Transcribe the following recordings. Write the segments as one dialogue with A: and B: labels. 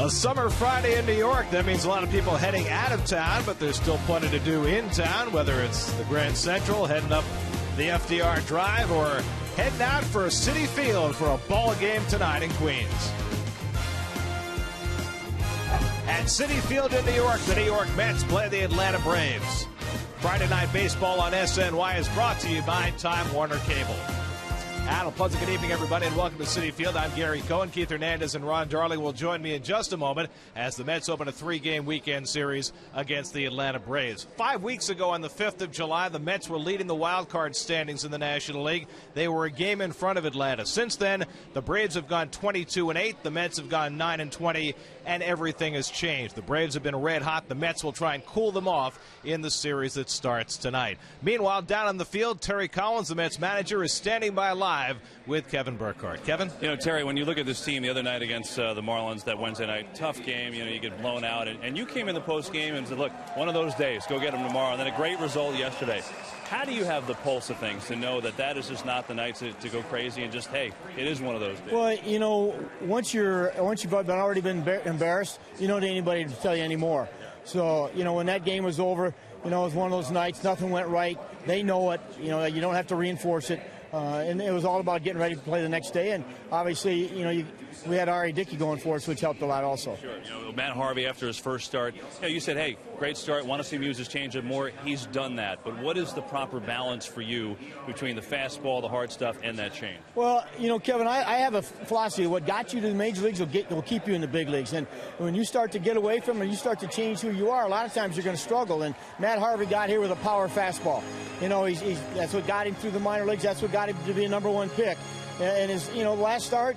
A: A summer Friday in New York. That means a lot of people heading out of town, but there's still plenty to do in town, whether it's the Grand Central, heading up the FDR Drive, or heading out for a Citi Field for a ball game tonight in Queens. At Citi Field in New York, the New York Mets play the Atlanta Braves. Friday Night Baseball on SNY is brought to you by Time Warner Cable. And a pleasant good evening, everybody, and welcome to Citi Field. I'm Gary Cohen. Keith Hernandez and Ron Darling will join me in just a moment as the Mets open a three-game weekend series against the Atlanta Braves. 5 weeks ago on the 5th of July, the Mets were leading the wild card standings in the National League. They were a game in front of Atlanta. Since then, the Braves have gone 22-8. The Mets have gone 9-20, and everything has changed. The Braves have been red hot. The Mets will try and cool them off in the series that starts tonight. Meanwhile, down on the field, Terry Collins, the Mets manager, is standing by live with Kevin Burkhardt. Kevin?
B: You know, Terry, when you look at this team the other night against the Marlins, that Wednesday night, tough game, you get blown out, and you came in the post game and said, look, one of those days, go get them tomorrow, and then a great result yesterday. How do you have the pulse of things to know that that is just not the night to go crazy and just, hey, it is one of those days?
C: Well, once you've already been embarrassed, you don't need anybody to tell you anymore. So, when that game was over, it was one of those nights, nothing went right. They know it. You don't have to reinforce it. And it was all about getting ready to play the next day. And obviously, we had R.A. Dickey going for us, which helped a lot also.
B: Sure. Matt Harvey, after his first start, you said, hey, great start, want to see him use his changeup more. He's done that. But what is the proper balance for you between the fastball, the hard stuff, and that change?
C: Well, Kevin, I have a philosophy. What got you to the major leagues will keep you in the big leagues. And when you start to get away from it, and you start to change who you are, a lot of times you're going to struggle. And Matt Harvey got here with a power fastball. That's what got him through the minor leagues. That's what got him to be a #1 pick. And his, last start,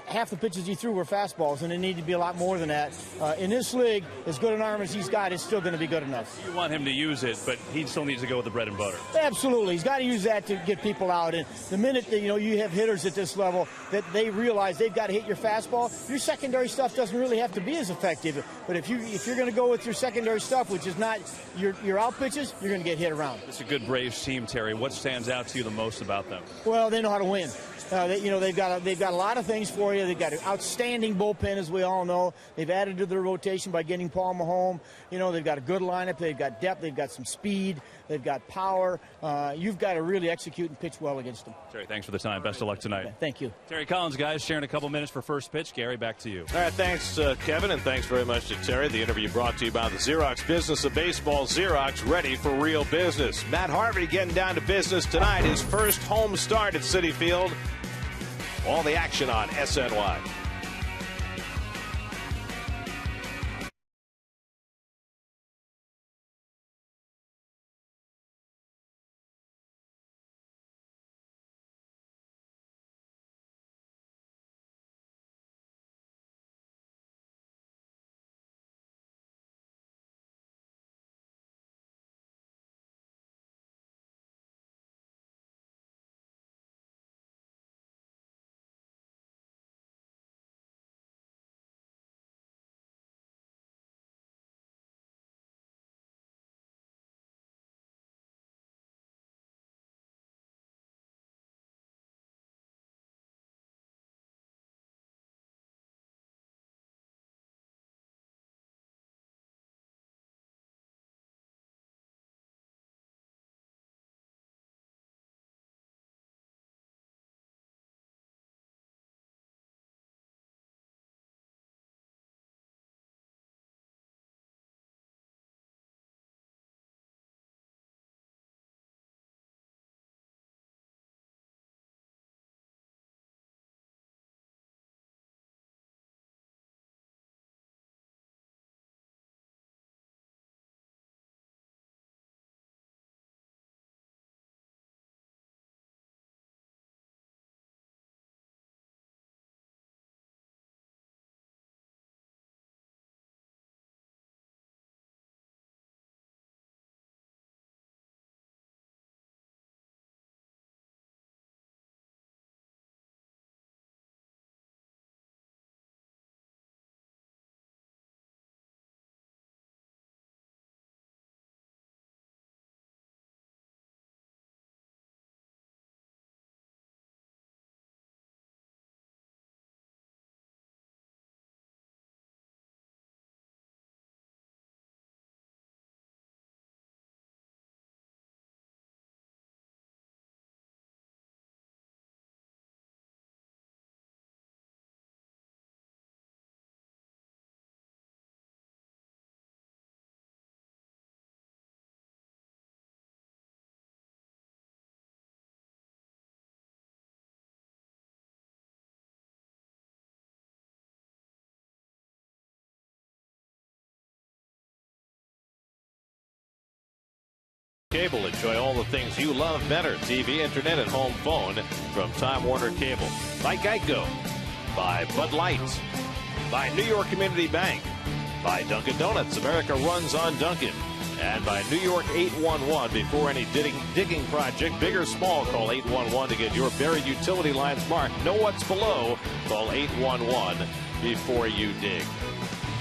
C: half the pitches he threw were fastballs, and it needed to be a lot more than that. In this league, as good an arm as he's got, it's still going to be good enough.
B: You want him to use it, but he still needs to go with the bread and butter.
C: Absolutely. He's got to use that to get people out. And the minute that, you have hitters at this level that they realize they've got to hit your fastball, your secondary stuff doesn't really have to be as effective. But if you're going to go with your secondary stuff, which is not your out pitches, you're going to get hit around.
B: It's a good Braves team, Terry. What stands out to you the most about them?
C: Well, they know how to win. They've got a lot of things for you. They've got an outstanding bullpen, as we all know. They've added to their rotation by getting Paul Mahone. They've got a good lineup. They've got depth. They've got some speed. They've got power. You've got to really execute and pitch well against them.
B: Terry, thanks for the time. Best of luck tonight.
C: Okay, thank you.
B: Terry Collins, guys, sharing a couple minutes for first pitch. Gary, back to you.
A: All right, thanks, Kevin, and thanks very much to Terry. The interview brought to you by the Xerox Business of Baseball. Xerox, ready for real business. Matt Harvey getting down to business tonight. His first home start at Citi Field. All the action on SNY. Cable. Enjoy all the things you love better. TV, internet, and home phone from Time Warner Cable. By Geico. By Bud Light. By New York Community Bank. By Dunkin' Donuts. America runs on Dunkin'. And by New York 811. Before any digging project, big or small, call 811 to get your buried utility lines marked. Know what's below. Call 811 before you dig.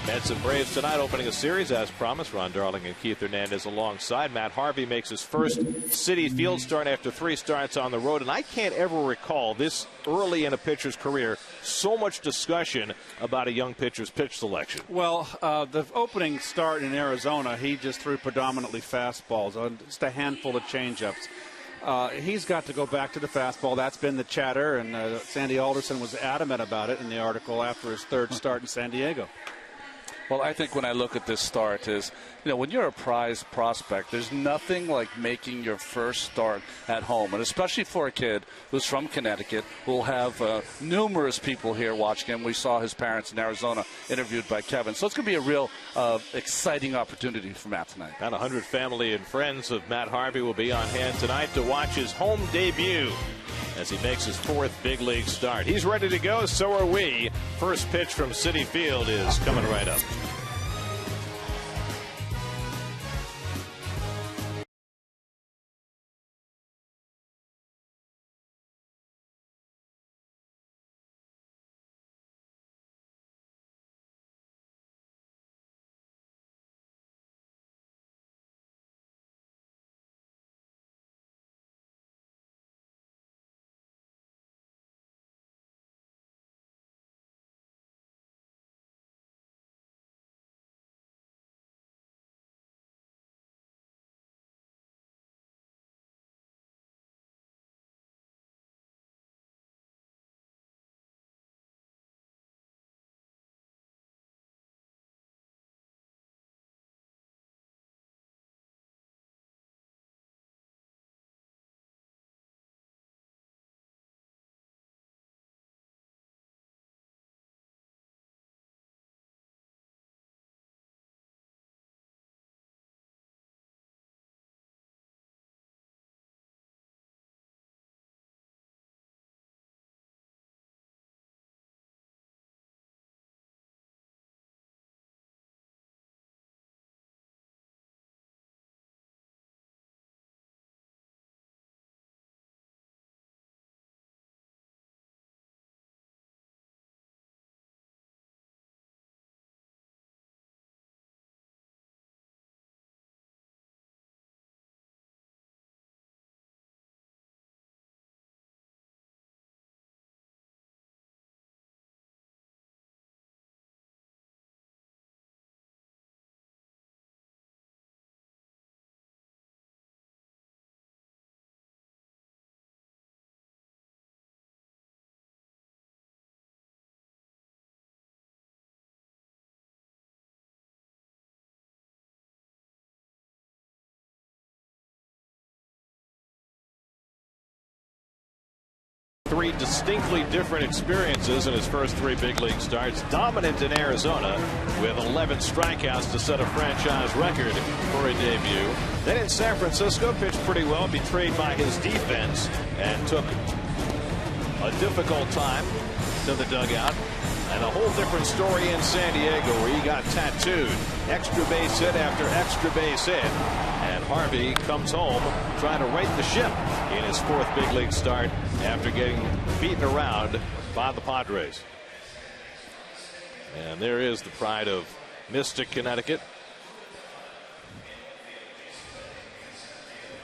A: Mets and Braves tonight, opening a series as promised. Ron Darling and Keith Hernandez alongside. Matt Harvey makes his first Citi Field start after 3 starts on the road. And I can't ever recall this early in a pitcher's career so much discussion about a young pitcher's pitch selection.
D: Well, the opening start in Arizona, he just threw predominantly fastballs, just a handful of changeups. He's got to go back to the fastball. That's been the chatter, and Sandy Alderson was adamant about it in the article after his 3rd start in San Diego.
E: Well, I think when I look at this start is, when you're a prize prospect, there's nothing like making your first start at home. And especially for a kid who's from Connecticut, who'll have numerous people here watching him. We saw his parents in Arizona interviewed by Kevin. So it's going to be a real exciting opportunity for Matt tonight.
A: About 100 family and friends of Matt Harvey will be on hand tonight to watch his home debut as he makes his 4th big league start. He's ready to go, so are we. First pitch from Citi Field is coming right up. Three distinctly different experiences in his first 3 big league starts. Dominant in Arizona with 11 strikeouts to set a franchise record for a debut. Then in San Francisco, pitched pretty well, betrayed by his defense, and took a difficult time to the dugout. And a whole different story in San Diego, where he got tattooed. Extra base hit after extra base hit. And Harvey comes home trying to right the ship in his 4th big league start after getting beaten around by the Padres. And there is the pride of Mystic, Connecticut.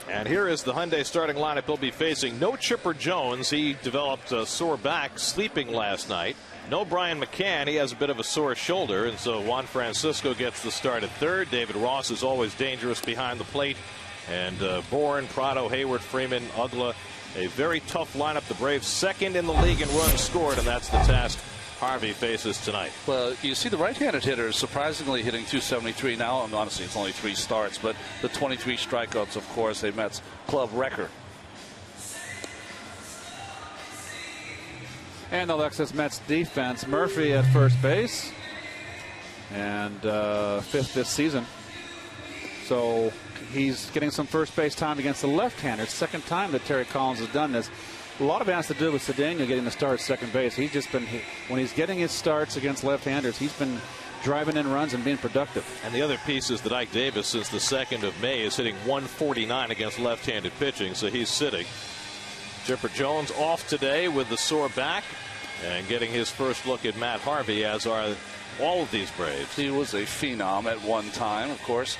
A: And here is the Hyundai starting lineup he'll be facing. No Chipper Jones. He developed a sore back sleeping last night. No Brian McCann. He has a bit of a sore shoulder, and so Juan Francisco gets the start at 3rd. David Ross is always dangerous behind the plate. And Bourne, Prado, Hayward, Freeman, Ugla. A very tough lineup. The Braves 2nd in the league in runs scored, and that's the task Harvey faces tonight.
E: Well, you see the right-handed hitter is surprisingly hitting .273 now. And honestly, it's only 3 starts, but the 23 strikeouts, of course, a Mets club record.
D: And Alexis Mets defense. Murphy at first base, and 5th this season. So he's getting some first base time against the left-hander. Second time that Terry Collins has done this. A lot of it has to do with Cedeno getting the start at second base. He's just been, when he's getting his starts against left-handers, he's been driving in runs and being productive.
A: And the other piece is that Ike Davis, since the 2nd of May, is hitting 149 against left-handed pitching, so he's sitting. Chipper Jones off today with the sore back and getting his first look at Matt Harvey, as are all of these Braves.
E: He was a phenom at one time, of course.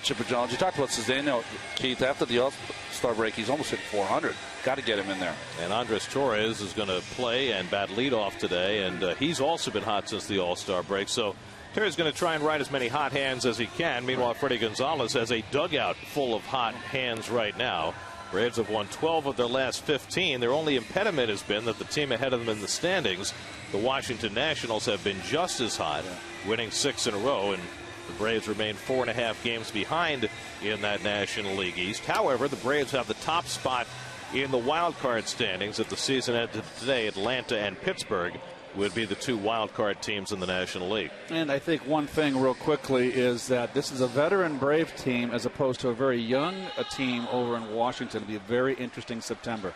E: Chipper Jones, you talked about Cedeno, Keith, after the All-Star break, he's almost hit 400. Got to get him in there.
A: And Andres Torres is going to play and bat leadoff today, and he's also been hot since the All-Star break. So Terry's going to try and ride as many hot hands as he can. Meanwhile, Freddie Gonzalez has a dugout full of hot hands right now. Braves have won 12 of their last 15. Their only impediment has been that the team ahead of them in the standings, the Washington Nationals, have been just as hot, winning 6 in a row, and the Braves remain 4.5 games behind in that National League East. However, the Braves have the top spot in the wild card standings. At the season ended today, Atlanta and Pittsburgh would be the 2 wild card teams in the National League.
D: And I think one thing real quickly is that this is a veteran Brave team as opposed to a very young team over in Washington. It'll be a very interesting September.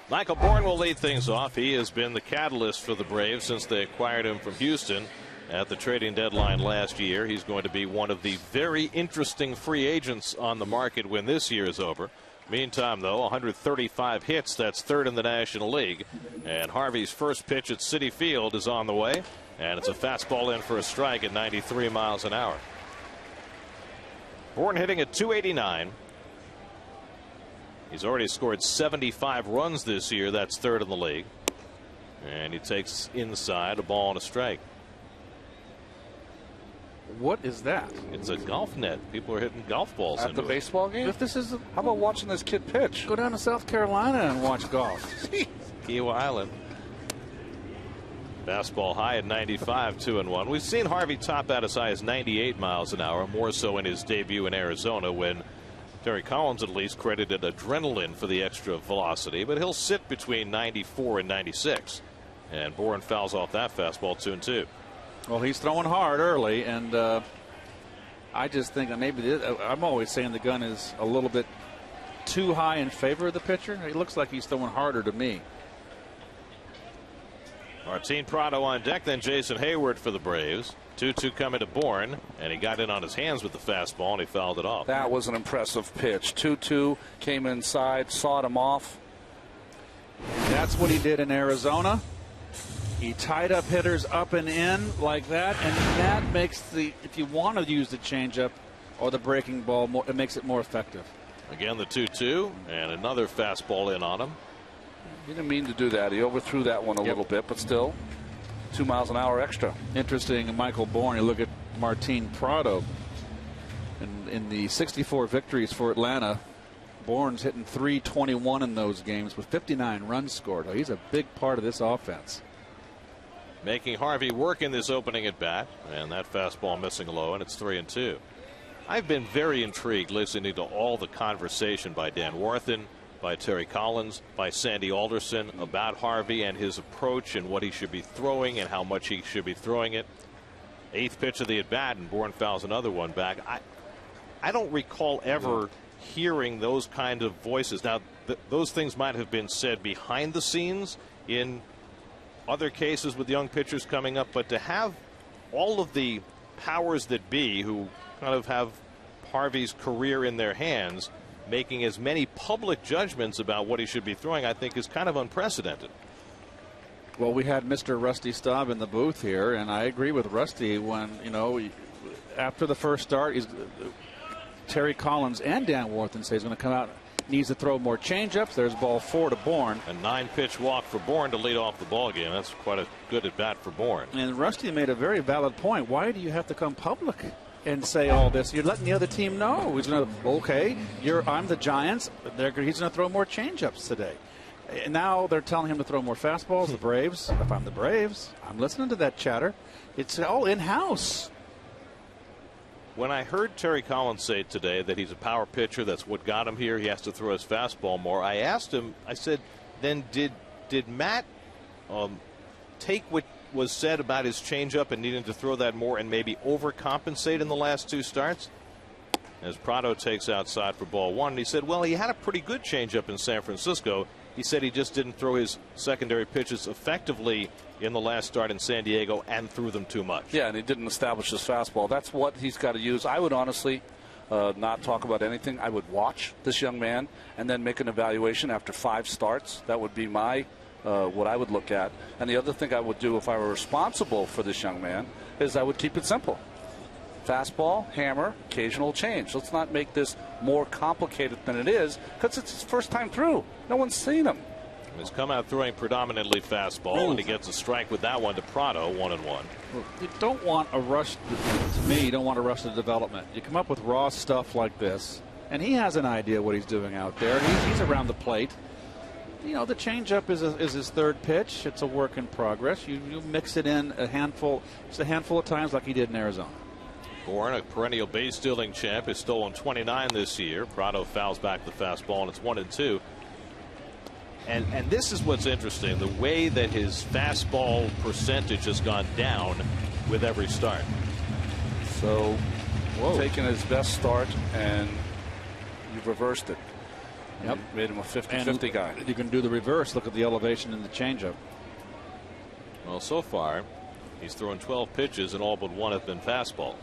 A: Michael Bourne will lead things off. He has been the catalyst for the Braves since they acquired him from Houston at the trading deadline last year. He's going to be one of the very interesting free agents on the market when this year is over. Meantime, though, 135 hits. That's 3rd in the National League. And Harvey's first pitch at Citi Field is on the way. And it's a fastball in for a strike at 93 miles an hour. Bourne hitting at 289. He's already scored 75 runs this year. That's 3rd in the league. And he takes inside, a ball and a strike.
D: What is that?
A: It's a golf net. People are hitting golf balls
E: At the
A: into
E: baseball game?
D: If this is,
E: How about watching this kid pitch?
D: go down to South Carolina and watch golf.
A: Kiowa Island. Fastball high at 95, 2-1. We've seen Harvey top out as high as 98 miles an hour, more so in his debut in Arizona, when Terry Collins at least credited adrenaline for the extra velocity, but he'll sit between 94 and 96. And Bourne fouls off that fastball 2-2.
D: Well, he's throwing hard early, and I just think that maybe I'm always saying the gun is a little bit too high in favor of the pitcher. It looks like he's throwing harder to me.
A: Martin Prado on deck, then Jason Hayward for the Braves. 2-2 coming to Bourne, and he got in on his hands with the fastball, and he fouled it off.
E: That was an impressive pitch. 2-2, came inside, sawed him off.
D: That's what he did in Arizona. He tied up hitters up and in like that, and that makes if you want to use the changeup or the breaking ball, it makes it more effective.
A: Again, the 2-2, and another fastball in on him.
E: He didn't mean to do that. He overthrew that one a little bit, but still 2 miles an hour extra.
D: Interesting, Michael Bourne. You look at Martin Prado. In the 64 victories for Atlanta, Bourne's hitting .321 in those games with 59 runs scored. He's a big part of this offense.
A: Making Harvey work in this opening at bat, and that fastball missing low, and it's 3-2. I've been very intrigued listening to all the conversation by Dan Warthen, by Terry Collins, by Sandy Alderson about Harvey and his approach and what he should be throwing and how much he should be throwing it. 8th pitch of the at bat, and Bourne fouls another one back. I don't recall ever hearing those kind of voices. Now, those things might have been said behind the scenes in other cases with young pitchers coming up, but to have all of the powers that be who kind of have Harvey's career in their hands making as many public judgments about what he should be throwing, I think is kind of unprecedented.
D: Well, we had Mr. Rusty Staub in the booth here, and I agree with Rusty when, after the first start, Terry Collins and Dan Warthen say he's going to come out, needs to throw more changeups. There's ball 4 to Bourne.
A: A 9-pitch walk for Bourne to lead off the ball game. That's quite a good at bat for Bourne.
D: And Rusty made a very valid point. Why do you have to come public and say all this? You're letting the other team know. He's going to, okay, I'm the Giants. He's going to throw more changeups today. And now they're telling him to throw more fastballs. The Braves. If I'm the Braves, I'm listening to that chatter. It's all in-house.
A: When I heard Terry Collins say today that he's a power pitcher, that's what got him here, he has to throw his fastball more, I asked him, I said, then did Matt take what was said about his changeup and needing to throw that more and maybe overcompensate in the last 2 starts? as Prado takes outside for ball one. And he said, well, he had a pretty good changeup in San Francisco. He said he just didn't throw his secondary pitches effectively in the last start in San Diego and threw them too much.
E: Yeah, and he didn't establish his fastball. That's what he's got to use. I would honestly not talk about anything. I would watch this young man and then make an evaluation after 5 starts. That would be my what I would look at. And the other thing I would do if I were responsible for this young man is I would keep it simple. Fastball, hammer, occasional change. Let's not make this more complicated than it is, because it's his first time through. No one's seen him.
A: He's come out throwing predominantly fastball, and he gets a strike with that one to Prado, 1-1.
D: You don't want a rush. To me, you don't want to rush the development. You come up with raw stuff like this, and he has an idea what he's doing out there. He's around the plate. You know, the changeup is his third pitch. It's a work in progress. You mix it in just a handful of times, like he did in Arizona.
A: Bourne, a perennial base stealing champ, has stolen 29 this year. Prado fouls back the fastball, and it's 1-2. And this is what's interesting, the way that his fastball percentage has gone down with every start.
E: So, taking his best start, and you've reversed it.
D: Yep.
E: You made him a 50-50 guy.
D: You can do the reverse. Look at the elevation in the changeup.
A: Well, so far, he's thrown 12 pitches, and all but one have been fastball.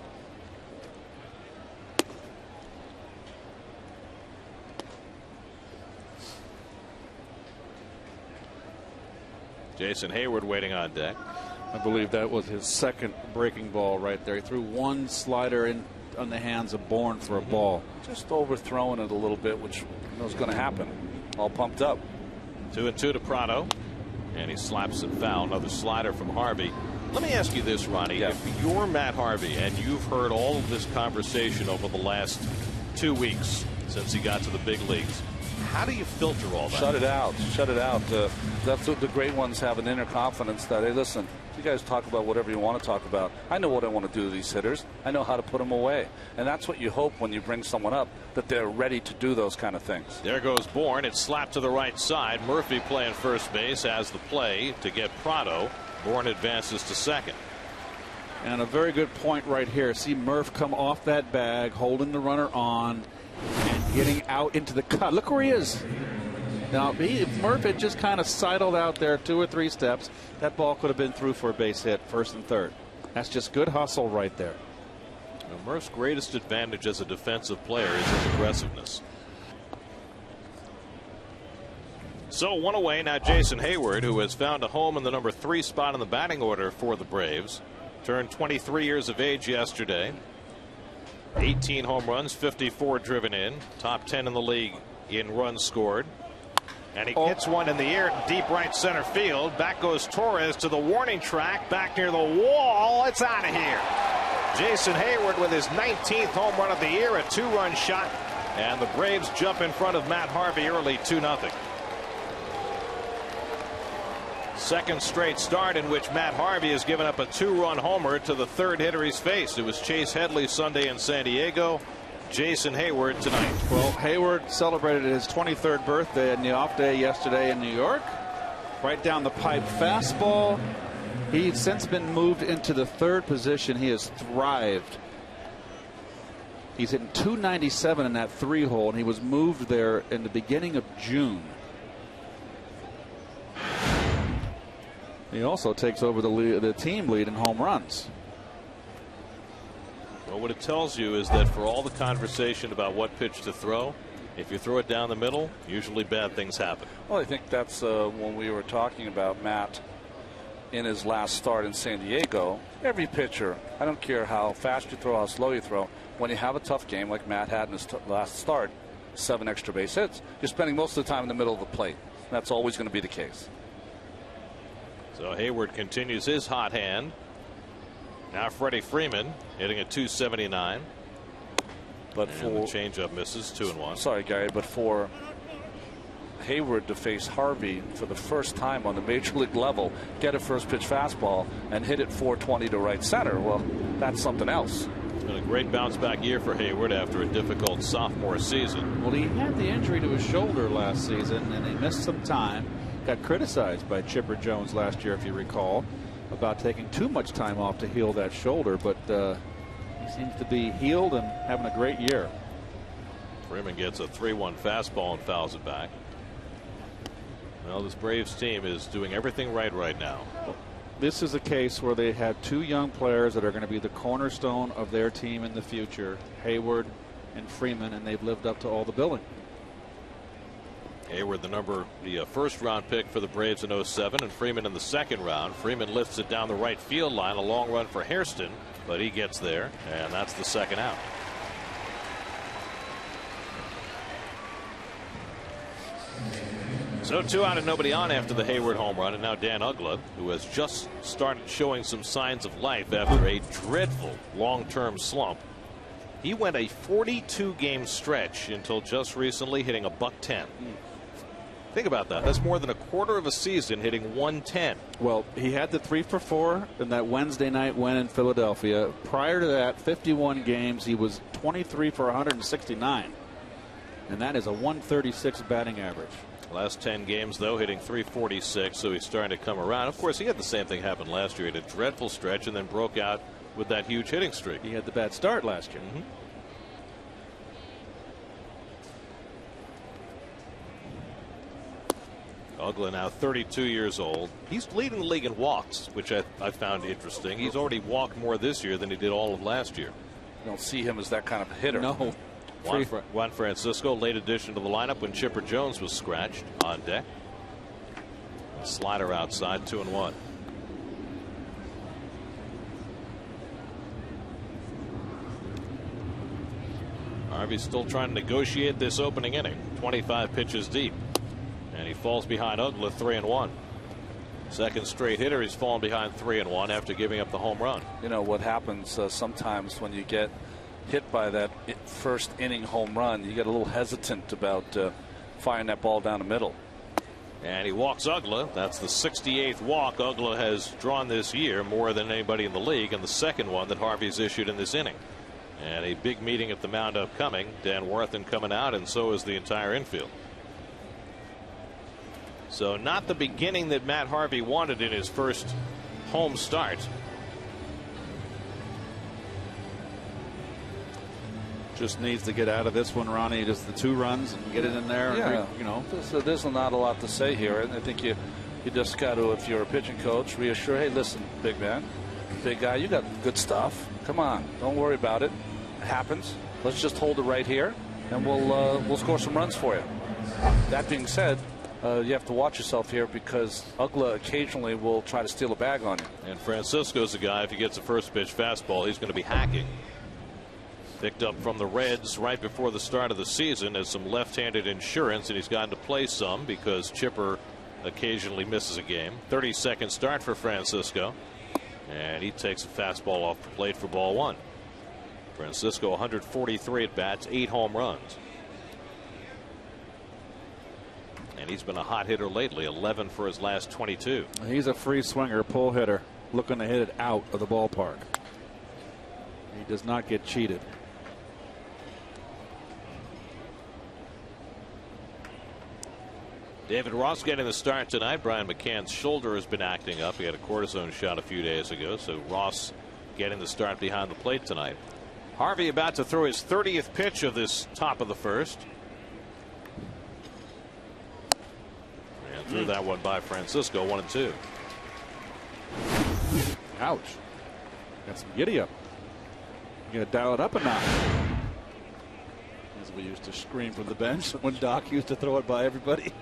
A: Jason Hayward waiting on deck.
D: I believe that was his second breaking ball right there. He threw one slider in on the hands of Bourne for a ball.
E: Just overthrowing it a little bit, which was going to happen. All pumped up.
A: 2-2 to Prado, and he slaps it foul. Another slider from Harvey. Let me ask you this, Ronnie.
E: Yeah.
A: If you're Matt Harvey and you've heard all of this conversation over the last 2 weeks since he got to the big leagues, how do you filter all that?
E: Shut it out. Shut it out. That's what the great ones have, an inner confidence that, hey, listen, you guys talk about whatever you want to talk about. I know what I want to do to these hitters. I know how to put them away. And that's what you hope when you bring someone up, that they're ready to do those kind of things.
A: There goes Bourne. It's slapped to the right side. Murphy playing first base has the play to get Prado. Bourne advances to second.
D: And a very good point right here. See Murph come off that bag, holding the runner on, and getting out into the cut. Look where he is. Now, if Murph had just kind of sidled out there 2 or 3 steps, that ball could have been through for a base hit, first and third. That's just good hustle right there.
A: Now, Murph's greatest advantage as a defensive player is his aggressiveness. So 1 away now. Jason Hayward, who has found a home in the number 3 spot in the batting order for the Braves, turned 23 years of age yesterday. 18 home runs, 54 driven in, top 10 in the league in runs scored. And he hits one in the air, deep right center field. Back goes Torres to the warning track, back near the wall. It's out of here. Jason Hayward with his 19th home run of the year, a 2-run shot. And the Braves jump in front of Matt Harvey early, 2-0. Second straight start in which Matt Harvey has given up a 2-run homer to the third hitter he's faced. It was Chase Headley Sunday in San Diego. Jason Hayward tonight.
D: Well, Hayward celebrated his 23rd birthday and the off day yesterday in New York. Right down the pipe fastball. He's since been moved into the third position. He has thrived. He's hitting .297 in that 3-hole, and he was moved there in the beginning of June. He also takes over the team lead in home runs.
A: Well, what it tells you is that for all the conversation about what pitch to throw, if you throw it down the middle, usually bad things happen.
E: Well, I think that's when we were talking about Matt in his last start in San Diego. Every pitcher, I don't care how fast you throw, how slow you throw, when you have a tough game like Matt had in his last start, 7 extra base hits, you're spending most of the time in the middle of the plate. That's always going to be the case.
A: So Hayward continues his hot hand. Now Freddie Freeman hitting a .279.
E: But
A: and the changeup misses, 2-1.
E: Sorry, Gary, but for Hayward to face Harvey for the first time on the major league level, get a first pitch fastball and hit it 420 to right center, well, that's something else.
A: It's been a great bounce back year for Hayward after a difficult sophomore season.
D: Well, he had the injury to his shoulder last season, and he missed some time. Got criticized by Chipper Jones last year, if you recall, about taking too much time off to heal that shoulder, but he seems to be healed and having a great year.
A: Freeman gets a 3-1 fastball and fouls it back. Well, this Braves team is doing everything right now.
D: This is a case where they have two young players that are going to be the cornerstone of their team in the future, Hayward and Freeman, and they've lived up to all the billing.
A: Hayward, the first round pick for the Braves in 07, and Freeman in the second round. Freeman lifts it down the right field line, a long run for Hairston, but he gets there, and that's the second out. So 2 out and nobody on after the Hayward home run, and now Dan Uggla, who has just started showing some signs of life after a dreadful long-term slump. He went a 42-game stretch until just recently, hitting a .110. Think about that. That's more than a quarter of a season hitting 110.
D: Well, he had the 3 for 4 in that Wednesday night win in Philadelphia. Prior to that, 51 games, he was 23 for 169. And that is a 136 batting average.
A: Last 10 games, though, hitting 346, so he's starting to come around. Of course, he had the same thing happen last year. He had a dreadful stretch and then broke out with that huge hitting streak.
D: He had the bad start last year.
A: Uggla now 32 years old. He's leading the league in walks, which I found interesting. He's already walked more this year than he did all of last year.
E: You don't see him as that kind of hitter.
D: No.
A: Juan Francisco, late addition to the lineup when Chipper Jones was scratched, on deck. A slider outside, 2-1. Harvey's still trying to negotiate this opening inning. 25 pitches deep. And he falls behind Uggla 3-1. Second straight hitter. He's fallen behind 3-1 after giving up the home run.
E: You know what happens sometimes when you get hit by that first inning home run, you get a little hesitant about firing that ball down the middle.
A: And he walks Uggla. That's the 68th walk Uggla has drawn this year, more than anybody in the league, and the second one that Harvey's issued in this inning. And a big meeting at the mound upcoming. Dan Worthen coming out, and so is the entire infield. So not the beginning that Matt Harvey wanted in his first home start.
D: Just needs to get out of this one, Ronnie. Just the 2 runs and get it in there.
E: Yeah.
D: And, you know.
E: So there's not a lot to say here. And I think you just got to, if you're a pitching coach, reassure, hey, listen, big man, big guy, you got good stuff. Come on, don't worry about it. It happens. Let's just hold it right here, and we'll score some runs for you. That being said, you have to watch yourself here because Uggla occasionally will try to steal a bag on you.
A: And Francisco's a guy, if he gets a first pitch fastball, he's going to be hacking. Picked up from the Reds right before the start of the season as some left-handed insurance, and he's gotten to play some because Chipper occasionally misses a game. 32nd start for Francisco, and he takes a fastball off the plate for ball 1. Francisco 143 at bats, 8 home runs. And he's been a hot hitter lately, 11 for his last 22.
D: He's a free swinger, pull hitter, looking to hit it out of the ballpark. He does not get cheated.
A: David Ross getting the start tonight. Brian McCann's shoulder has been acting up. He had a cortisone shot a few days ago, so Ross getting the start behind the plate tonight. Harvey about to throw his 30th pitch of this top of the first. And threw that one by Francisco, 1-2.
D: Ouch. Got some giddy up. You got to dial it up a notch. As we used to scream from the bench when Doc used to throw it by everybody.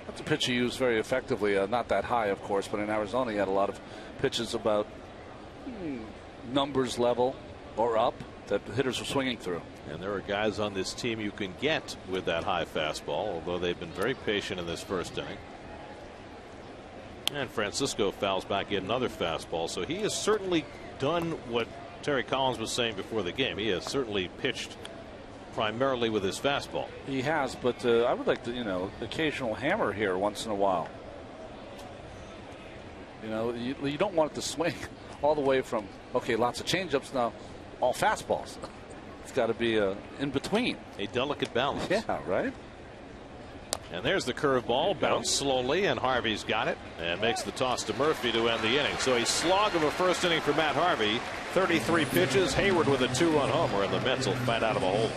E: That's a pitch he used very effectively. Not that high, of course, but in Arizona he had a lot of pitches about numbers level or up that hitters were swinging through.
A: And there are guys on this team you can get with that high fastball, although they've been very patient in this first inning. And Francisco fouls back yet another fastball, so he has certainly done what Terry Collins was saying before the game. He has certainly pitched primarily with his fastball.
E: He has, but I would like to, occasional hammer here once in a while. You don't want it to swing all the way from, okay, lots of changeups now, all fastballs. It's got to be in between.
A: A delicate balance.
E: Yeah, right.
A: And there's the curveball, bounced slowly, and Harvey's got it and makes the toss to Murphy to end the inning. So a slog of a first inning for Matt Harvey. 33 pitches. Hayward with a 2-run homer, and the Mets will fight out of a hole.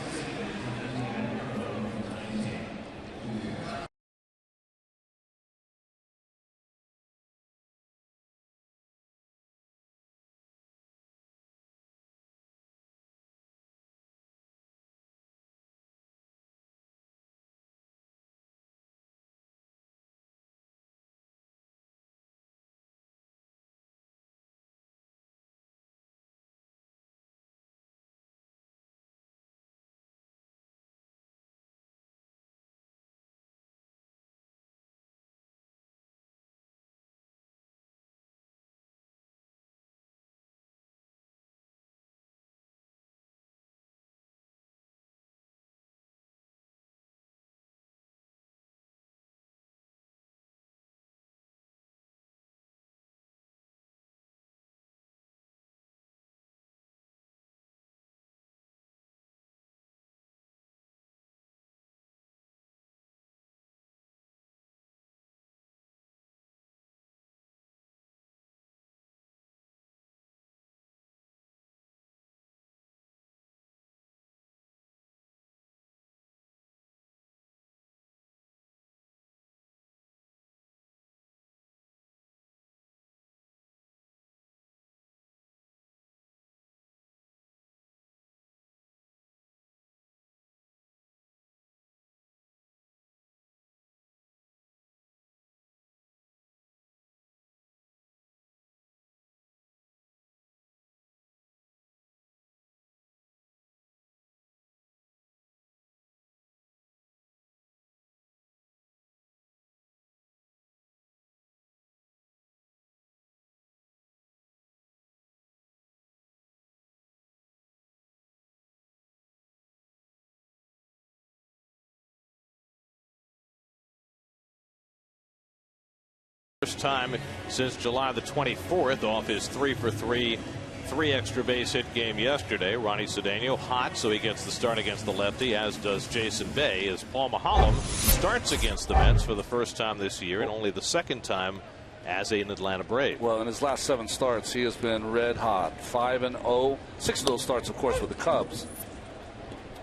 A: First time since July the 24th off his 3-for-3, 3 extra base hit game yesterday. Ronnie Cedeno hot, so he gets the start against the lefty, as does Jason Bay, as Paul Maholm starts against the Mets for the first time this year and only the second time as an Atlanta Brave.
E: Well, in his last 7 starts, he has been red hot. 5-0. 6 of those starts, of course, with the Cubs.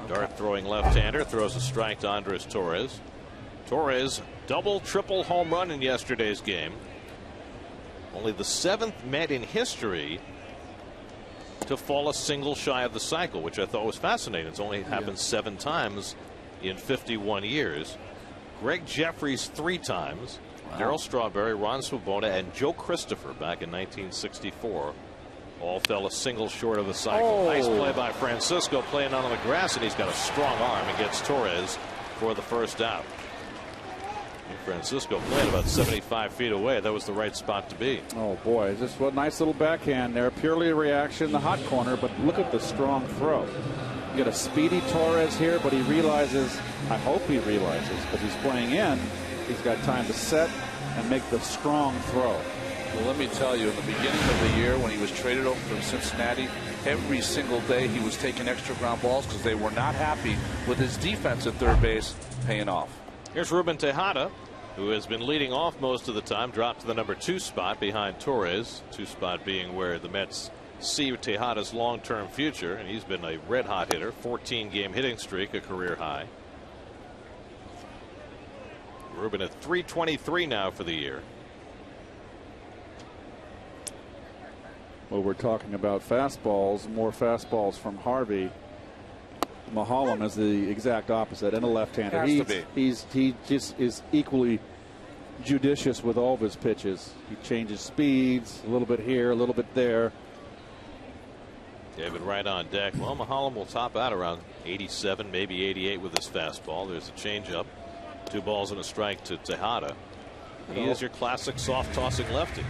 A: Dart throwing left-hander throws a strike to Andres Torres. Torres double, triple home run in yesterday's game. Only the 7th Met in history to fall a single shy of the cycle, which I thought was fascinating. It's only happened 7 times in 51 years. Greg Jeffries 3 times. Wow. Darryl Strawberry, Ron Swoboda, and Joe Christopher back in 1964 all fell a single short of the cycle. Nice play by Francisco, playing out on the grass, and he's got a strong arm and gets Torres for the first out. Francisco playing about 75 feet away. That was the right spot to be.
D: Oh boy, just what a nice little backhand there. Purely a reaction, the hot corner, but look at the strong throw. You get a speedy Torres here, but he realizes, I hope he realizes, because he's playing in, he's got time to set and make the strong throw.
E: Well, let me tell you, in the beginning of the year when he was traded over from Cincinnati, every single day he was taking extra ground balls because they were not happy with his defense at third base paying off.
A: Here's Ruben Tejada, who has been leading off most of the time, dropped to the number 2 spot behind Torres. 2 spot being where the Mets see Tejada's long-term future, and he's been a red-hot hitter. 14-game hitting streak, a career high. Ruben at .323 now for the year.
D: Well, we're talking about fastballs, more fastballs from Harvey. Maholm is the exact opposite, and a left-hander. He just is equally judicious with all of his pitches. He changes speeds a little bit here, a little bit there.
A: David Wright on deck. Well, Maholm will top out around 87, maybe 88 with his fastball. There's a changeup. 2 balls and a strike to Tejada. He is your classic soft-tossing lefty.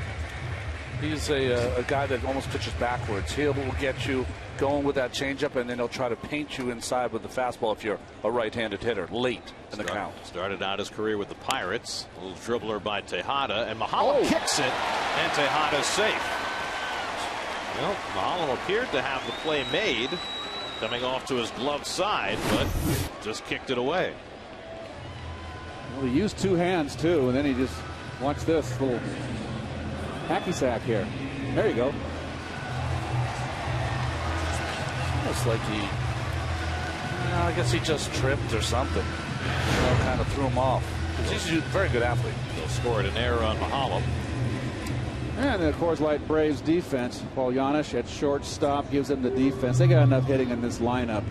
E: He's a guy that almost pitches backwards. He will get you going with that changeup, and then he'll try to paint you inside with the fastball if you're a right-handed hitter late in the count.
A: Started out his career with the Pirates. A little dribbler by Tejada, and Maholm kicks it, and Tejada's safe. Well, Maholm appeared to have the play made, coming off to his glove side, but just kicked it away.
D: Well, he used two hands, too, and then he just, watch this little hacky sack here. There you go.
E: It's like I guess he just tripped or something. Kind of threw him off. He's a very good athlete.
A: He'll score an error on Mahalam.
D: And the Coors Light Braves defense. Paul Janisch at shortstop gives them the defense. They got enough hitting in this lineup.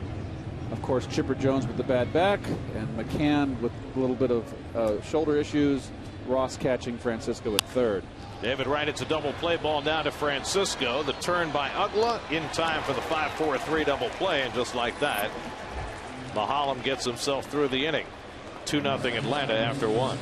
D: Of course, Chipper Jones with the bad back, and McCann with a little bit of shoulder issues. Ross catching Francisco at third.
A: David Wright, it's a double play ball down to Francisco. The turn by Ugla in time for the 5-4-3 double play, and just like that, Mahalam gets himself through the inning. 2-0 Atlanta after one.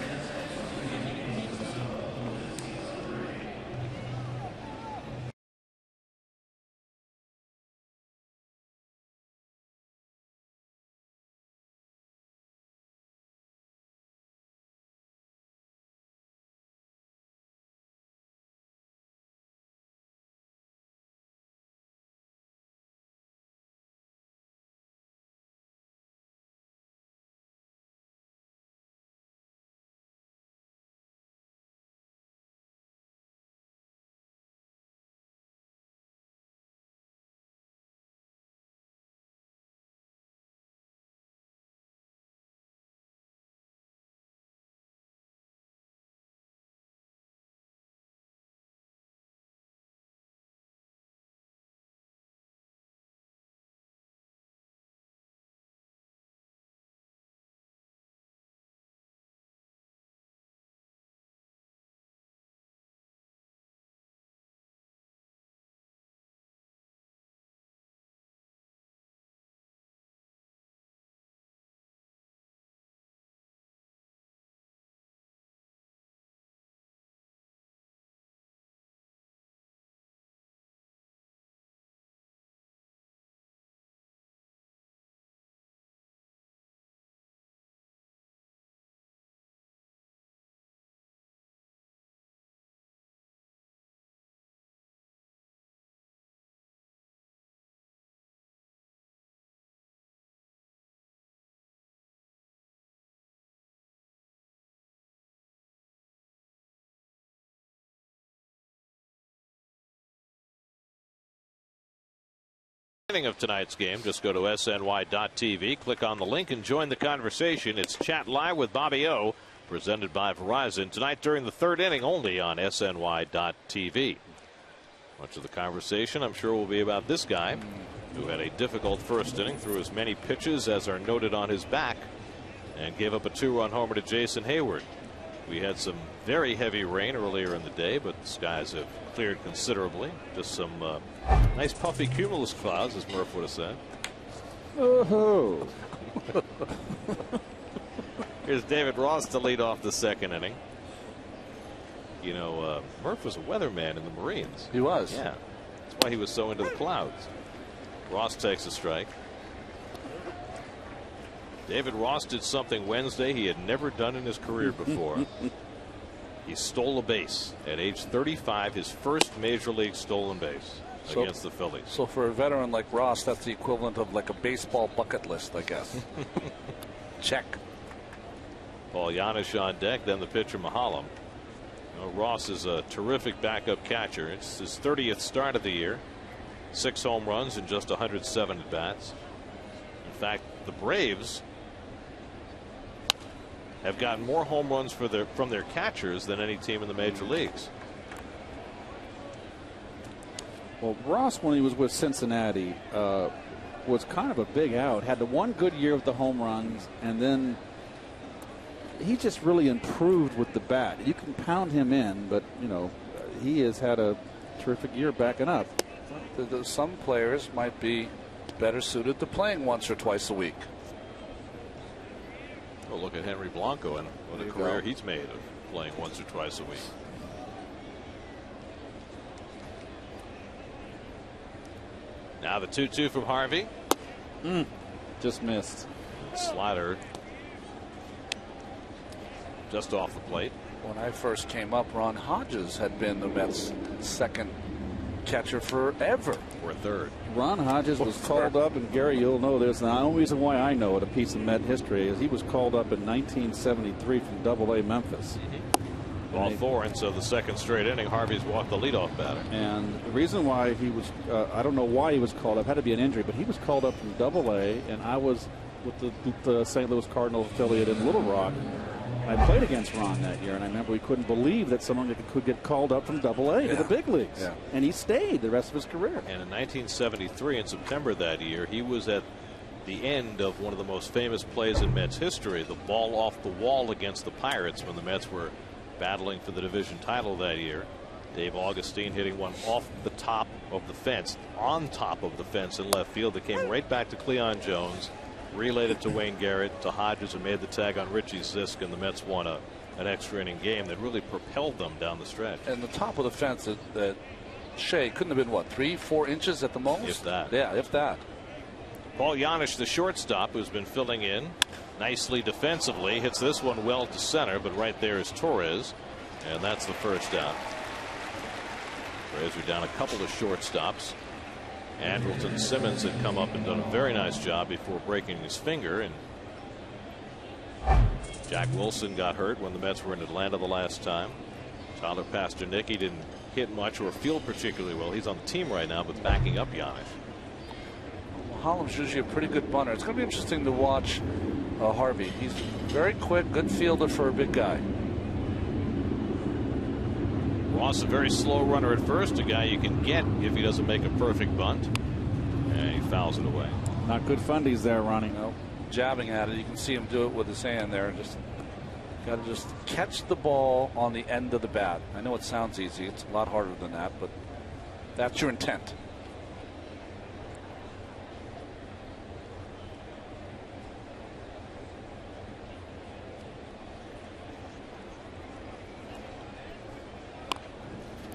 A: Of tonight's game, just go to SNY.TV, click on the link and join the conversation. It's Chat Live with Bobby O, presented by Verizon, tonight during the third inning only on SNY.TV. Much of the conversation, I'm sure, will be about this guy who had a difficult first inning, threw as many pitches as are noted on his back, and gave up a 2-run homer to Jason Hayward. We had some very heavy rain earlier in the day, but the skies have cleared considerably. Just some nice puffy cumulus clouds, as Murph would have said.
D: Oh.
A: Here's David Ross to lead off the second inning. You know, Murph was a weatherman in the Marines.
E: He was.
A: Yeah. That's why he was so into the clouds. Ross takes a strike. David Ross did something Wednesday he had never done in his career before. He stole a base at age 35, his first major league stolen base against the Phillies.
E: So for a veteran like Ross, that's the equivalent of like a baseball bucket list, I guess. Check.
A: Paul Janisch on deck, then the pitcher Mahalam. You know, Ross is a terrific backup catcher. It's his 30th start of the year. 6 home runs and just 107 at bats. In fact, the Braves have gotten more home runs from their catchers than any team in the major leagues.
D: Well, Ross, when he was with Cincinnati, was kind of a big out. Had the one good year with the home runs, and then he just really improved with the bat. You can pound him in, but, you know, he has had a terrific year backing up.
E: Some players might be better suited to playing once or twice a week.
A: Well, look at Henry Blanco and what a career he's made of playing once or twice a week. Now the 2-2 from Harvey.
D: Just missed.
A: Slider just off the plate.
E: When I first came up, Ron Hodges had been the Mets' second catcher forever.
A: Or third.
D: Ron Hodges was called up, and Gary, you'll know this. Now, the only reason why I know it, a piece of Met history, is he was called up in 1973 from Double-A Memphis.
A: Ball four, and so the second straight inning, Harvey's walked the leadoff batter.
D: And the reason why he was, I don't know why he was called up, had to be an injury, but he was called up from Double-A, and I was with the St. Louis Cardinals affiliate in Little Rock. I played against Ron that year, and I remember we couldn't believe that someone could get called up from Double-A to the big leagues. Yeah. And he stayed the rest of his career.
A: And in 1973, in September that year, he was at the end of one of the most famous plays in Mets history, the ball off the wall against the Pirates when the Mets were battling for the division title that year. Dave Augustine hitting one off the top of the fence, on top of the fence in left field, that came right back to Cleon Jones, relayed it to Wayne Garrett, to Hodges, who made the tag on Richie Zisk, and the Mets won an extra inning game that really propelled them down the stretch.
E: And the top of the fence that Shea couldn't have been, what, 3-4 inches at the most?
A: If that.
E: Yeah, if that.
A: Paul Janisch, the shortstop, who's been filling in nicely defensively, hits this one well to center, but right there is Torres, and that's the first out. Braves are down a couple of shortstops. Andrelton Simmons had come up and done a very nice job before breaking his finger, and Jack Wilson got hurt when the Mets were in Atlanta the last time. Tyler Pasternicki didn't hit much or field particularly well. He's on the team right now, but backing up Janisch.
E: Holland's usually a pretty good bunter. It's going to be interesting to watch Harvey. He's very quick, good fielder for a big guy.
A: Ross, a very slow runner at first, a guy you can get if he doesn't make a perfect bunt, and he fouls it away.
D: Not good fundies there, Ronnie.
E: No, jabbing at it. You can see him do it with his hand there. Just got to just catch the ball on the end of the bat. I know it sounds easy. It's a lot harder than that, but that's your intent.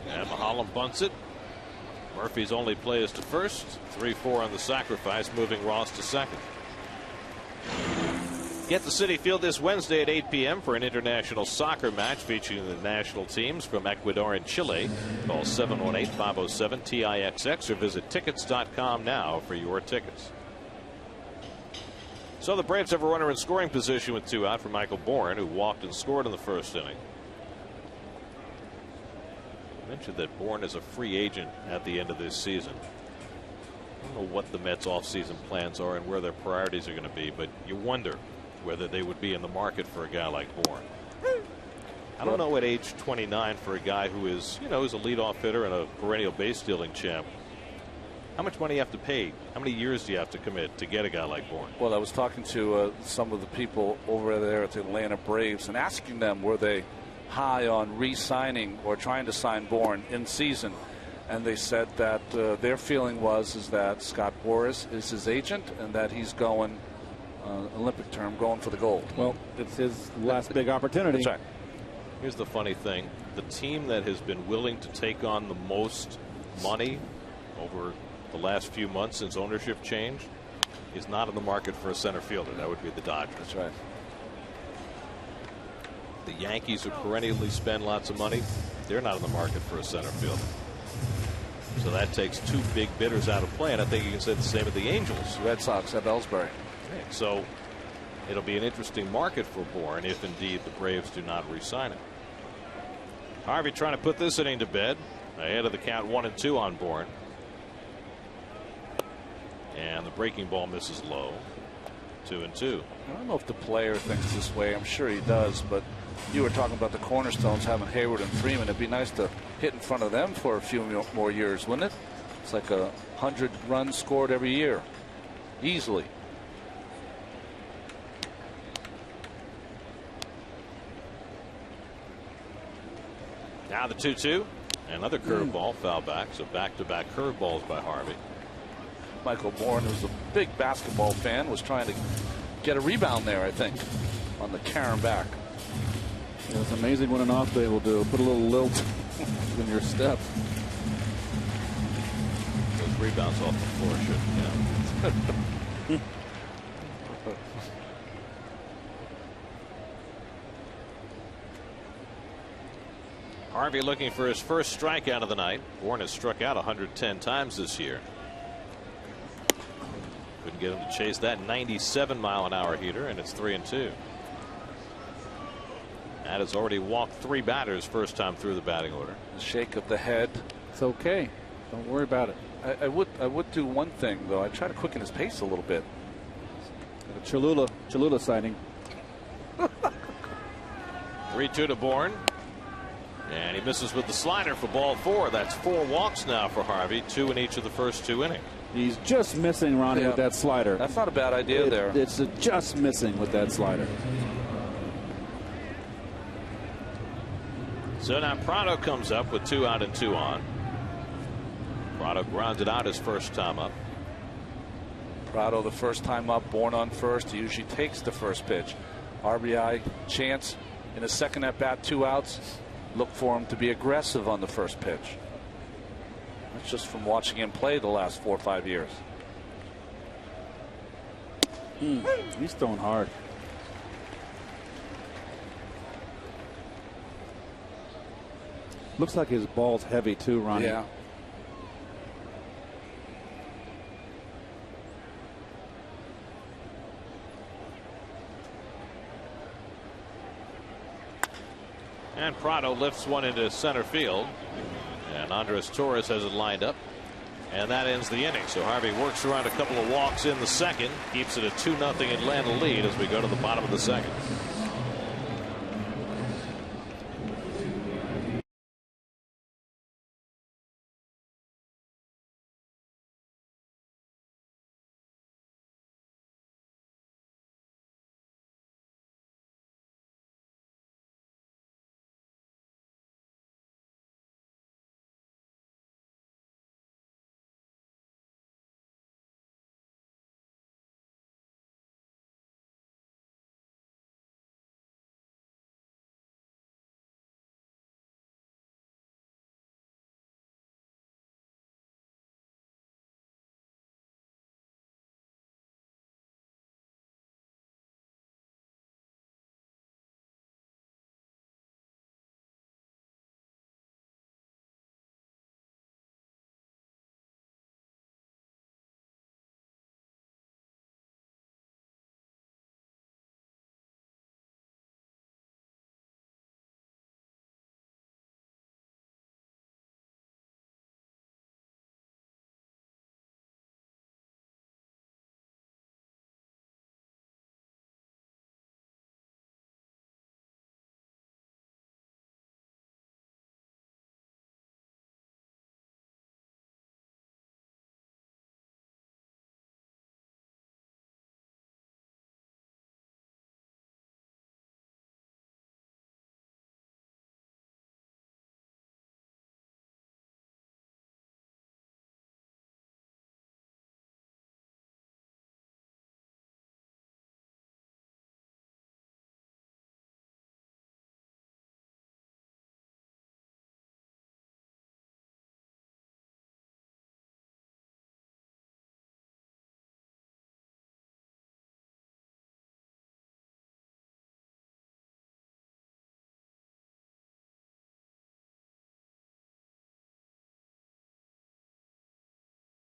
A: And Mahalam bunts it. Murphy's only play is to first. 3-4 on the sacrifice, moving Ross to second. Get to Citi Field this Wednesday at 8 p.m. for an international soccer match featuring the national teams from Ecuador and Chile. Call 718-507-TIXX or visit tickets.com now for your tickets. So the Braves have a runner in scoring position with 2 out for Michael Bourne, who walked and scored in the first inning. I mentioned that Bourne is a free agent at the end of this season. I don't know what the Mets offseason plans are and where their priorities are going to be, but you wonder whether they would be in the market for a guy like Bourne. I don't know at age 29 for a guy who is, who's a leadoff hitter and a perennial base stealing champ. How much money you have to pay? How many years do you have to commit to get a guy like Bourne?
E: Well, I was talking to some of the people over there at the Atlanta Braves and asking them were they high on re-signing or trying to sign Bourne in season, and they said that their feeling is that Scott Boras is his agent and that he's going Olympic term, going for the gold.
D: Well, it's his last big opportunity.
E: That's right.
A: Here's the funny thing: the team that has been willing to take on the most money over the last few months since ownership changed is not in the market for a center fielder. That would be the Dodgers.
E: That's right.
A: The Yankees, who perennially spend lots of money, they're not in the market for a center fielder. So that takes 2 big bidders out of play, and I think you can say the same of the Angels.
E: Red Sox have Ellsbury.
A: So it'll be an interesting market for Bourne if indeed the Braves do not re-sign him. Harvey trying to put this inning to bed ahead of the count 1-2 on Bourne. And the breaking ball misses low. 2-2.
E: I don't know if the player thinks this way. I'm sure he does, but you were talking about the cornerstones having Hayward and Freeman. It'd be nice to hit in front of them for a few more years, wouldn't it? It's like 100 runs scored every year, easily.
A: Now the 2-2. Another curveball, foul back. So back-to-back curveballs by Harvey.
E: Michael Bourne, who's a big basketball fan, was trying to get a rebound there, I think, on the Karen back.
D: Yeah, it's amazing what an off day will do. Put a little lilt in your step.
A: Those rebounds off the floor shouldn't count. Harvey looking for his first strikeout of the night. Bourne has struck out 110 times this year. Couldn't get him to chase that 97-mile-an-hour heater, and it's 3-2. Matt has already walked 3 batters first time through the batting order.
E: Shake of the head.
D: It's okay. Don't worry about it.
E: I would do one thing though. I'd try to quicken his pace a little bit.
D: A Cholula sighting.
A: 3-2 to Bourne. And he misses with the slider for ball 4. That's 4 walks now for Harvey, 2 in each of the first 2 innings.
D: He's just missing, Ronnie, with that slider.
E: That's not a bad idea there.
D: It's just missing with that slider.
A: So now Prado comes up with 2 out and 2 on. Prado grounded out his first time up.
E: Prado the first time up, Bourne on first. He usually takes the first pitch. RBI chance in the second at bat, 2 outs. Look for him to be aggressive on the first pitch. That's just from watching him play the last 4 or 5 years.
D: He's throwing hard. Looks like his ball's heavy too, Ronnie.
E: Yeah.
A: And Prado lifts one into center field. And Andres Torres has it lined up. And that ends the inning. So Harvey works around a couple of walks in the second. Keeps it a 2-0 Atlanta lead as we go to the bottom of the second.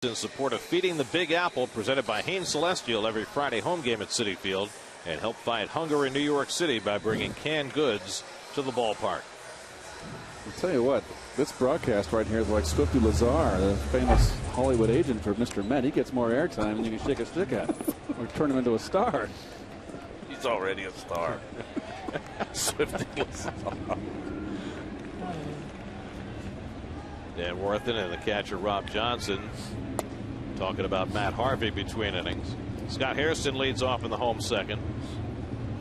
A: In support of Feeding the Big Apple, presented by Hanes Celestial every Friday home game at Citi Field, and help fight hunger in New York City by bringing canned goods to the ballpark.
D: I'll tell you what, this broadcast right here is like Swifty Lazar, the famous Hollywood agent for Mr. Met. He gets more airtime than you can shake a stick at or turn him into a star.
E: He's already a star. Swifty Lazar.
A: Dan Worthen and the catcher Rob Johnson talking about Matt Harvey between innings. Scott Hairston leads off in the home second.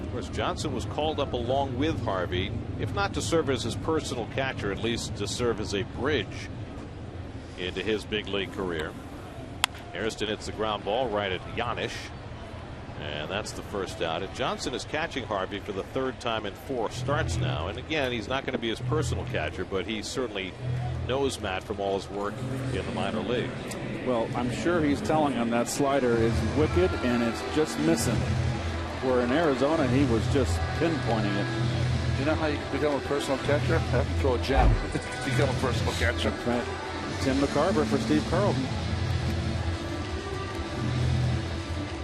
A: Of course, Johnson was called up along with Harvey, if not to serve as his personal catcher, at least to serve as a bridge into his big league career. Hairston hits the ground ball right at Yanish, and that's the first out. And Johnson is catching Harvey for the 3rd time in 4 starts now. And again, he's not going to be his personal catcher, but he certainly knows Matt from all his work in the minor leagues.
D: Well, I'm sure he's telling him that slider is wicked and it's just missing. Where in Arizona, he was just pinpointing it.
E: You know how you can become a personal catcher? Have to throw a gem. Become a personal catcher.
D: Right. Tim McCarver for Steve Carlton.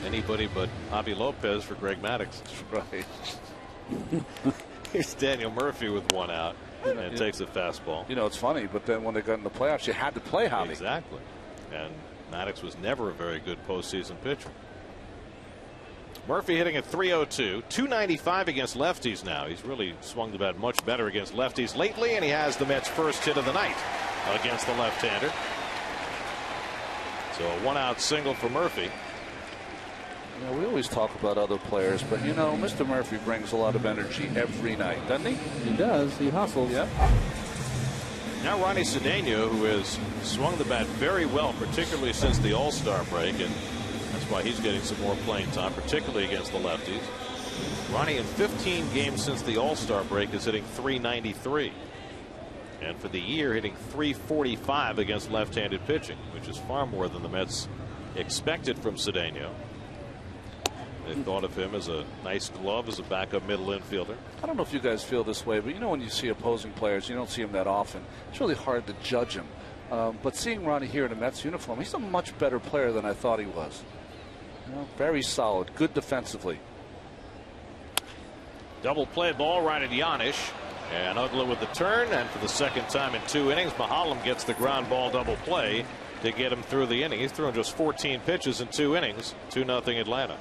A: Anybody but Javi Lopez for Greg Maddux.
E: Right.
A: Here's Daniel Murphy with one out and takes a fastball.
E: You know, it's funny, but then when they got in the playoffs, you had to play Javi.
A: Exactly. And Maddux was never a very good postseason pitcher. Murphy hitting at 302, 295 against lefties now. He's really swung the bat much better against lefties lately, and he has the Mets' first hit of the night against the left-hander. So a one-out single for Murphy.
E: You know, we always talk about other players, but you know, Mr. Murphy brings a lot of energy every night, doesn't he?
D: He does. He hustles.
E: Yeah.
A: Now Ronnie Cedeno, who has swung the bat very well, particularly since the All-Star break, and that's why he's getting some more playing time, particularly against the lefties. Ronnie, in 15 games since the All-Star break, is hitting .393. And for the year, hitting .345 against left-handed pitching, which is far more than the Mets expected from Cedeno. They thought of him as a nice glove as a backup middle infielder.
E: I don't know if you guys feel this way, but you know, when you see opposing players, you don't see him that often. It's really hard to judge him. But seeing Ronnie here in a Mets uniform, he's a much better player than I thought he was. You know, very solid, good defensively.
A: Double play ball right at Yanish. And Ugla with the turn, and for the second time in 2 innings, Mahalam gets the ground ball double play to get him through the inning. He's thrown just 14 pitches in 2 innings, 2-0 Atlanta.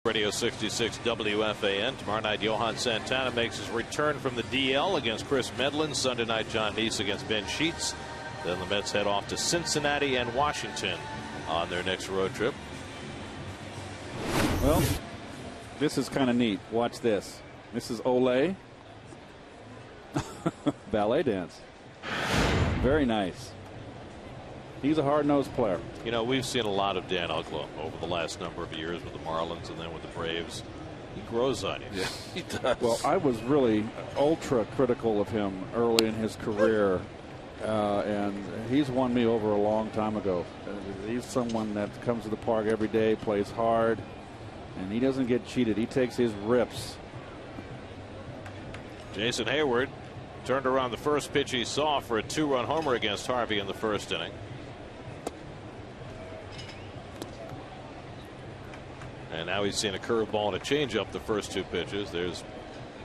A: Radio 66 WFAN. Tomorrow night, Johan Santana makes his return from the DL against Chris Medlin. Sunday night, John Neese against Ben Sheets. Then the Mets head off to Cincinnati and Washington on their next road trip.
D: Well, this is kind of neat. Watch this. This is Olay. Ballet dance. Very nice. He's a hard-nosed player.
A: You know, we've seen a lot of Dan Uggla over the last number of years with the Marlins and then with the Braves. He grows on you.
E: Yeah, he does.
D: Well, I was really ultra critical of him early in his career, and he's won me over a long time ago. He's someone that comes to the park every day, plays hard, and he doesn't get cheated. He takes his rips.
A: Jason Hayward turned around the first pitch he saw for a 2-run homer against Harvey in the first inning. And now he's seen a curveball and a changeup the first 2 pitches. There's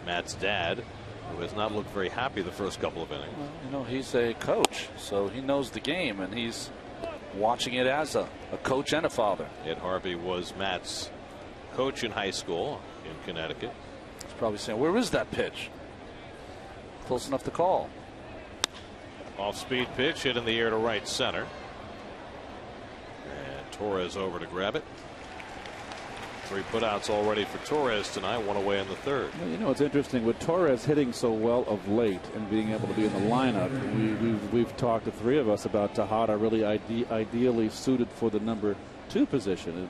A: Matt's dad, who has not looked very happy the first couple of innings.
E: Well, you know, he's a coach, so he knows the game, and he's watching it as a coach and a father.
A: Ed Harvey was Matt's coach in high school in Connecticut.
E: He's probably saying, where is that pitch? Close enough to call.
A: Off-speed pitch hit in the air to right center. And Torres over to grab it. 3 putouts already for Torres tonight, 1 away in the 3rd.
D: Well, you know, it's interesting with Torres hitting so well of late and being able to be in the lineup. We've talked, the 3 of us, about Tejada really ideally suited for the number 2 position. And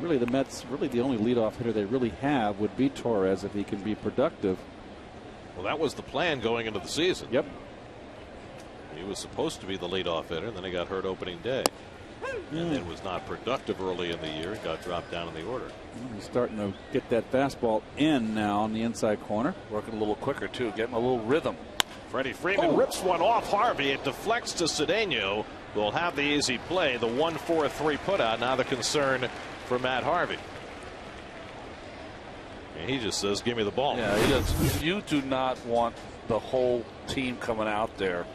D: really, the Mets, really the only leadoff hitter they really have would be Torres if he can be productive.
A: Well, that was the plan going into the season.
D: Yep.
A: He was supposed to be the leadoff hitter, and then he got hurt opening day. And then was not productive early in the year and got dropped down in the order.
D: He's starting to get that fastball in now on the inside corner.
E: Working a little quicker, too, getting a little rhythm.
A: Freddie Freeman rips one off Harvey. It deflects to Cedeno. Will have the easy play. The 1-4-3 putout. Now the concern for Matt Harvey. And he just says, give me the ball.
E: Yeah, he does. You do not want the whole team coming out there.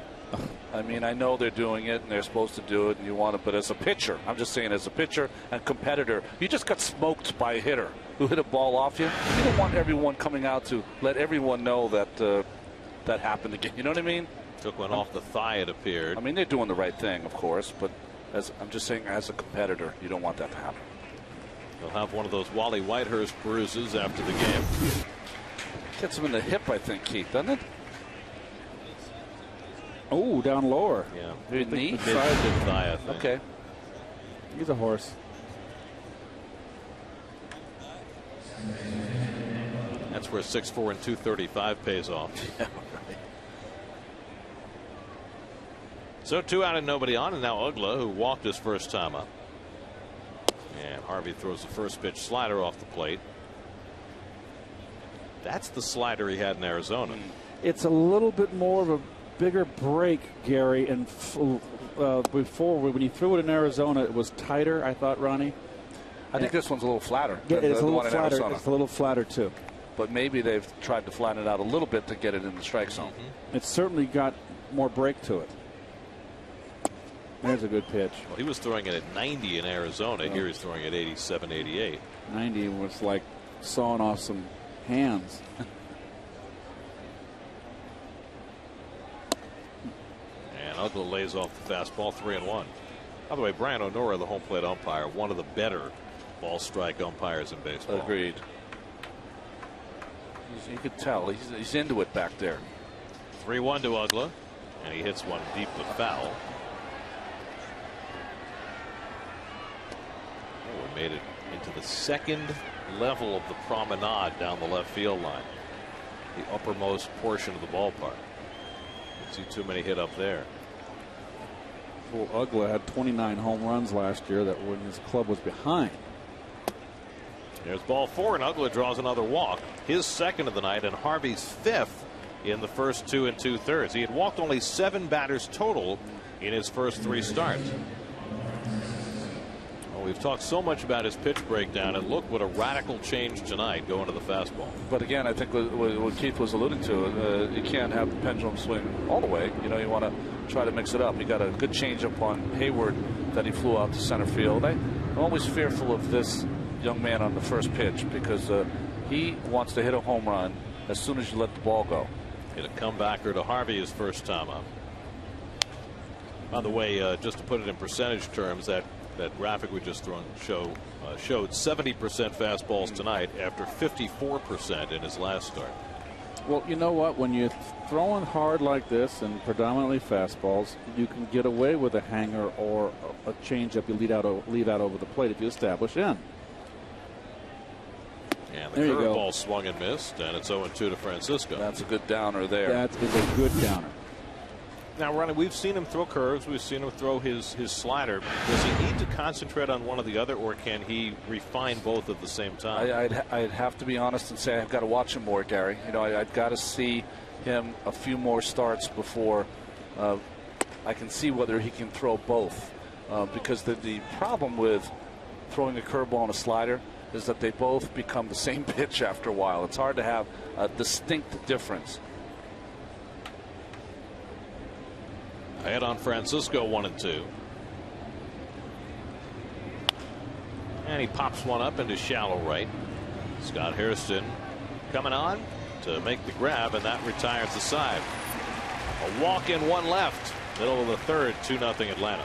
E: I mean, I know they're doing it and they're supposed to do it and you want it, but as a pitcher, I'm just saying, as a pitcher and competitor, you just got smoked by a hitter who hit a ball off you. You don't want everyone coming out to let everyone know that that happened again. You know what I mean?
A: Took one off the thigh, it appeared.
E: I mean, they're doing the right thing, of course, but as I'm just saying, as a competitor, you don't want that to happen.
A: He'll have one of those Wally Whitehurst bruises after the game.
E: Gets him in the hip, I think, Keith, doesn't it?
D: Oh, down lower.
A: Yeah.
E: Knee?
A: Thigh, I think.
E: Okay.
D: He's a horse.
A: That's where 6'4" and 235 pays off.
E: Yeah, right.
A: So 2 out and nobody on, and now Ugla, who walked his first time up. And Harvey throws the first pitch slider off the plate. That's the slider he had in Arizona.
D: It's a little bit more of a bigger break, Gary, and before when he threw it in Arizona, it was tighter, I thought, Ronnie.
E: I think this one's a little flatter.
D: Yeah, it's a little
E: one in
D: flatter.
E: Arizona.
D: It's a little flatter too.
E: But maybe they've tried to flatten it out a little bit to get it in the strike zone.
D: It's certainly got more break to it. There's a good pitch.
A: Well, he was throwing it at 90 in Arizona. Here he's throwing it 87, 88.
D: 90 was like sawing off some hands.
A: And Ugla lays off the fastball, 3-1. By the way, Brian O'Nora, the home plate umpire, one of the better ball strike umpires in baseball.
E: Agreed. You could tell he's into it back there.
A: 3-1 to Ugla, and he hits one deep but foul. Oh, made it into the second level of the promenade down the left field line, the uppermost portion of the ballpark. Didn't see too many hit up there.
D: Well, Ugla had 29 home runs last year that when his club was behind.
A: There's ball 4, and Ugla draws another walk, his second of the night, and Harvey's 5th in the first 2 2/3. He had walked only 7 batters total in his first 3 starts. Well, we've talked so much about his pitch breakdown, and look what a radical change tonight going to the fastball.
E: But again, I think what Keith was alluding to, you can't have the pendulum swing all the way. You know, you want to try to mix it up. He got a good changeup on Hayward that he flew out to center field. I'm always fearful of this young man on the first pitch because he wants to hit a home run as soon as you let the ball go.
A: Hit a comebacker to Harvey his first time up. By the way, just to put it in percentage terms, that graphic we just showed 70% fastballs tonight after 54% in his last start.
D: Well, you know what? When you're throwing hard like this and predominantly fastballs, you can get away with a hanger or a changeup you leave out over the plate if you establish in.
A: And the curveball swung and missed, and it's 0-2 to Francisco.
E: That's a good downer there.
D: That is a good downer.
A: Now, Ronnie, we've seen him throw curves. We've seen him throw his slider. Does he need to concentrate on one or the other, or can he refine both at the same time?
E: I'd have to be honest and say I've got to watch him more, Gary. You know, I've got to see him a few more starts before I can see whether he can throw both. Because the problem with throwing a curveball and a slider is that they both become the same pitch after a while. It's hard to have a distinct difference. Ahead
A: on Francisco, 1-2. And he pops one up into shallow right. Scott Hairston coming on to make the grab, and that retires the side. A walk in, one left. Middle of the third, 2-0 Atlanta.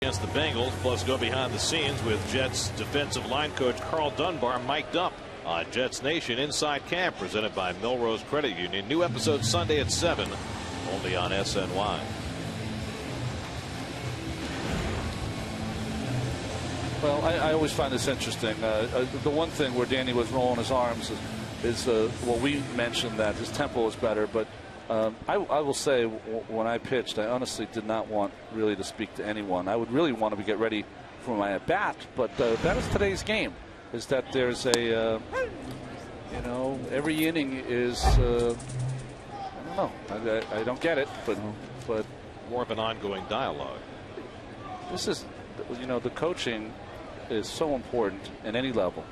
A: Against the Bengals, plus go behind the scenes with Jets defensive line coach Carl Dunbar mic'd up on Jets Nation Inside Camp, presented by Melrose Credit Union. New episode Sunday at 7, only on SNY.
E: Well, I always find this interesting. The one thing where Danny was rolling his arms is well, we mentioned that his tempo was better, but I will say when I pitched, I honestly did not want really to speak to anyone. I would really want to get ready for my at bat, but that is today's game. Is that there's a every inning is I don't know. I don't get it, but
A: more of an ongoing dialogue.
E: This is the coaching is so important at any level.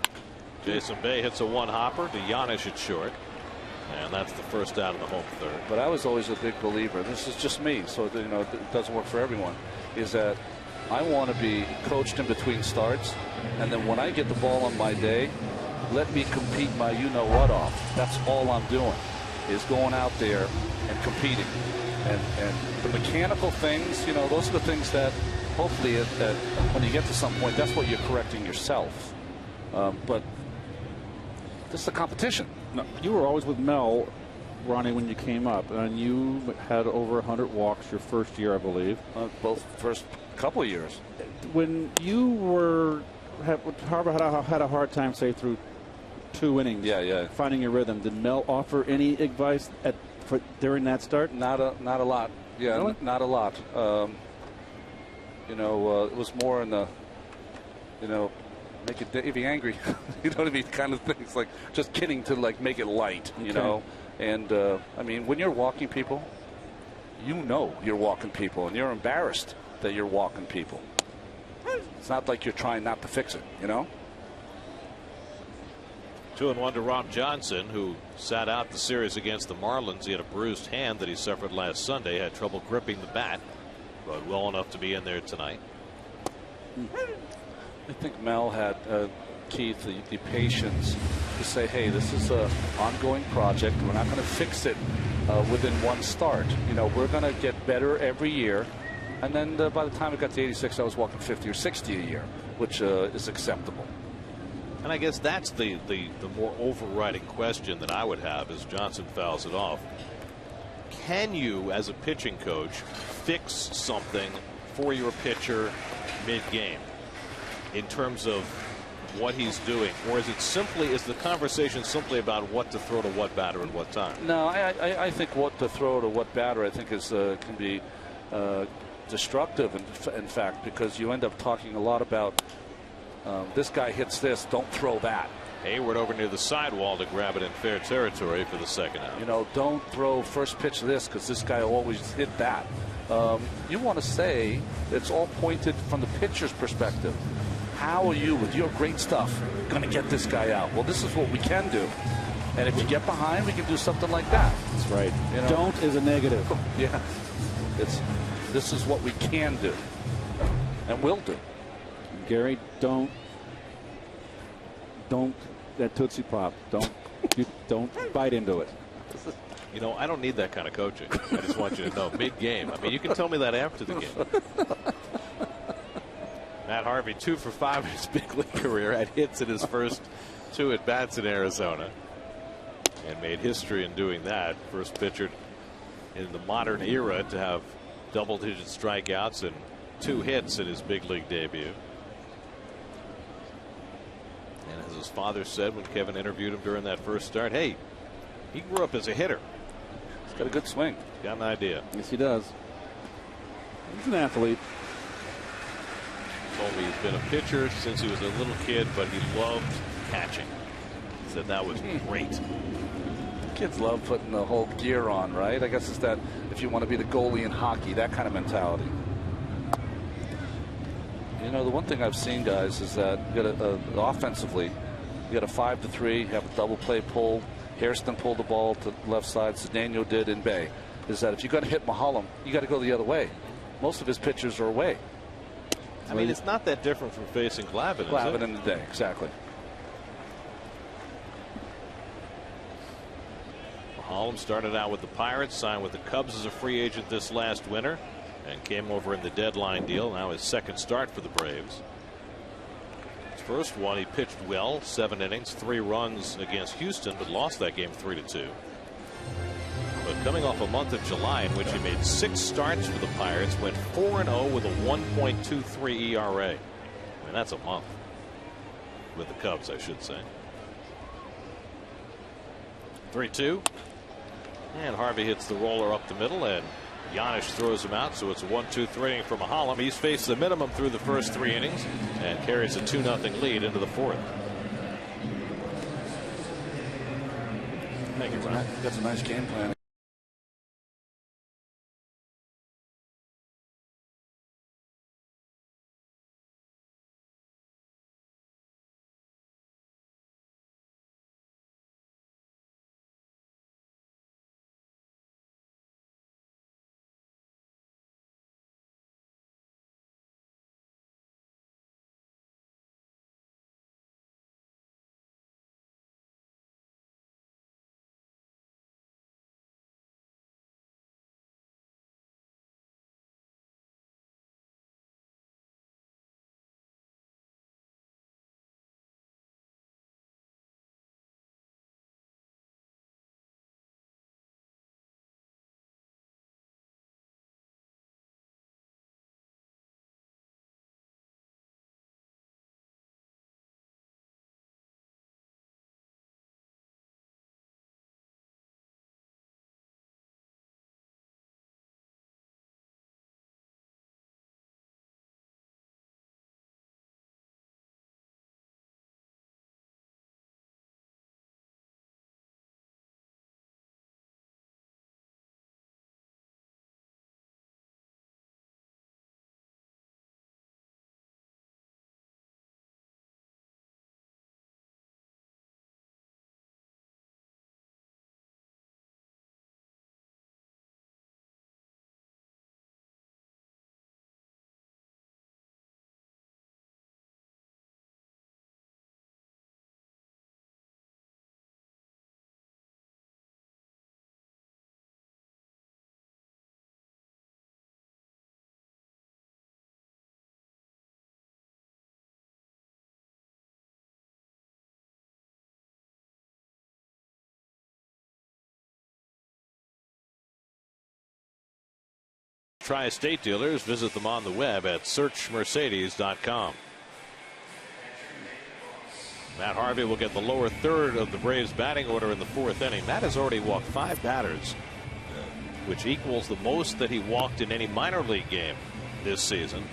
A: Jason Bay hits a one-hopper to Giannis at short. And that's the first out of the home third.
E: But I was always a big believer. This is just me, so it doesn't work for everyone. Is that I want to be coached in between starts, and then when I get the ball on my day, let me compete my you-know-what off. That's all I'm doing, is going out there and competing. And the mechanical things, those are the things that hopefully that when you get to some point, that's what you're correcting yourself. But this is a competition.
D: No, you were always with Mel, Ronnie, when you came up, and you had over 100 walks your first year, I believe.
E: Both first couple of years.
D: When you had a hard time, say, through 2 innings, finding your rhythm, did Mel offer any advice during that start?
E: Not a lot. Yeah, really? Not a lot. It was more in the, make it Davey angry, you know what I mean, kind of things, like just kidding to make it light, you know. And I mean, when you're walking people, you're walking people, and you're embarrassed that you're walking people. It's not like you're trying not to fix it,
A: 2-1 to Rob Johnson, who sat out the series against the Marlins. He had a bruised hand that he suffered last Sunday, had trouble gripping the bat, but well enough to be in there tonight.
E: I think Mel had, Keith, the patience to say, hey, this is an ongoing project. We're not going to fix it within one start. We're going to get better every year. And then by the time I got to 86, I was walking 50 or 60 a year, which is acceptable.
A: And I guess that's the more overriding question that I would have as Johnson fouls it off. Can you, as a pitching coach, fix something for your pitcher mid-game? In terms of what he's doing, or is the conversation simply about what to throw to what batter at what time?
E: No, I think what to throw to what batter I think is can be destructive in fact, because you end up talking a lot about this guy hits this, don't throw that.
A: Hayward over near the sidewall to grab it in fair territory for the second out.
E: You know, don't throw first pitch to this because this guy will always hit that. You want to say it's all pointed from the pitcher's perspective. How are you, with your great stuff, going to get this guy out? Well, this is what we can do. And if you get behind, we can do something like that.
D: That's right.
E: You know?
D: Don't is a negative.
E: Yeah. This is what we can do and will do.
D: Gary, don't that Tootsie Pop. Don't bite into it.
A: You know, I don't need that kind of coaching. I just want you to know, mid-game. I mean, you can tell me that after the game. Matt Harvey 2 for 5 in his big league career, had hits in his first 2 at bats in Arizona, and made history in doing that. First pitcher in the modern era to have double-digit strikeouts and 2 hits in his big league debut. And as his father said when Kevin interviewed him during that first start, hey, he grew up as a hitter.
E: He's got a good swing.
A: Got an idea.
D: Yes, he does. He's an athlete.
A: Told me he's been a pitcher since he was a little kid, but he loved catching. He said that was great.
E: Kids love putting the whole gear on, right? I guess it's that if you want to be the goalie in hockey, that kind of mentality. You know, the one thing I've seen, guys, is that you got offensively, you got a 5-3, have a double play pull. Hairston pulled the ball to the left side. Cedeno did in Bay. Is that if you're going to hit Mahalam, you got to go the other way. Most of his pitchers are away.
A: I mean, it's not that different from facing Glavine.
E: Glavine in the day, exactly.
A: Mahalam started out with the Pirates, signed with the Cubs as a free agent this last winter, and came over in the deadline deal. Now his second start for the Braves. His first one, he pitched well, 7 innings, 3 runs against Houston, but lost that game 3-2. But coming off a month of July in which he made 6 starts for the Pirates, went 4-0 with a 1.23 ERA. I mean, that's a month with the Cubs, I should say. 3-2. And Harvey hits the roller up the middle, and Giannis throws him out, so it's a 1-2-3 inning for Mahalam. He's faced the minimum through the first 3 innings and carries a 2-0 lead into the 4th. Thank you, Ron.
E: That's a nice game plan.
A: Tri-State dealers, visit them on the web at searchmercedes.com. Matt Harvey will get the lower third of the Braves batting order in the 4th inning. Matt has already walked 5 batters, which equals the most that he walked in any minor league game this season.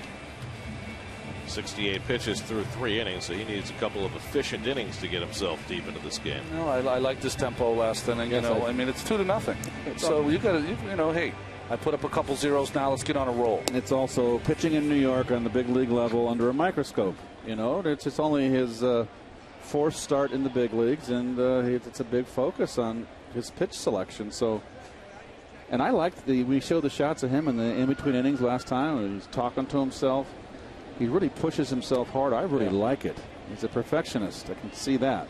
A: 68 pitches through 3 innings, so he needs a couple of efficient innings to get himself deep into this game.
E: No, I like this tempo last inning.
D: Yes,
E: I mean, it's 2-0. So you got to, hey, I put up a couple zeros now. Let's get on a roll.
D: It's also pitching in New York on the big league level under a microscope. It's only his 4th start in the big leagues, and it's a big focus on his pitch selection. So, and I liked we showed the shots of him in the in-between innings last time. He's talking to himself. He really pushes himself hard. I really like it. He's a perfectionist. I can see that.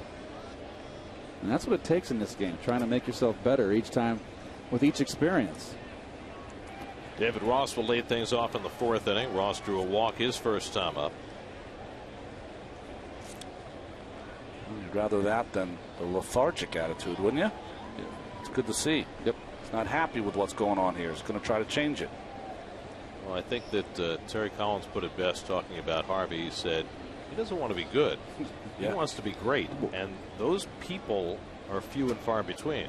D: And that's what it takes in this game, trying to make yourself better each time with each experience.
A: David Ross will lead things off in the 4th inning. Ross drew a walk his first time up.
E: You'd rather that than the lethargic attitude, wouldn't you? Yeah. It's good to see. Yep. He's not happy with what's going on here. He's going to try to change it.
A: Well, I think that Terry Collins put it best talking about Harvey. He said he doesn't want to be good. He wants to be great. And those people are few and far between.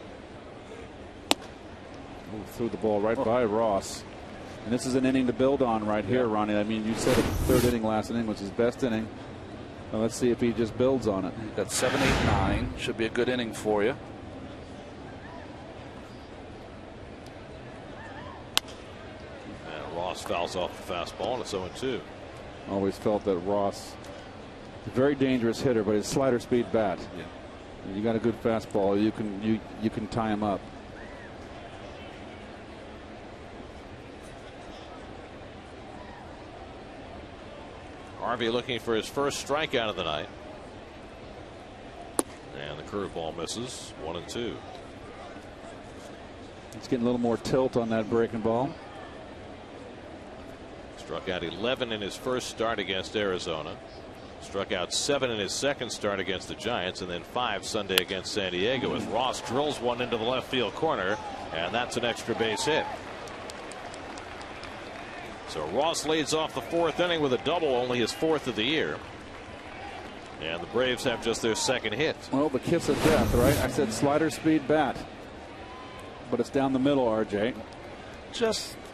D: Threw the ball right by Ross. And this is an inning to build on right here, Ronnie. I mean, you said the 3rd inning last inning was his best inning. Well, let's see if he just builds on it.
E: Got 7, 8, 9. Should be a good inning for you.
A: Ross fouls off the fastball, and it's 0-2.
D: Always felt that Ross, a very dangerous hitter, but his slider speed bat.
E: Yeah.
D: You got a good fastball, you can tie him up.
A: Harvey looking for his first strikeout of the night. And the curveball misses. 1-2.
D: He's getting a little more tilt on that breaking ball.
A: Struck out 11 in his first start against Arizona. Struck out 7 in his second start against the Giants, and then 5 Sunday against San Diego as Ross drills one into the left field corner, and that's an extra base hit. So Ross leads off the 4th inning with a double, only his 4th of the year. And the Braves have just their 2nd hit.
D: Well, the kiss of death, right? I said slider speed bat, but it's down the middle, RJ.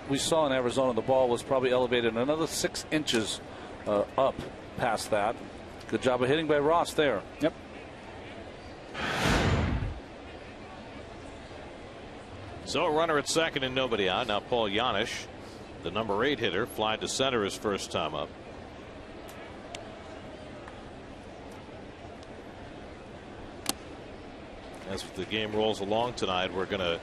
E: We saw in Arizona the ball was probably elevated another 6 inches up past that. Good job of hitting by Ross there.
D: Yep.
A: So a runner at 2nd and nobody out. Now Paul Janisch, the number 8 hitter, fly to center his first time up. As the game rolls along tonight, we're going to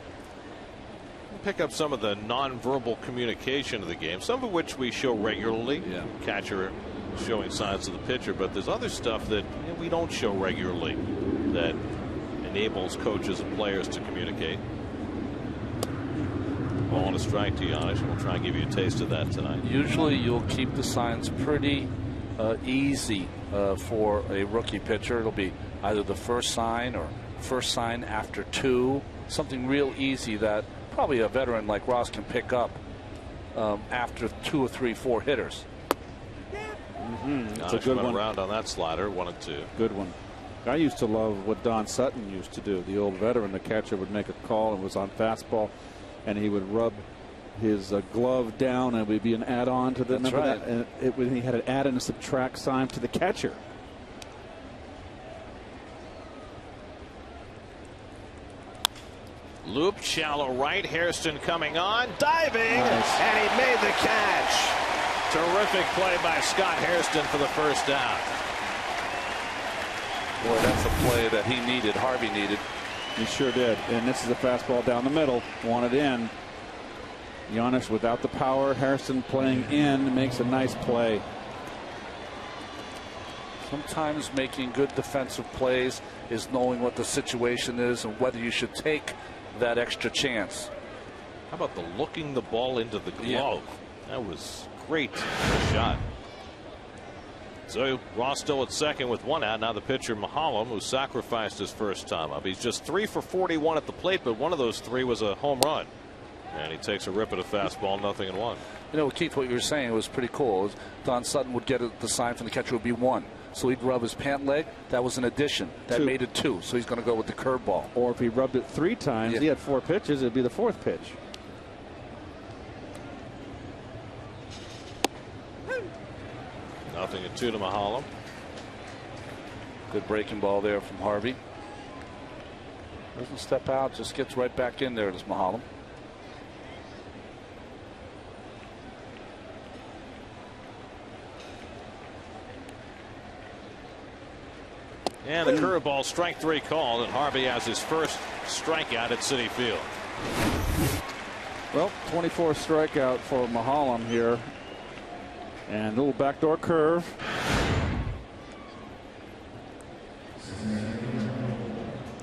A: pick up some of the nonverbal communication of the game, some of which we show regularly. Catcher showing signs of the pitcher, but there's other stuff that we don't show regularly that enables coaches and players to communicate. Ball and a strike to Janisch. We'll try and give you a taste of that tonight.
E: Usually you'll keep the signs pretty easy for a rookie pitcher. It'll be either the first sign or first sign after 2, something real easy that probably a veteran like Ross can pick up after 2 or 3, 4 hitters.
A: It's a good one. Around on that slider, 1-2.
D: Good one. I used to love what Don Sutton used to do. The old veteran, the catcher would make a call and was on fastball, and he would rub his glove down, and it would be an add-on to the.
E: That's right.
D: That? And he had an add and a subtract sign to the catcher.
A: Loop, shallow right. Hairston coming on, diving, and he made the catch. Terrific play by Scott Hairston for the first down.
E: Boy, that's a play that he needed, Harvey needed.
D: He sure did. And this is a fastball down the middle, wanted in. Janisch without the power. Hairston playing in makes a nice play.
E: Sometimes making good defensive plays is knowing what the situation is and whether you should take that extra chance.
A: How about the looking the ball into the glove? That was great shot. So Ross still at 2nd with 1 out. Now the pitcher Mahalam, who sacrificed his first time up. He's just 3 for 41 at the plate, but one of those 3 was a home run. And he takes a rip at a fastball, 0-1.
E: You know, Keith, what you were saying was pretty cool. Don Sutton would get the sign from the catcher would be 1. So he'd rub his pant leg. That was an addition. That made it 2. So he's going to go with the curveball.
D: Or if he rubbed it 3 times, he had 4 pitches, it'd be the 4th pitch.
A: Nothing at 2 to Mahalam.
E: Good breaking ball there from Harvey. Doesn't step out, just gets right back in there. It is Mahalam.
A: And the curveball, strike 3 called, and Harvey has his first strikeout at Citi Field.
D: Well, 24th strikeout for Mahalam here. And a little backdoor curve.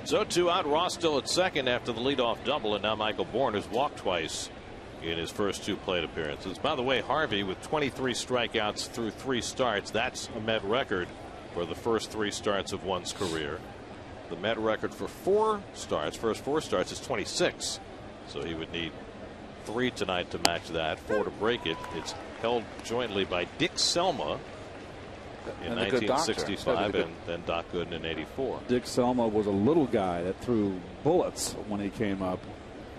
A: So 2 out. Ross still at second after the leadoff double, and now Michael Bourne has walked twice in his first 2 plate appearances. By the way, Harvey with 23 strikeouts through 3 starts. That's a Met record for the first 3 starts of one's career. The Met record for 4 starts, first 4 starts, is 26. So he would need 3 tonight to match that, 4 to break it. It's held jointly by Dick Selma in 1965 and then Doc Gooden in 84.
D: Dick Selma was a little guy that threw bullets when he came up.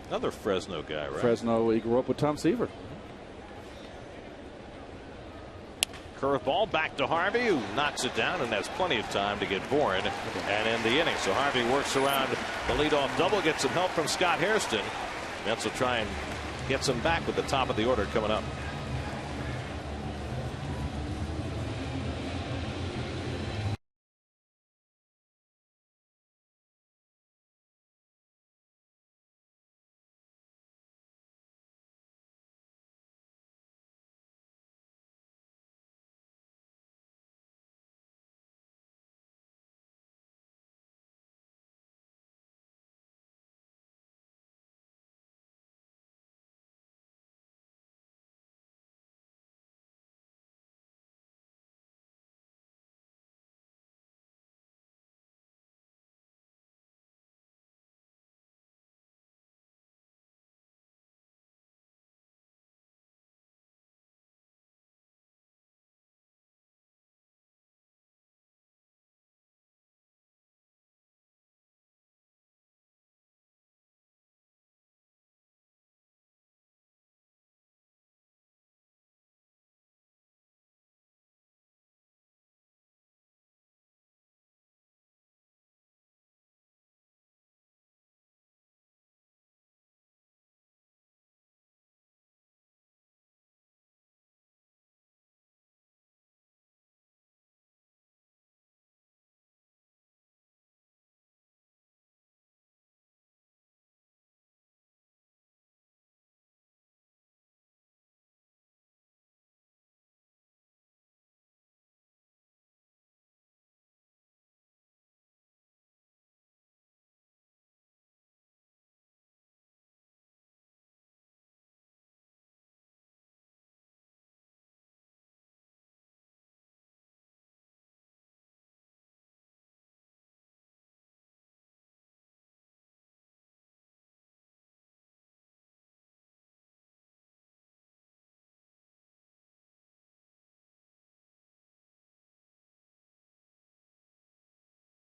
A: Another Fresno guy, right?
D: Fresno, he grew up with Tom Seaver.
A: Curveball back to Harvey, who knocks it down and has plenty of time to get Bourne and end the inning. So Harvey works around the leadoff double, gets some help from Scott Hairston. Mets will try and get some back with the top of the order coming up.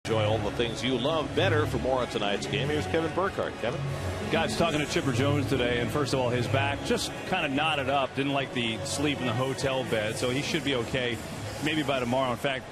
A: Enjoy all the things you love better. For more on tonight's game, here's Kevin Burkhardt. Kevin?
B: Guys, talking to Chipper Jones today, and first of all, his back just kind of knotted up. Didn't like the sleep in the hotel bed, so he should be okay maybe by tomorrow. In fact,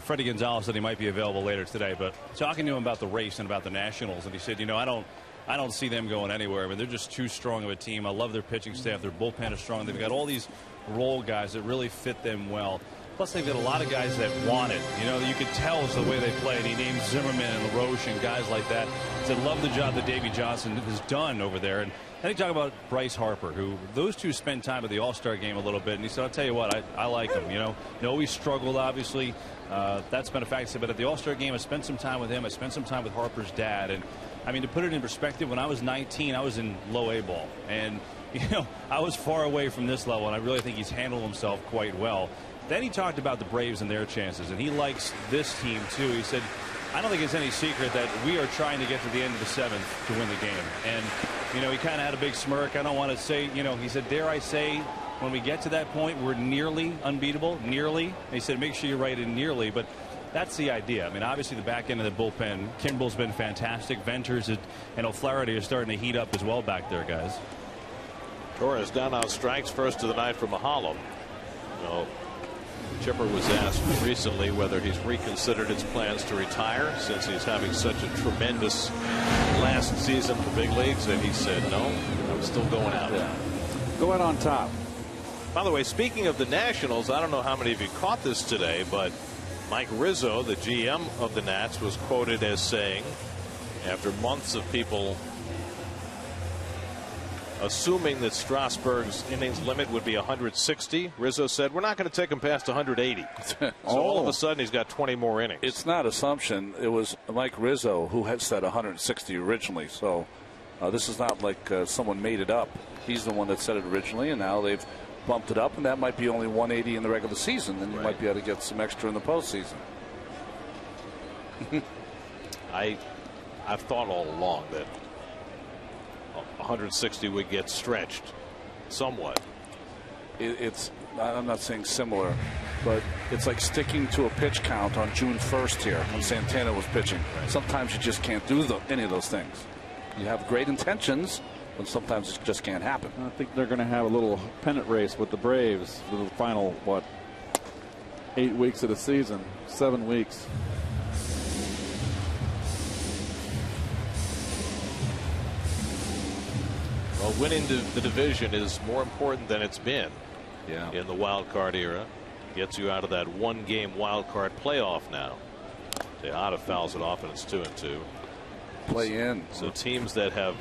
B: Freddie Gonzalez said he might be available later today. But talking to him about the race and about the Nationals, and he said, you know, I don't see them going anywhere. I mean, they're just too strong of a team. I love their pitching staff. Their bullpen is strong. They've got all these role guys that really fit them well. Plus, they've got a lot of guys that want it. You know, you could tell it's the way they play. And he named Zimmerman and LaRoche and guys like that. He said, love the job that Davey Johnson has done over there. And then he talked about Bryce Harper, who those two spent time at the All-Star game a little bit. And he said, I'll tell you what, I like him. You know he struggled, obviously. That's been a fact. But at the All-Star game, I spent some time with him. I spent some time with Harper's dad. And, I mean, to put it in perspective, when I was 19, I was in low A ball. And, you know, I was far away from this level. And I really think he's handled himself quite well. Then he talked about the Braves and their chances, and he likes this team too. He said, I don't think it's any secret that we are trying to get to the end of the 7th to win the game. And You know, he kind of had a big smirk. I don't want to say, you know, he said, dare I say, when we get to that point, we're nearly unbeatable, nearly. And he said, make sure you write in nearly, but that's the idea. I mean, obviously the back end of the bullpen, Kimball's been fantastic. Venters and O'Flaherty are starting to heat up as well back there, guys.
A: Torres down on strikes, first of the night for Mahalam. So Chipper was asked recently whether he's reconsidered his plans to retire since he's having such a tremendous last season for big leagues, and he said, no, I'm still going out.
D: Yeah. Go out on top.
A: By the way, speaking of the Nationals, I don't know how many of you caught this today, but Mike Rizzo, the GM of the Nats, was quoted as saying, after months of people assuming that Strasburg's innings limit would be 160, Rizzo said, we're not going to take him past 180. So all of a sudden he's got 20 more innings.
E: It's not assumption. It was Mike Rizzo who had said 160 originally. So this is not like someone made it up. He's the one that said it originally, and now they've bumped it up, and that might be only 180 in the regular season. Then you might be able to get some extra in the postseason.
A: I've thought all along that 160 would get stretched somewhat.
E: I'm not saying similar, but it's like sticking to a pitch count on June 1st here when Santana was pitching. Sometimes you just can't do any of those things. You have great intentions, but sometimes it just can't happen.
D: I think they're going to have a little pennant race with the Braves for the final, 8 weeks of the season, 7 weeks.
A: Well, winning the division is more important than it's been in the wild card era. Gets you out of that one-game wild card playoff now. Tejada fouls it off, and it's 2-2.
E: Play in.
A: So teams that have,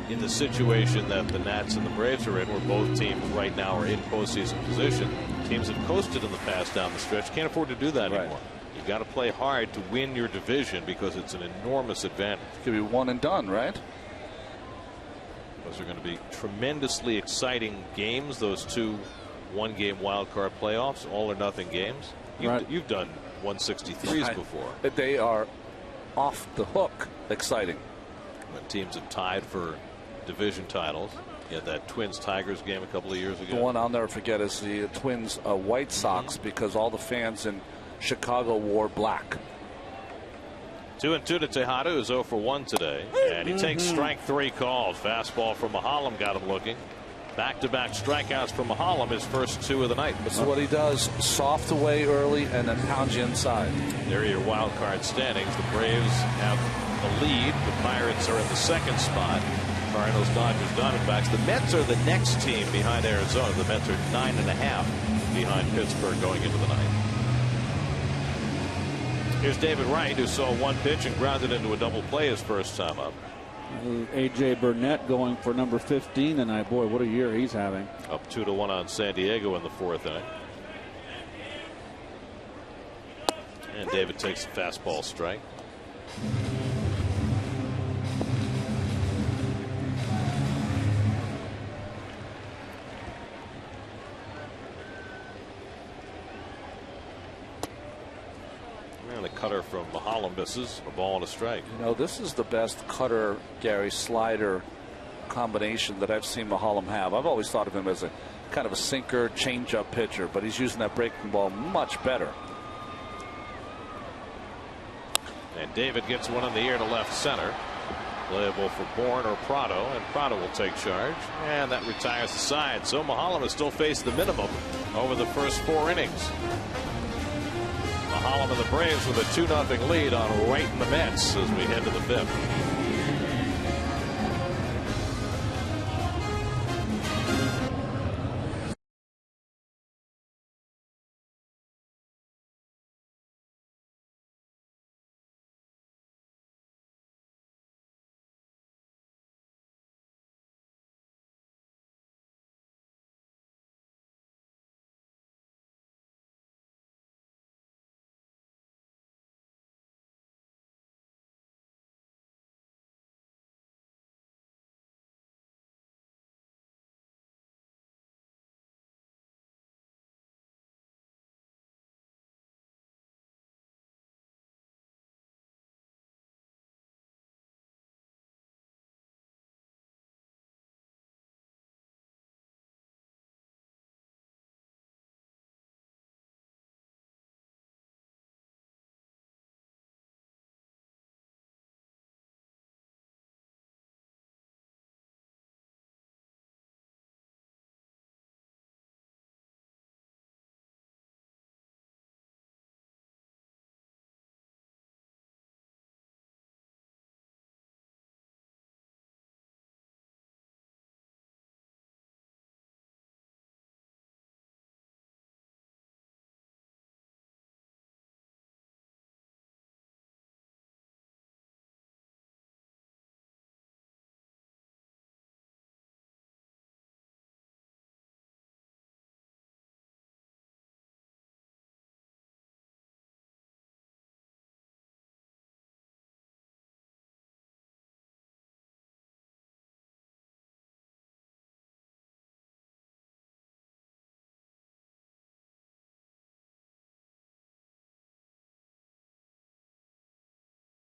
A: in the situation that the Nats and the Braves are in, where both teams right now are in postseason position, teams have coasted in the past down the stretch. Can't afford to do that anymore. You got to play hard to win your division because it's an enormous advantage.
E: It could be one and done, right?
A: Those are going to be tremendously exciting games. Those two one-game wild card playoffs, all or nothing games. You've done 163s before.
E: They are off the hook exciting.
A: When teams have tied for division titles. You had that Twins Tigers game a couple of years ago.
E: The one I'll never forget is the Twins White Sox because all the fans in Chicago wore black.
A: 2-2 to Tejada, who's 0 for 1 today. And he takes strike 3 called. Fastball from Mahalam got him looking. Back-to-back strikeouts from Mahalam, his first 2 of the night.
E: That's what he does. Soft away early and then pound you inside.
A: There are your wild card standings. The Braves have the lead. The Pirates are in the second spot. Cardinals, Dodgers, Diamondbacks. The Mets are the next team behind Arizona. The Mets are 9.5 behind Pittsburgh going into the ninth. Here's David Wright, who saw one pitch and grounded into a double play his first time up.
D: A.J. Burnett going for number 15 tonight. Boy, what a year he's having.
A: Up 2-1 on San Diego in the 4th inning. And David takes a fastball strike. And a cutter from Mahalam misses. A ball and a strike.
E: You know, this is the best cutter, Gary, slider combination that I've seen Mahalam have. I've always thought of him as a kind of a sinker, changeup pitcher, but he's using that breaking ball much better.
A: And David gets one in the air to left center. Playable for Bourne or Prado, and Prado will take charge. And that retires the side. So Mahalam has still faced the minimum over the first 4 innings. Mahalam and the Braves with a 2-0 lead on Wright and the Mets as we head to the 5th.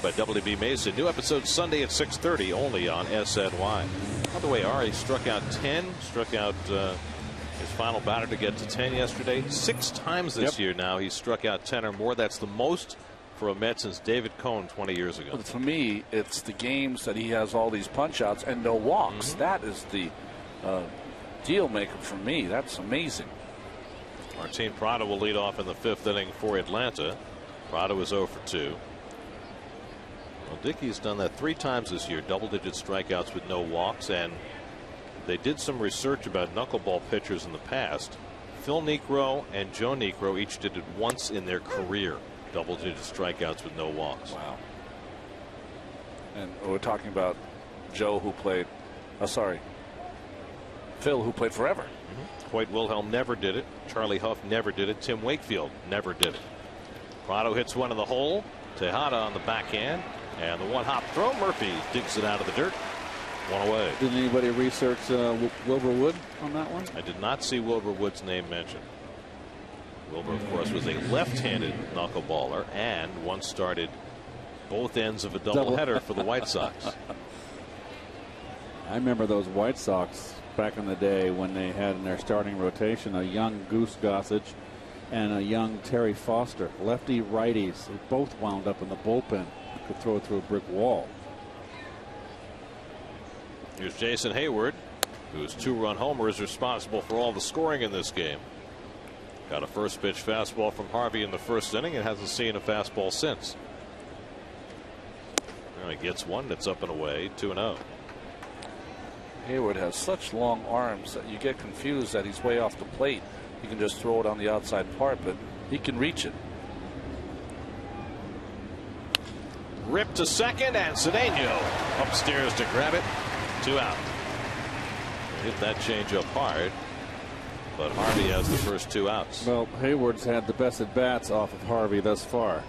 A: by W.B. Mason. New episode Sunday at 6:30 only on SNY. By the way, Ari struck out 10, struck out his final batter to get to 10 yesterday. 6 times this year now he's struck out 10 or more. That's the most for a Met since David Cohn 20 years ago.
E: For me, it's the games that he has all these punch outs and no walks. That is the deal maker for me. That's amazing.
A: Martin Prado will lead off in the 5th inning for Atlanta. Prado is 0 for 2. Well, Dickey's done that 3 times this year, double-digit strikeouts with no walks, and they did some research about knuckleball pitchers in the past. Phil Niekro and Joe Niekro each did it once in their career, double-digit strikeouts with no walks.
E: Wow. And we're talking about Joe, who played, Phil, who played forever.
A: Hoyt Wilhelm never did it. Charlie Huff never did it. Tim Wakefield never did it. Prado hits one in the hole. Tejada on the backhand. And the one-hop throw. Murphy digs it out of the dirt. One away.
D: Did anybody research Wilbur Wood on that one?
A: I did not see Wilbur Wood's name mentioned. Wilbur, of course, was a left-handed knuckleballer and once started both ends of a doubleheader for the White Sox.
D: I remember those White Sox back in the day when they had in their starting rotation a young Goose Gossage and a young Terry Foster, lefty righties who both wound up in the bullpen, could throw it through a brick wall.
A: Here's Jason Hayward, whose 2-run homer is responsible for all the scoring in this game. Got a first pitch fastball from Harvey in the 1st inning and hasn't seen a fastball since. Well, he gets one that's up and away, 2-0.
E: Hayward has such long arms that you get confused that he's way off the plate. He can just throw it on the outside part, but he can reach it.
A: Rip to second, and Cedeno upstairs to grab it. 2 out. Hit that changeup hard, but Harvey has the first 2 outs.
D: Well, Hayward's had the best at bats off of Harvey thus far.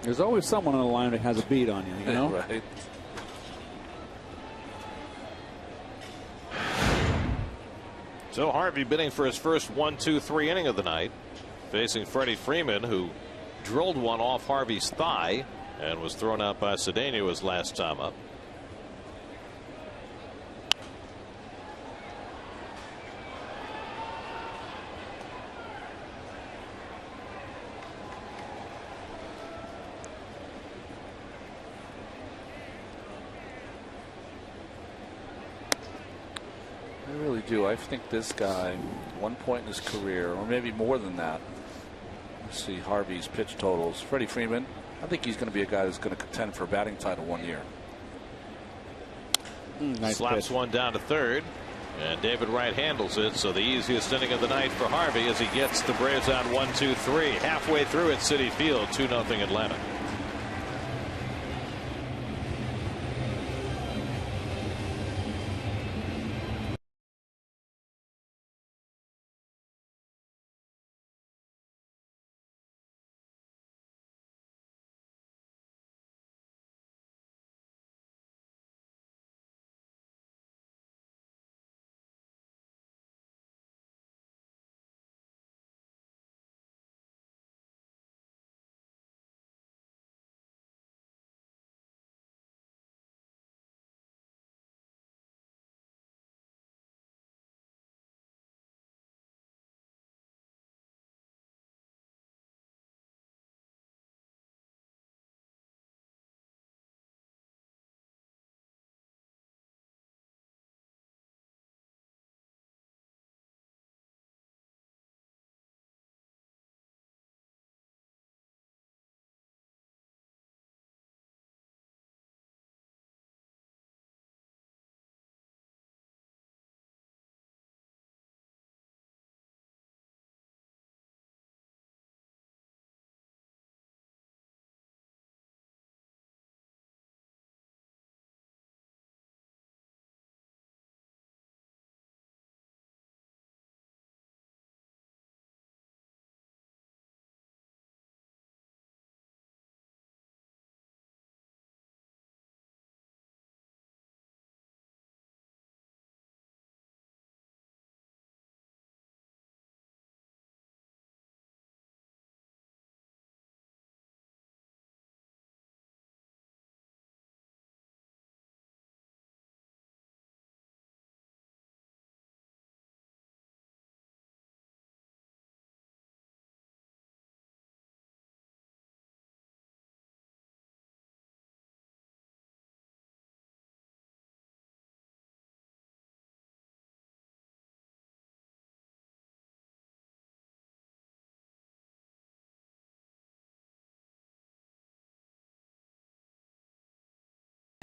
D: There's always someone on the line that has a beat on you, you know?
E: Right.
A: So Harvey bidding for his first 1-2-3 inning of the night, facing Freddie Freeman, who drilled one off Harvey's thigh and was thrown out by Cedeno his last time up.
E: I really do. I think this guy, one point in his career, or maybe more than that. Let's see Harvey's pitch totals. Freddie Freeman, I think he's going to be a guy that's going to contend for a batting title one year.
D: Nice
A: Slaps
D: pitch.
A: one down to third, and David Wright handles it. So the easiest inning of the night for Harvey as he gets the Braves out 1-2-3. Halfway through at Citi Field, 2-0 Atlanta.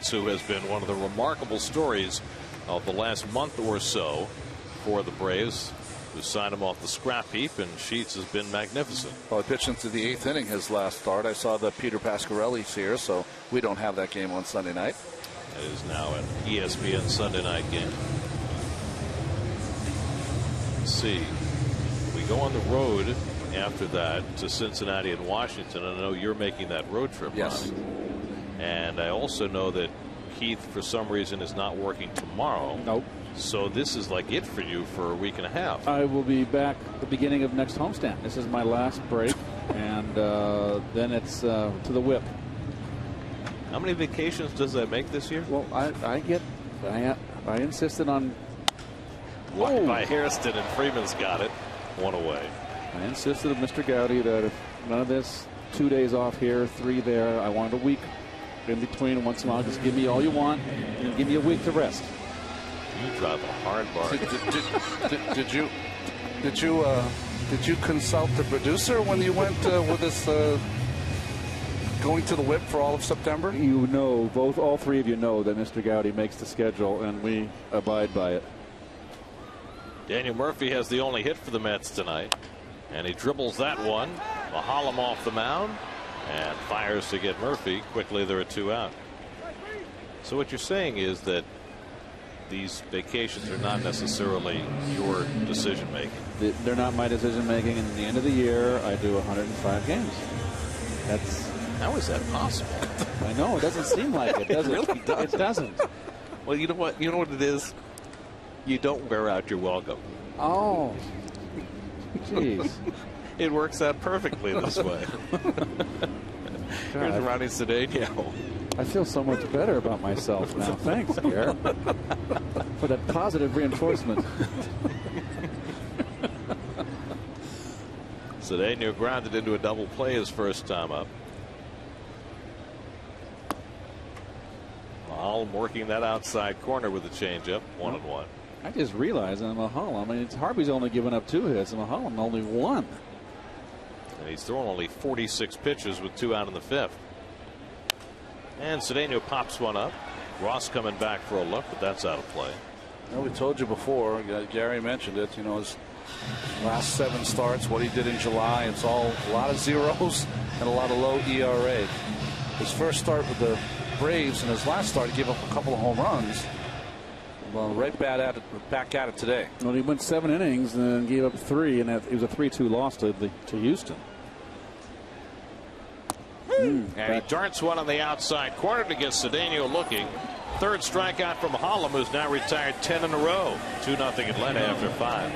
F: Sheets, who has been one of the remarkable stories of the last month or so for the Braves, who signed him off the scrap heap, and Sheets has been magnificent.
E: Well, he pitched into the 8th inning his last start. I saw that Peter Pasquarelli's here, so we don't have that game on Sunday night.
F: It is now an ESPN Sunday night game. Let's see. We go on the road after that to Cincinnati and Washington. I know you're making that road trip.
E: Yes.
F: Ron. And I also know that Keith, for some reason, is not working tomorrow.
G: Nope.
F: So this is like it for you for a week and a half.
G: I will be back the beginning of next homestand. This is my last break, and then it's to the whip.
F: How many vacations does that make this year?
G: Well, I insisted on.
F: Walked by Hairston, and Freeman's got it. One away.
G: I insisted of Mr. Gowdy that if none of this 2 days off here, 3 there, I wanted a week in between. Once in a while, just give me all you want, and give me a week to rest.
F: You drive a hard bargain.
E: Did you consult the producer when you went with us going to the whip for all of September?
G: You know, all three of you know that Mr. Gowdy makes the schedule, and we abide by it.
F: Daniel Murphy has the only hit for the Mets tonight, and he dribbles that one. Mahalam off the mound and fires to get Murphy. Quickly, there are 2 out. So what you're saying is that these vacations are not necessarily your decision making.
G: They're not my decision making, and at the end of the year, I do 105 games.
F: How is that possible?
G: I know, it doesn't seem like it, does it?
F: Really doesn't.
G: It doesn't.
F: Well, you know what? You know what it is? You don't wear out your welcome.
G: Oh, jeez.
F: It works out perfectly this way. Here's Ronnie Cedeno.
G: I feel so much better about myself now. Thanks, Pierre, for that positive reinforcement.
F: Cedeno grounded into a double play his first time up. Mahalam working that outside corner with a changeup, 1-1.
G: I just realized on Mahalam, I mean, Harvey's only given up 2 hits, and Mahalam only 1.
F: And he's thrown only 46 pitches with 2 out in the 5th. And Cedeno pops one up. Ross coming back for a look, but that's out of play.
E: Well, we told you before, Gary mentioned it, you know, his last 7 starts, what he did in July, it's all a lot of zeros and a lot of low ERA. His first start with the Braves and his last start, he gave up a couple of home runs. Well, right back at it today.
G: Well, he went 7 innings and then gave up 3, and it was a 3-2 loss to Houston.
F: And he darts one on the outside corner to get Cedeno looking. 3rd strikeout from Mahalam, who's now retired 10 in a row. 2-0 Atlanta after 5.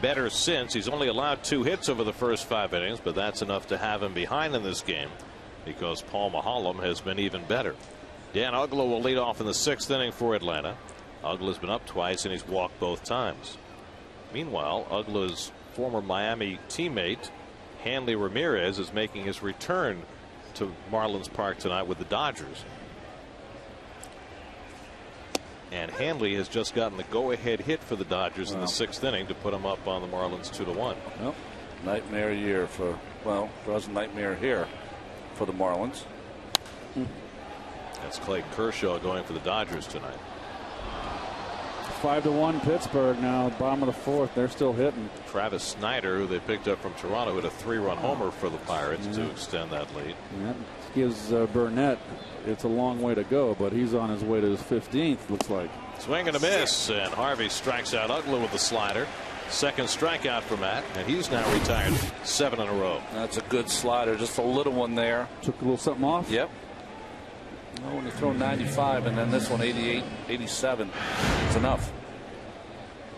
F: better since. He's only allowed 2 hits over the first 5 innings, but that's enough to have him behind in this game because Paul Maholm has been even better. Dan Uggla will lead off in the 6th inning for Atlanta. Uggla's been up twice and he's walked both times. Meanwhile, Uggla's former Miami teammate Hanley Ramirez is making his return to Marlins Park tonight with the Dodgers. And Hanley has just gotten the go-ahead hit for the Dodgers in the 6th inning to put him up on the Marlins 2-1.
E: Well, nightmare year for, well, there was a nightmare here for the Marlins.
F: That's Clayton Kershaw going for the Dodgers tonight.
G: 5-1 Pittsburgh now, bottom of the 4th. They're still hitting.
F: Travis Snyder, who they picked up from Toronto, hit a 3-run homer for the Pirates to extend that lead.
G: That gives Burnett, it's a long way to go, but he's on his way to his 15th, looks like.
F: Swing and a miss, and Harvey strikes out Uggla with the slider. Second strikeout for Matt, and he's now retired 7 in a row.
E: That's a good slider, just a little one there.
G: Took a little something off?
E: Yep. Well, when you throw 95 and then this one 88, 87, it's enough.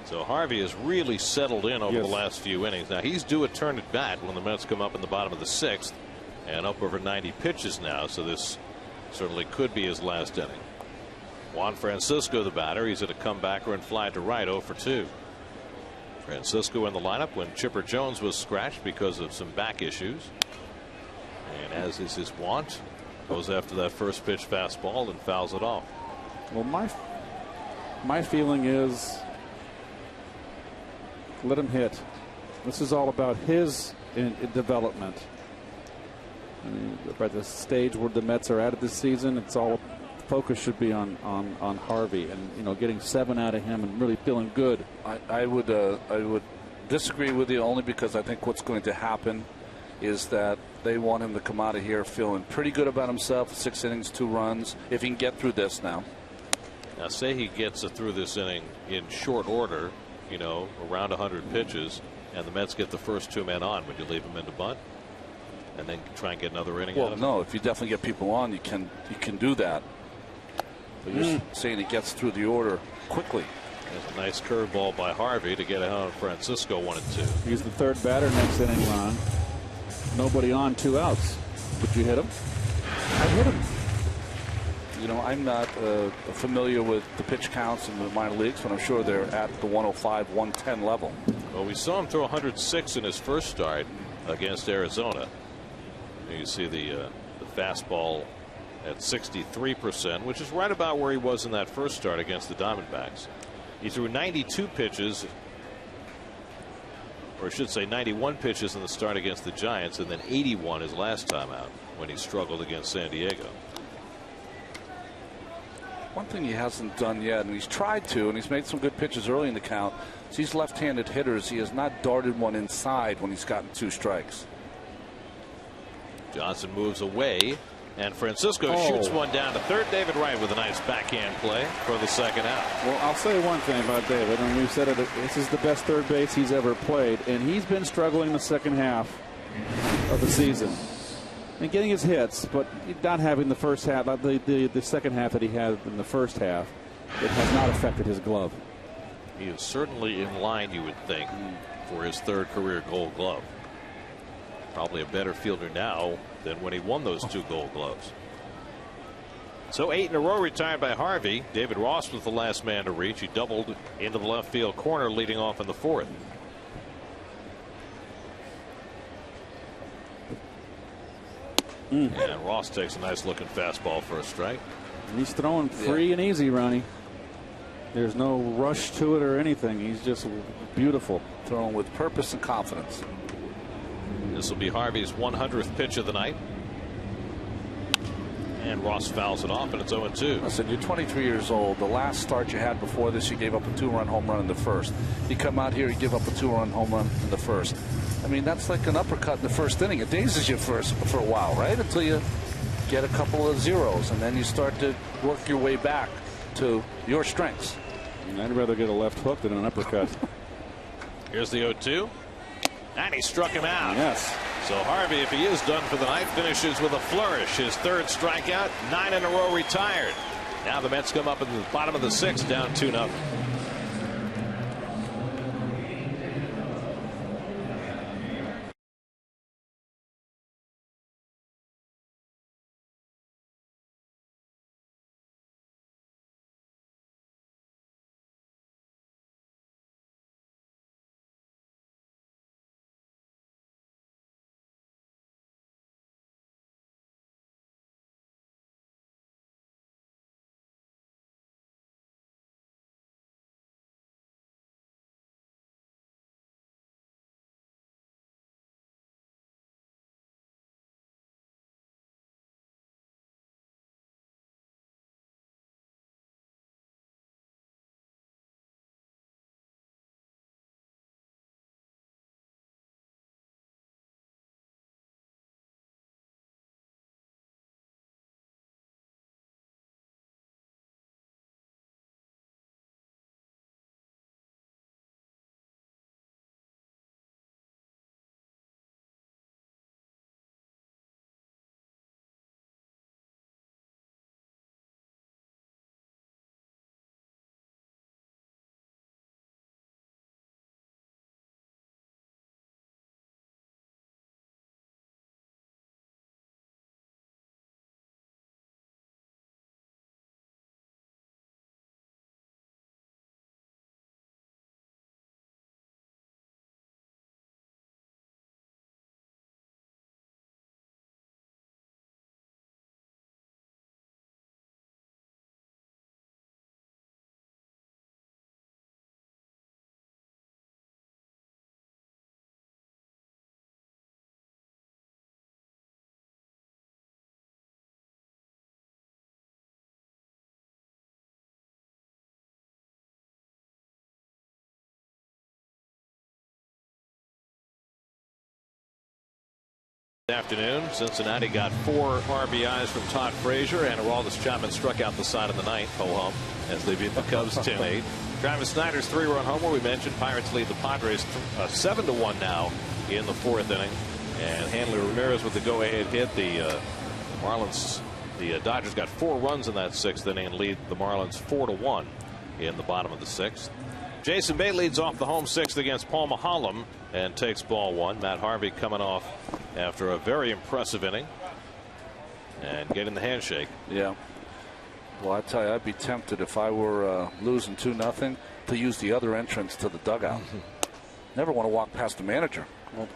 F: So Harvey has really settled in over the last few innings. Now he's due a turn at bat when the Mets come up in the bottom of the 6th and up over 90 pitches now. So this certainly could be his last inning. Juan Francisco, the batter, he's at a comebacker and fly to right, 0 for 2. Francisco in the lineup when Chipper Jones was scratched because of some back issues. And as is his wont, goes after that first pitch fastball and fouls it off.
G: Well, my feeling is let him hit. This is all about his development. I mean, by the stage where the Mets are at this season, it's all focus should be on Harvey and getting 7 out of him and really feeling good.
E: I would disagree with you only because I think what's going to happen is that they want him to come out of here feeling pretty good about himself. 6 innings, 2 runs. If he can get through this now.
F: Now say he gets through this inning in short order, around 100 pitches, and the Mets get the first 2 men on. Would you leave him in to bunt and then try and get another inning out of him?
E: No, if you definitely get people on, you can do that. But you're saying he gets through the order quickly.
F: There's a nice curveball by Harvey to get out of Francisco 1-2.
G: He's the 3rd batter next inning, Ron. Nobody on, 2 outs. Would you hit him?
E: I'd hit him. I'm not familiar with the pitch counts in the minor leagues, but I'm sure they're at the 105, 110 level.
F: Well, we saw him throw 106 in his first start against Arizona. You see the fastball at 63%, which is right about where he was in that first start against the Diamondbacks. He threw 92 pitches, or I should say 91 pitches in the start against the Giants, and then 81 his last time out when he struggled against San Diego.
E: One thing he hasn't done yet, and he's tried to, and he's made some good pitches early in the count, is these left-handed hitters, he has not darted one inside when he's gotten 2 strikes.
F: Johnson moves away, and Francisco shoots one down to third. David Wright with a nice backhand play for the 2nd out.
G: Well, I'll say one thing about David, and we've said it, this is the best third base he's ever played, and he's been struggling the second half of the season. And getting his hits, but not having the first half, the second half that he had in the first half, it has not affected his glove.
F: He is certainly in line, you would think, for his 3rd career Gold Glove. Probably a better fielder now than when he won those 2 Gold Gloves. So 8 in a row retired by Harvey. David Ross was the last man to reach. He doubled into the left field corner, leading off in the 4th. And Ross takes a nice looking fastball for a strike.
G: He's throwing free and easy, Ronnie. There's no rush to it or anything. He's just beautiful.
E: Throwing with purpose and confidence.
F: This will be Harvey's 100th pitch of the night. And Ross fouls it off, and it's 0-2.
E: Listen, you're 23 years old. The last start you had before this, you gave up a 2-run home run in the 1st. You come out here, you give up a 2-run home run in the 1st. I mean, that's like an uppercut in the 1st inning. It dazes you for a while, right? Until you get a couple of zeros, and then you start to work your way back to your strengths.
G: I'd rather get a left hook than an uppercut.
F: Here's the 0-2. And he struck him out.
G: Yes.
F: So Harvey, if he is done for the night, finishes with a flourish. His 3rd strikeout, 9 in a row retired. Now the Mets come up in the bottom of the 6th, down 2-0. Afternoon, Cincinnati got 4 RBIs from Todd Frazier, and Aroldis Chapman struck out the side of the ninth, ho-hum, as they beat the Cubs 10-8. Travis Snyder's 3-run homer. We mentioned Pirates lead the Padres 7-1 now in the 4th inning, and Hanley Ramirez with the go-ahead hit. The Dodgers got 4 runs in that 6th inning and lead the Marlins 4-1 in the bottom of the 6th. Jason Bay leads off the home 6th against Paul Maholm and takes ball 1. Matt Harvey coming off after a very impressive inning and getting the handshake.
E: Yeah. Well, I tell you, I'd be tempted if I were losing 2-0 to use the other entrance to the dugout. Never want to walk past the manager. Well,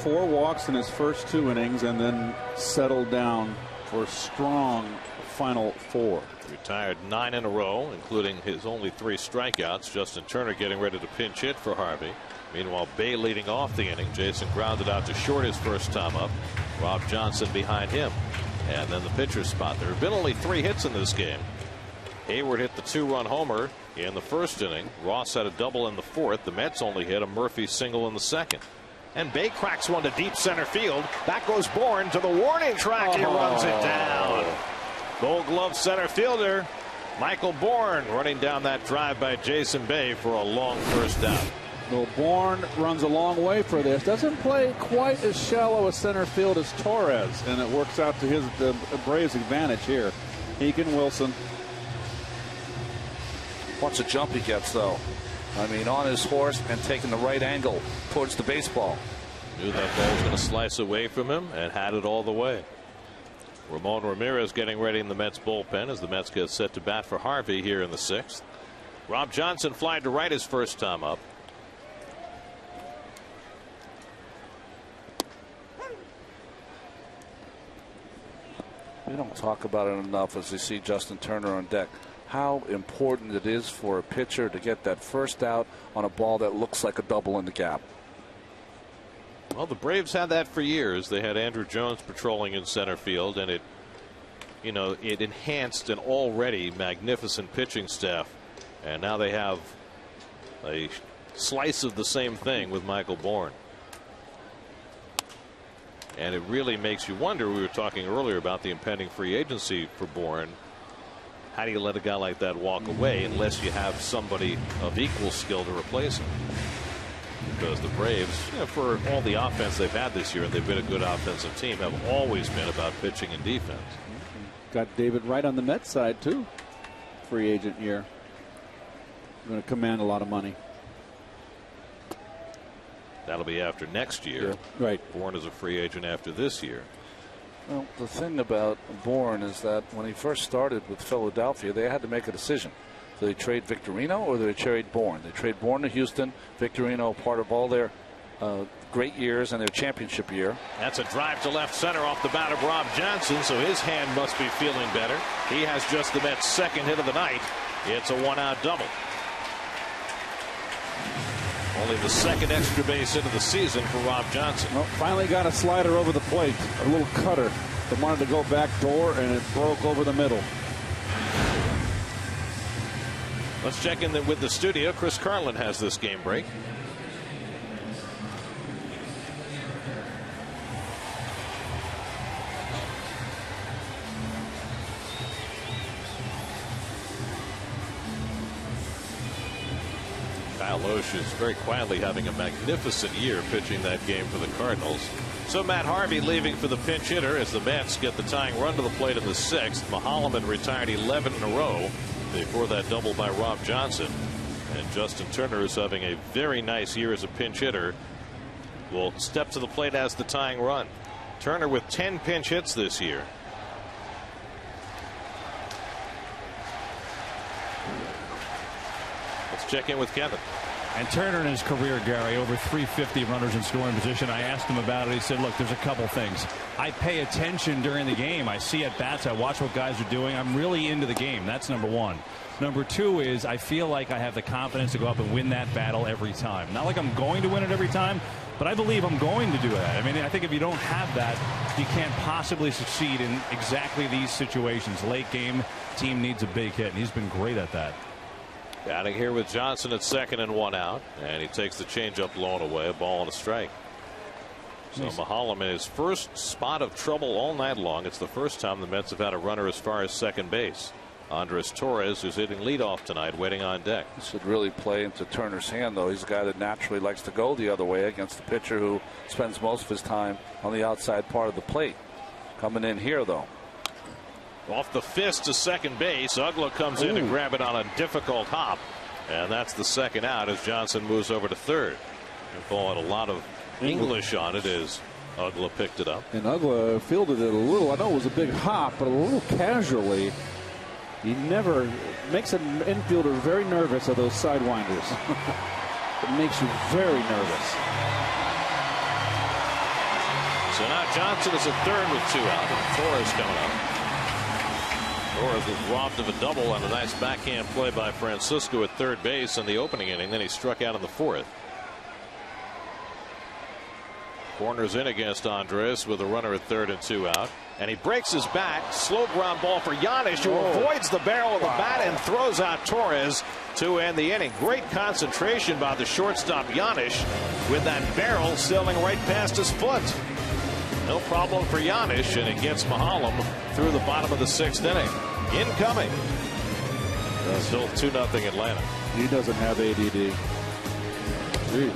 G: 4 walks in his first 2 innings and then settled down for a strong final 4.
F: Retired 9 in a row, including his only 3 strikeouts. Justin Turner getting ready to pinch hit for Harvey. Meanwhile, Bay leading off the inning. Jason grounded out to short his first time up. Rob Johnson behind him. And then the pitcher's spot. There have been only 3 hits in this game. Hayward hit the 2-run homer in the first inning. Ross had a double in the 4th. The Mets only hit a Murphy single in the 2nd. And Bay cracks one to deep center field. Back goes Bourne to the warning track. He runs it down. Gold Glove center fielder Michael Bourne running down that drive by Jason Bay for a long first out.
G: Well, Bourne runs a long way for this. Doesn't play quite as shallow a center field as Torres, and it works out to his Braves' advantage here. Egan Wilson.
E: Watch the jump he gets, though. I mean, on his horse and taking the right angle towards the baseball.
F: Knew that ball was going to slice away from him and had it all the way. Ramon Ramirez getting ready in the Mets bullpen as the Mets get set to bat for Harvey here in the 6th. Rob Johnson flied to right his first time up.
E: We don't talk about it enough as we see Justin Turner on deck. How important it is for a pitcher to get that first out on a ball that looks like a double in the gap.
F: Well, the Braves had that for years. They had Andrew Jones patrolling in center field, and it enhanced an already magnificent pitching staff. And now they have a slice of the same thing with Michael Bourne. And it really makes you wonder. We were talking earlier about the impending free agency for Bourne. How do you let a guy like that walk away unless you have somebody of equal skill to replace him? Because the Braves, for all the offense they've had this year, and they've been a good offensive team, have always been about pitching and defense.
G: Got David Wright on the Mets side, too. Free agent year. Going to command a lot of money.
F: That'll be after next year.
G: Yeah, right.
F: Bourne is a free agent after this year.
E: Well, the thing about Bourne is that when he first started with Philadelphia, they had to make a decision. Do they trade Victorino or do they trade Bourne? They trade Bourne to Houston. Victorino, part of all their great years and their championship year.
F: That's a drive to left center off the bat of Rob Johnson, so his hand must be feeling better. He has just the Mets' 2nd hit of the night. It's a 1-out double. Only the 2nd extra base hit of the season for Rob Johnson.
G: Well, finally got a slider over the plate, a little cutter that wanted to go back door, and it broke over the middle.
F: Let's check in with the studio. Chris Carlin has this game break. Kyle Loesch is very quietly having a magnificent year pitching that game for the Cardinals. So Matt Harvey leaving for the pinch hitter as the Mets get the tying run to the plate in the 6th. Maholm had retired 11 in a row before that double by Rob Johnson. And Justin Turner is having a very nice year as a pinch hitter. Will step to the plate as the tying run. Turner with 10 pinch hits this year. Let's check in with Kevin.
H: And Turner in his career, Gary, over 350 runners in scoring position. I asked him about it. He said, look, there's a couple things. I pay attention during the game. I see at bats. I watch what guys are doing. I'm really into the game. That's number one. Number two is I feel like I have the confidence to go up and win that battle every time. Not like I'm going to win it every time, but I believe I'm going to do that. I mean, I think if you don't have that, you can't possibly succeed in exactly these situations. Late game, team needs a big hit, and he's been great at that.
F: Batting here with Johnson at 2nd and 1 out, and he takes the changeup low and away, a ball and a strike. So Mahalam in his first spot of trouble all night long. It's the first time the Mets have had a runner as far as second base. Andres Torres, who's hitting leadoff tonight, waiting on deck.
E: This should really play into Turner's hand, though. He's a guy that naturally likes to go the other way against the pitcher who spends most of his time on the outside part of the plate. Coming in here, though.
F: Off the fist to second base. Ugla comes in to grab it on a difficult hop. And that's the second out as Johnson moves over to third. And Paul had a lot of English on it as Ugla picked it up.
G: And Ugla fielded it a little. I know it was a big hop, but a little casually. He never makes an infielder very nervous of those sidewinders. It makes you very nervous.
F: So now Johnson is at third with 2 out. And Torres coming up. Torres was robbed of a double on a nice backhand play by Francisco at third base in the opening inning. Then he struck out in the 4th. Corners in against Andres with a runner at third and 2 out. And he breaks his back. Slow ground ball for Giannis, who avoids the barrel of the bat and throws out Torres to end the inning. Great concentration by the shortstop Giannis with that barrel sailing right past his foot. No problem for Giannis, and it gets Mahalam through the bottom of the 6th inning. Incoming. Still 2-0 Atlanta.
G: He doesn't have ADD. Gee.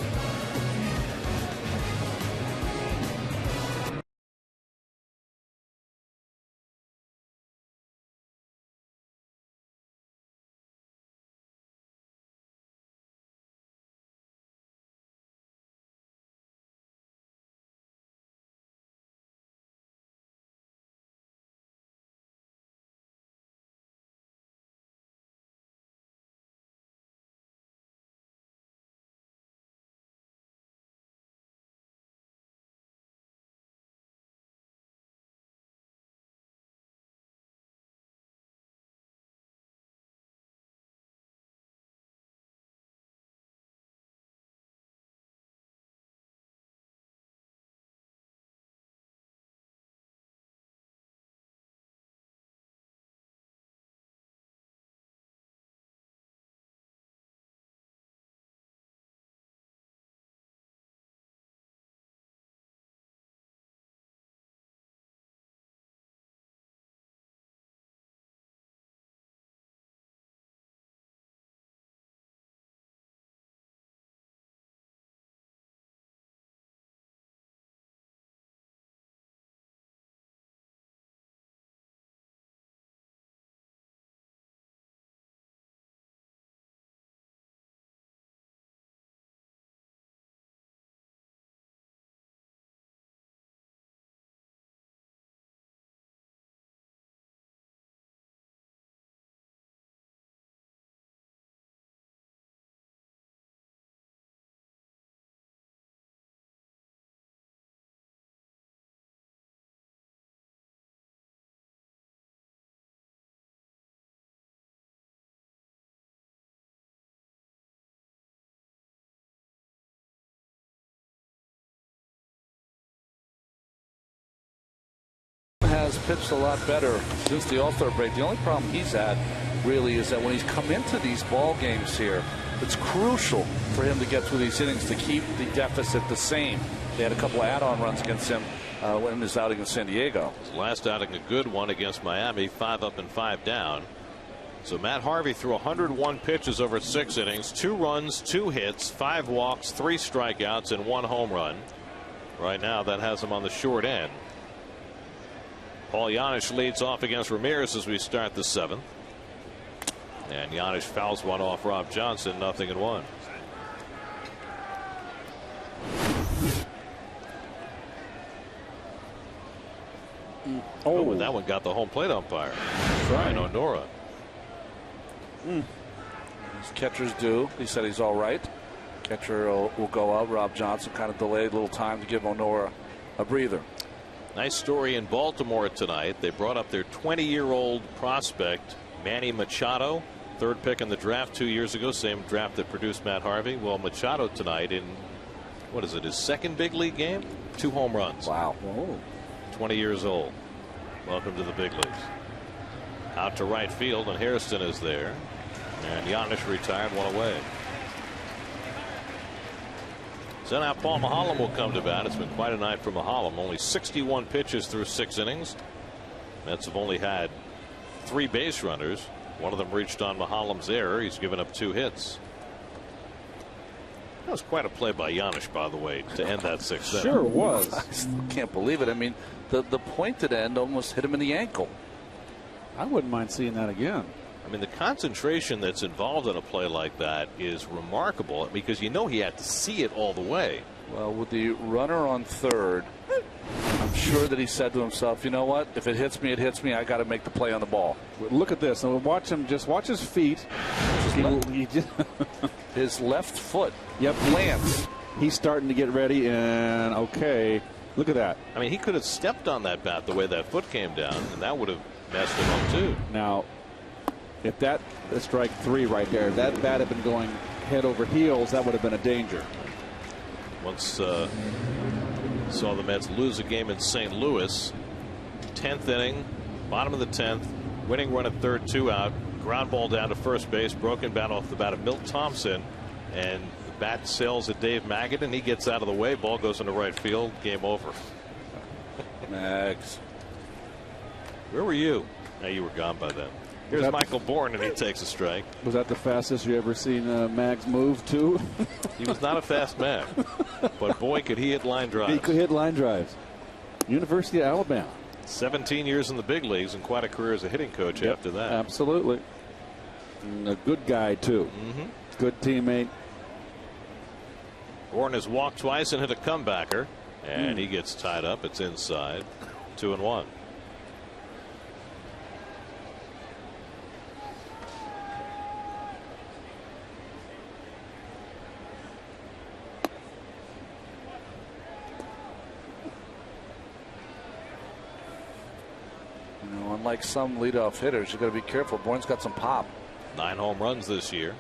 E: Has pitched a lot better since the All-Star break. The only problem he's had really is that when he's come into these ball games here, it's crucial for him to get through these innings to keep the deficit the same. They had a couple of add-on runs against him when his outing in San Diego.
F: His last outing a good one against Miami, 5 up and 5 down. So Matt Harvey threw 101 pitches over 6 innings, 2 runs, 2 hits, 5 walks, 3 strikeouts, and 1 home run. Right now that has him on the short end. Paul Giannis leads off against Ramirez as we start the 7th. And Giannis fouls one off Rob Johnson, 0-1. Oh, and that one got the home plate umpire. Ryan O'Nora.
E: His catcher's due. He said he's all right. Catcher will go out. Rob Johnson kind of delayed a little time to give O'Nora a breather.
F: Nice story in Baltimore tonight. They brought up their 20-year-old prospect, Manny Machado, 3rd pick in the draft 2 years ago, same draft that produced Matt Harvey. Well, Machado tonight in, what is it, his 2nd big league game? 2 home runs.
E: Wow.
F: 20 years old. Welcome to the big leagues. Out to right field, and Hairston is there. And Giannis retired, 1 away. So now Paul Maholm will come to bat. It's been quite a night for Maholm. Only 61 pitches through 6 innings. Mets have only had 3 base runners. One of them reached on Maholm's error. He's given up 2 hits. That was quite a play by Giannis, by the way, to end that 6th inning.
G: Sure was.
E: I still can't believe it. I mean, the pointed end almost hit him in the ankle.
G: I wouldn't mind seeing that again.
F: I mean, the concentration that's involved in a play like that is remarkable because you know he had to see it all the way.
E: Well, with the runner on third, I'm sure that he said to himself, you know what? If it hits me, it hits me. I got to make the play on the ball.
G: Look at this. And watch him. Just watch his feet.
E: His left foot.
G: Yep.
E: Lands.
G: He's starting to get ready. And okay, look at that.
F: I mean, he could have stepped on that bat the way that foot came down, and that would have messed him up too.
G: Now, if that's strike 3 right there, if that bat had been going head over heels, that would have been a danger.
F: Once saw the Mets lose a game in St. Louis. 10th inning, bottom of the 10th, winning run at third, 2 out, ground ball down to first base, broken bat off the bat of Milt Thompson, and the bat sails at Dave Maggott, and he gets out of the way. Ball goes into right field. Game over.
E: Mags.
F: Where were you? Now you were gone by then. Here's Michael Bourne, and he takes a strike.
G: Was that the fastest you ever seen Mags move, too?
F: He was not a fast man, but boy, could he hit line drives.
G: He could hit line drives. University of Alabama.
F: 17 years in the big leagues and quite a career as a hitting coach after that.
G: Absolutely. And a good guy, too. Good teammate.
F: Bourne has walked twice and hit a comebacker, and he gets tied up. It's inside. 2-1.
E: Unlike some leadoff hitters, you got to be careful. Bourne's got some pop.
F: 9 home runs this year,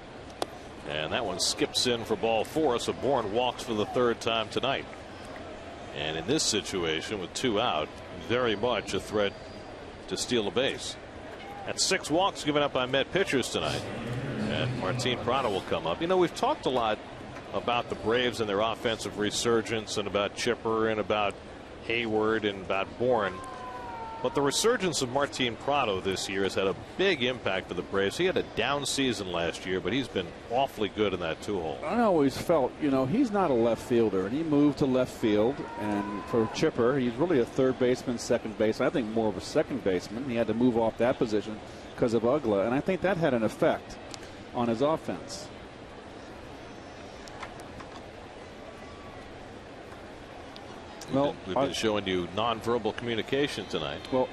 F: and that one skips in for ball 4. So Bourne walks for the 3rd time tonight. And in this situation, with 2 out, very much a threat to steal a base. That's 6 walks given up by Met pitchers tonight, and Martin Prado will come up. You know, we've talked a lot about the Braves and their offensive resurgence, and about Chipper, and about Hayward, and about Bourne. But the resurgence of Martin Prado this year has had a big impact for the Braves. He had a down season last year, but he's been awfully good in that 2-hole.
G: I always felt, you know, he's not a left fielder, and he moved to left field. And for Chipper, he's really a third baseman, second baseman. I think more of a second baseman. He had to move off that position because of Ugla, and I think that had an effect on his offense.
F: We've been showing you nonverbal communication tonight.
G: Well,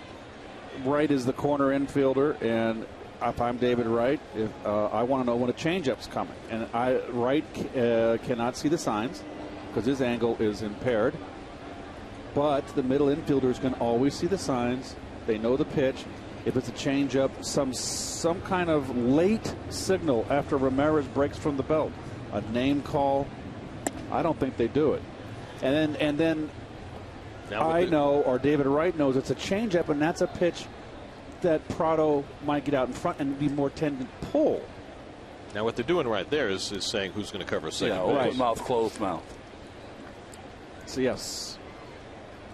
G: Wright is the corner infielder, and if I'm David Wright, I want to know when a changeup's coming. And Wright cannot see the signs because his angle is impaired. But the middle infielders can always see the signs. They know the pitch. If it's a changeup, some kind of late signal after Ramirez breaks from the belt, a name call, I don't think they do it. And then I know, or David Wright knows, it's a changeup, and that's a pitch that Prado might get out in front and be more tended to pull.
F: Now, what they're doing right there is saying who's going to cover second base.
E: Open mouth, closed mouth.
G: So, yes.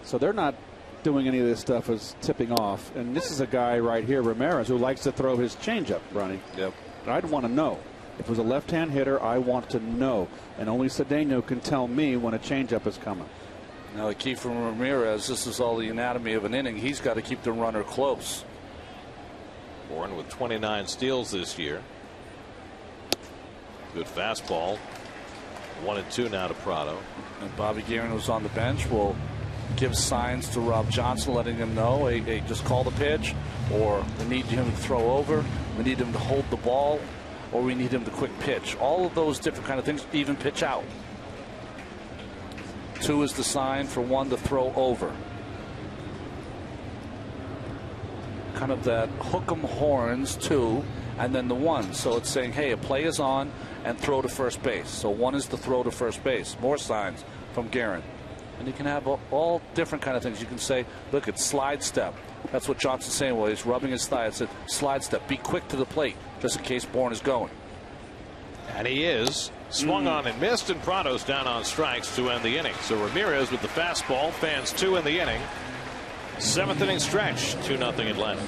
G: So they're not doing any of this stuff as tipping off. And this is a guy right here, Ramirez, who likes to throw his changeup, Ronnie.
E: Yep.
G: I'd want to know. If it was a left-hand hitter, I want to know. And only Cedeno can tell me when a changeup is coming.
E: Now, the key from Ramirez, this is all the anatomy of an inning. He's got to keep the runner close.
F: Bourne with 29 steals this year. Good fastball. 1-2 now to Prado.
E: And Bobby Guerin was on the bench. Will give signs to Rob Johnson, letting him know, hey, just call the pitch, or we need him to throw over, we need him to hold the ball, or we need him to quick pitch. All of those different kind of things, even pitch out. 2 is the sign for 1 to throw over. Kind of that hook 'em horns 2, and then the 1. So it's saying, hey, a play is on and throw to first base. So 1 is the throw to first base. More signs from Guerin. And you can have all different kind of things. You can say, look, it's slide step. That's what Johnson's saying while he's rubbing his thigh. It said slide step. Be quick to the plate just in case Bourne is going.
F: And he is. Swung on and missed, and Prado's down on strikes to end the inning. So Ramirez with the fastball, fans 2 in the inning. 7th inning stretch, 2-0 Atlanta.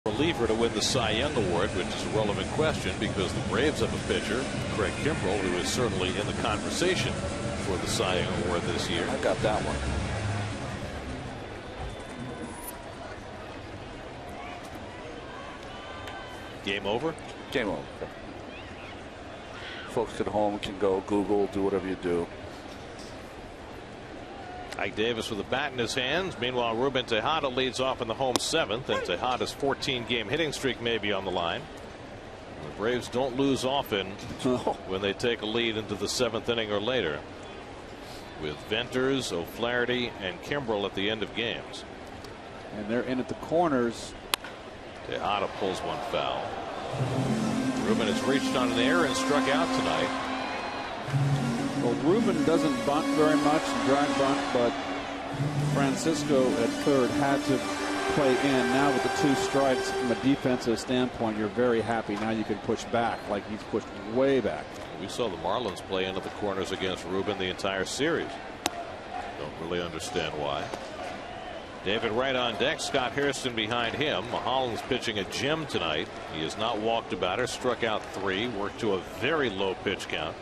F: Reliever to win the Cy Young Award, which is a relevant question because the Braves have a pitcher, Craig Kimbrell, who is certainly in the conversation for the Cy Young Award this year.
E: I got that one.
F: Game over?
E: Game over. Folks at home can go Google, do whatever you do.
F: Ike Davis with a bat in his hands. Meanwhile, Ruben Tejada leads off in the home 7th, and Tejada's 14-game hitting streak may be on the line. The Braves don't lose often when they take a lead into the 7th inning or later, with Venters, O'Flaherty, and Kimbrell at the end of games.
G: And they're in at the corners.
F: Tejada pulls one foul. Ruben has reached on an error and struck out tonight.
G: Well, Ruben doesn't bunt very much, drag bunt, but Francisco at third had to play in. Now with the 2 strikes from a defensive standpoint, you're very happy. Now you can push back like he's pushed way back.
F: We saw the Marlins play into the corners against Ruben the entire series. Don't really understand why. David Wright on deck. Scott Hairston behind him. Mulholland's pitching a gem tonight. He has not walked a batter, struck out 3, worked to a very low pitch count,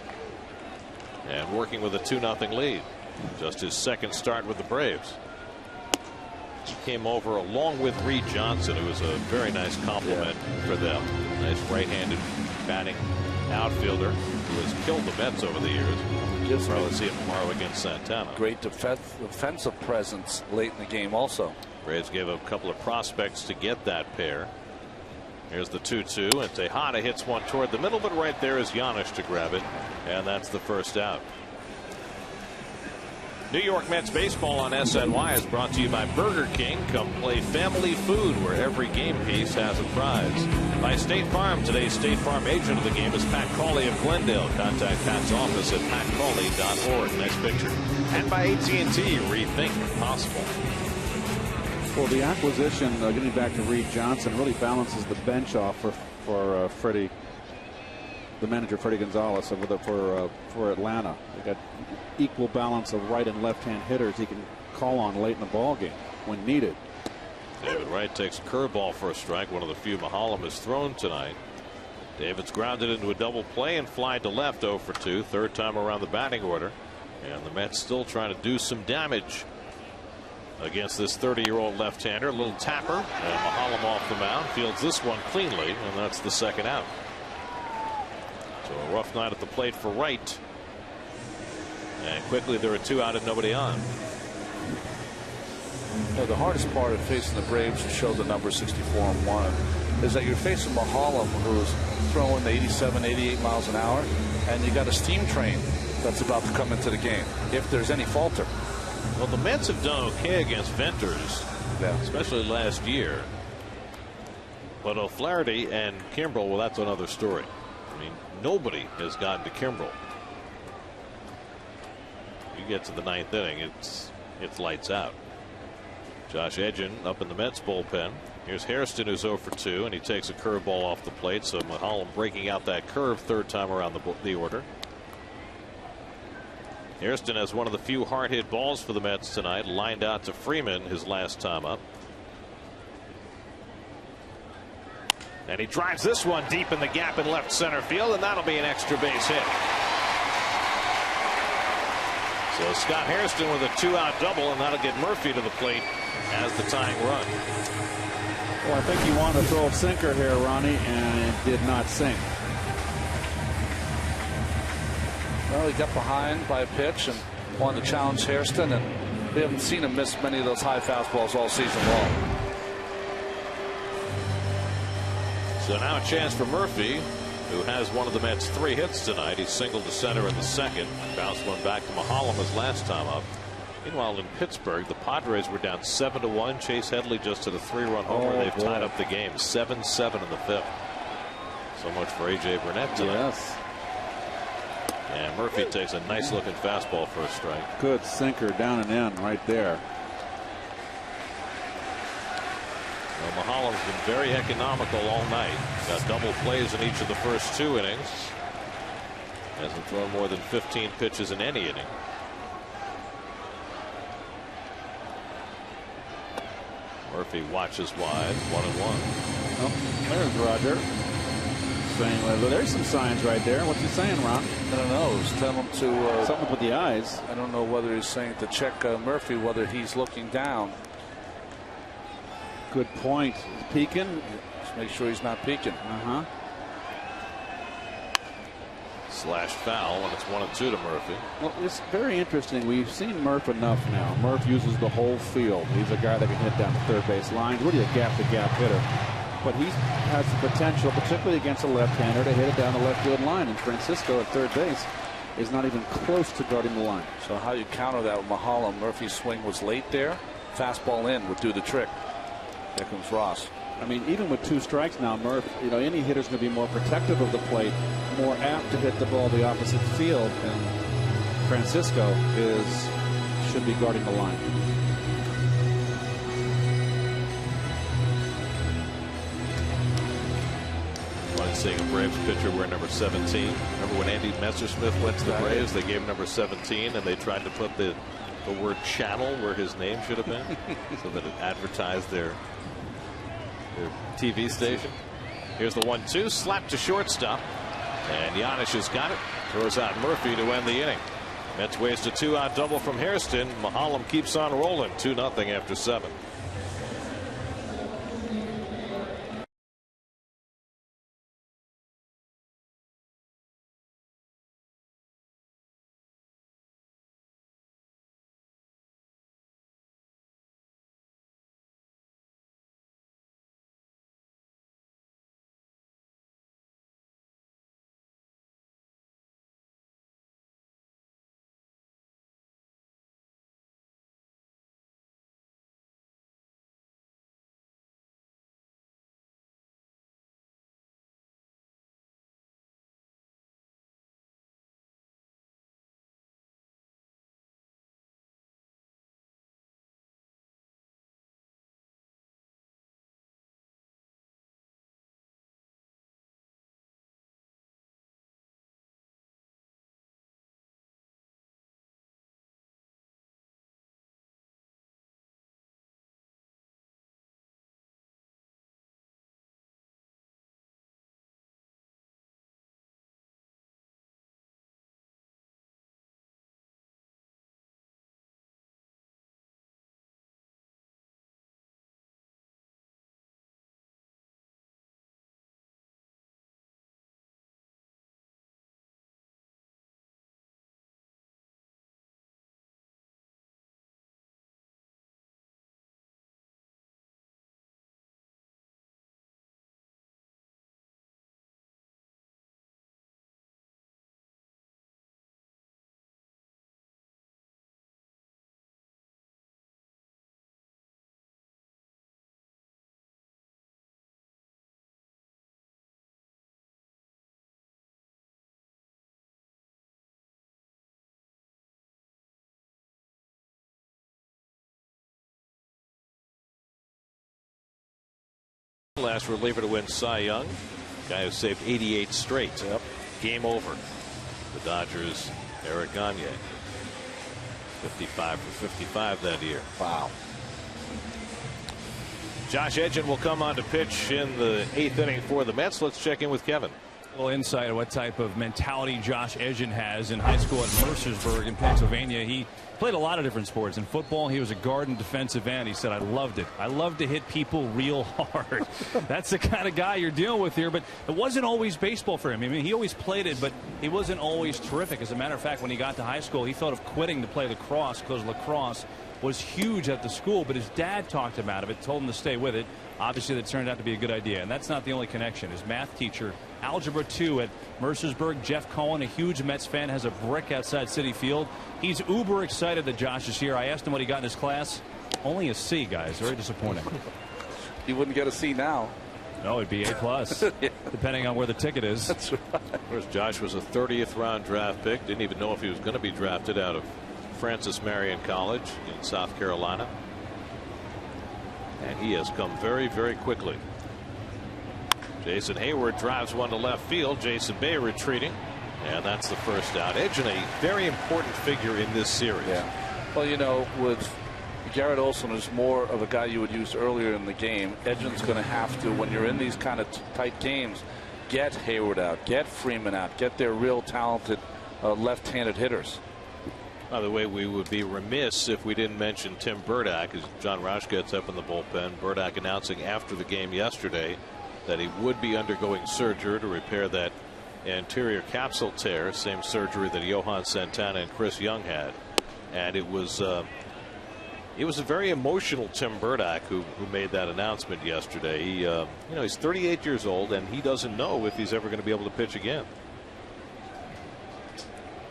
F: and working with a 2-0 lead. Just his second start with the Braves. He came over along with Reed Johnson, who was a very nice compliment for them. Nice right-handed batting outfielder who has killed the Mets over the years. We'll probably see it tomorrow against Santana.
E: Great defensive presence late in the game also.
F: Braves gave up a couple of prospects to get that pair. Here's the 2-2, and Tejada hits one toward the middle, but right there is Giannis to grab it, and that's the first out. New York Mets baseball on SNY is brought to you by Burger King. Come play family food where every game piece has a prize. By State Farm. Today's State Farm agent of the game is Pat Cawley of Glendale. Contact Pat's office at patcawley.org. Next picture. And by AT&T. Rethink possible.
G: Well, the acquisition, getting back to Reed Johnson, really balances the bench off for Freddie, the manager Freddie Gonzalez for Atlanta. They got equal balance of right and left-hand hitters he can call on late in the ball game when needed.
F: David Wright takes a curveball for a strike, one of the few Mulholland has thrown tonight. David's grounded into a double play and flied to left 0 for 2, third time around the batting order, and the Mets still trying to do some damage. against this 30-year-old left-hander. A little tapper, and Mahalam off the mound fields this one cleanly, and that's the second out. So a rough night at the plate for Wright, and quickly there are 2 out and nobody on.
E: The hardest part of facing the Braves, to show the number 64-1, is that you're facing Mahalam, who's throwing 87, 88 miles an hour, and you got a steam train that's about to come into the game if there's any falter.
F: Well, the Mets have done okay against Venters, especially last year. But O'Flaherty and Kimbrel, well, that's another story. I mean, nobody has gotten to Kimbrel. You get to the 9th inning, it's lights out. Josh Edgin up in the Mets bullpen. Here's Hairston, who's 0 for 2, and he takes a curveball off the plate. So Mahalam breaking out that curve 3rd time around the order. Hairston has one of the few hard hit balls for the Mets tonight, lined out to Freeman his last time up. And he drives this one deep in the gap in left center field, and that'll be an extra base hit. So Scott Hairston with a 2-out double, and that'll get Murphy to the plate as the tying run.
G: Well, I think he wanted to throw a sinker here, Ronnie, and it did not sink.
E: Well, he got behind by a pitch and wanted to challenge Hairston, and we haven't seen him miss many of those high fastballs all season long.
F: So now a chance for Murphy, who has one of the Mets' 3 hits tonight. He singled to center in the 2nd, bounced one back to Mahalam his last time up. Meanwhile, in Pittsburgh, the Padres were down 7-1. Chase Headley just hit a 3-run homer. They've tied up the game 7-7 in the 5th. So much for A.J. Burnett tonight.
G: Yes.
F: And Murphy takes a nice looking fastball for a strike.
G: Good sinker down and in right there.
F: Well, Mahalam's been very economical all night. Got double plays in each of the first 2 innings. Hasn't thrown more than 15 pitches in any inning. Murphy watches wide, 1-1.
G: Oh, there's Roger. Saying, well, there's some signs right there. What's he saying, Ron?
E: I don't know. He's telling him to
G: something with the eyes.
E: I don't know whether he's saying to check Murphy, whether he's looking down.
G: Good point. He's peeking.
E: Just make sure he's not peeking.
F: Slash foul, and it's 1-2 to Murphy.
G: Well, it's very interesting. We've seen Murph enough now. Murph uses the whole field. He's a guy that can hit down the 3rd base line. Really a gap-to-gap hitter. But he has the potential, particularly against a left-hander, to hit it down the left field line. And Francisco at 3rd base is not even close to guarding the line.
E: So how you counter that with Mahalam? Murphy's swing was late there. Fastball in would do the trick. There comes Ross.
G: I mean, even with 2 strikes now, Murph, any hitter's going to be more protective of the plate, more apt to hit the ball the opposite field, and Francisco should be guarding the line.
F: Funny seeing a Braves pitcher wear number 17. Remember when Andy Messersmith went to the Braves? They gave him number 17, and they tried to put the word channel where his name should have been so that it advertised their TV station. Here's the 1-2, slap to shortstop, and Giannis has got it. Throws out Murphy to end the inning. Mets waste a 2-out double from Hairston. Mahalam keeps on rolling, 2-0 after 7. last reliever to win Cy Young. Guy who saved 88 straight.
E: Yep.
F: Game over. The Dodgers, Eric Gagne. 55 for 55 that year.
E: Wow.
F: Josh Edgen will come on to pitch in the 8th inning for the Mets. Let's check in with Kevin.
H: A little insight on what type of mentality Josh Edgen has. In high school at Mercersburg in Pennsylvania, he played a lot of different sports. In football, he was a guard and defensive end. He said, I loved it. I love to hit people real hard. That's the kind of guy you're dealing with here. But it wasn't always baseball for him. I mean, he always played it, but he wasn't always terrific. As a matter of fact, when he got to high school, he thought of quitting to play lacrosse because lacrosse was huge at the school, but his dad talked him out of it, told him to stay with it. Obviously, that turned out to be a good idea, and that's not the only connection. His math teacher, Algebra 2 at Mercersburg, Jeff Cohen, a huge Mets fan, has a brick outside Citi Field. He's uber excited that Josh is here. I asked him what he got in his class. Only a C, guys. Very disappointing.
E: He wouldn't get a C now.
H: No, it'd be A+, yeah. Depending on where the ticket is.
E: That's right.
F: Whereas Josh was a 30th round draft pick. Didn't even know if he was going to be drafted out of Francis Marion College in South Carolina. And he has come very, very quickly. Jason Hayward drives one to left field. Jason Bay retreating. And that's the first out. Edgen, a very important figure in this series.
E: Yeah. Well, you know, with Garrett Olson is more of a guy you would use earlier in the game. Edgen's going to have to, when you're in these kind of tight games, get Hayward out, get Freeman out, get their real talented left-handed hitters.
F: By the way, we would be remiss if we didn't mention Tim Burdack as John Roush gets up in the bullpen. Burdack announcing after the game yesterday that he would be undergoing surgery to repair that anterior capsule tear, same surgery that Johan Santana and Chris Young had. And it was a very emotional Tim Burdack who made that announcement yesterday. He, you know, he's 38 years old and he doesn't know if he's ever going to be able to pitch again.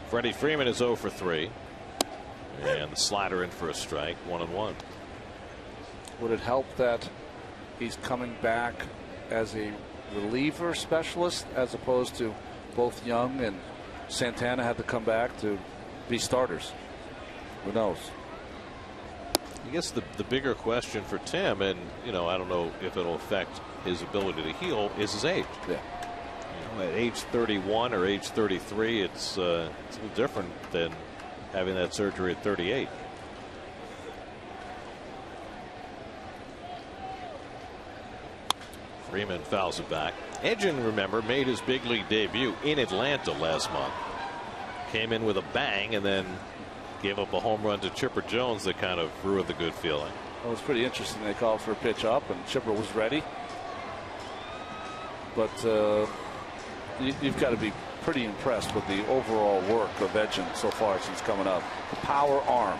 F: Freddie Freeman is 0 for 3. And the slider in for a strike, 1-1.
E: Would it help that he's coming back as a reliever specialist as opposed to both Young and Santana had to come back to be starters? Who knows?
F: I guess the bigger question for Tim, and you know, I don't know if it'll affect his ability to heal, is his age.
E: Yeah.
F: You know, at age 31 or age 33, it's a little different than having that surgery at 38. Freeman fouls it back. Edgen, remember, made his big league debut in Atlanta last month. Came in with a bang and then gave up a home run to Chipper Jones that kind of ruined the good feeling.
E: Well, it was pretty interesting. They called for a pitch up and Chipper was ready. But you've got to be pretty impressed with the overall work of Edgen so far since coming up. The power arm.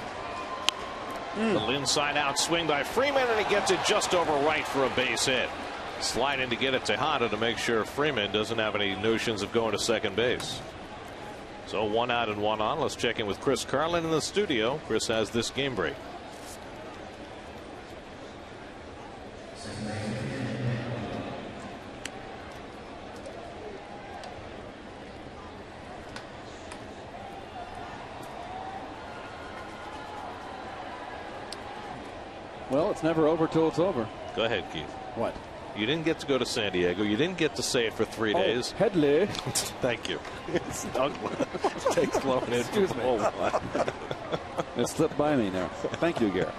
F: The inside out swing by Freeman, and he gets it just over right for a base hit. Sliding to get it to Tejada to make sure Freeman doesn't have any notions of going to second base. So 1 out and 1 on. Let's check in with Chris Carlin in the studio. Chris has this game break.
G: Well, it's never over till it's over.
F: Go ahead, Keith.
G: What?
F: You didn't get to go to San Diego. You didn't get to say it for 3 days.
G: Headley.
F: Thank you. It's ugly. Takes long.
G: Excuse me. It slipped by me now. Thank you, Garrett.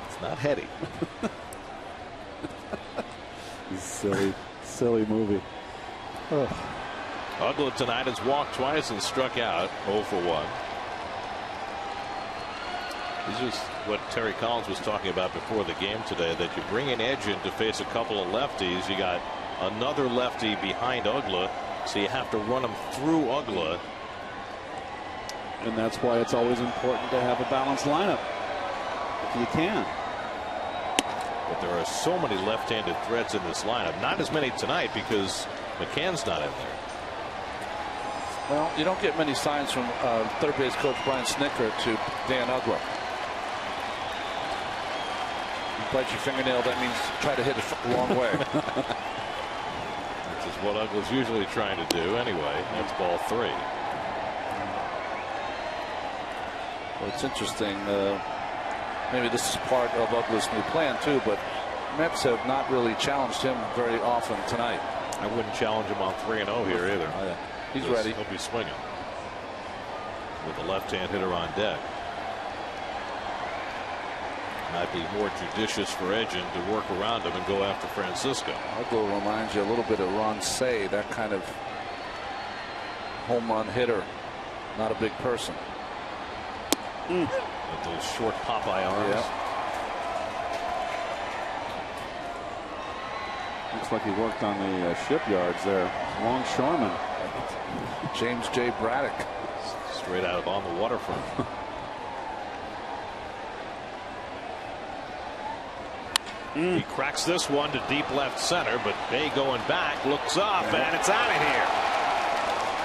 F: It's not heady.
G: Silly movie. Oh.
F: Ugla tonight has walked twice and struck out 0 for 1. This is what Terry Collins was talking about before the game today, that you bring in Edgen to face a couple of lefties. You got another lefty behind Ugla, so you have to run them through Ugla.
G: And that's why it's always important to have a balanced lineup, if you can.
F: But there are so many left-handed threats in this lineup. Not as many tonight because McCann's not in there.
E: Well, you don't get many signs from third base coach Brian Snitker to Dan Ugla. You bite your fingernail, that means try to hit it a long way.
F: Which is what Ugla's usually trying to do anyway. That's ball 3.
E: Well, it's interesting. Maybe this is part of Uggla's new plan too, but Mets have not really challenged him very often tonight.
F: I wouldn't challenge him on 3-0 here either.
E: Oh, yeah. He's ready.
F: He'll be swinging with the left-hand hitter on deck. Might be more judicious for Edgin to work around him and go after Francisco.
E: Uggla reminds you a little bit of Ron Say, that kind of home run hitter, not a big person.
F: With those short Popeye arms.
E: Yeah.
G: Looks like he worked on the shipyards there. Longshoreman.
E: James J. Braddock.
F: Straight out of On the Waterfront. He cracks this one to deep left center, but Bay going back, looks up, and it's out of here.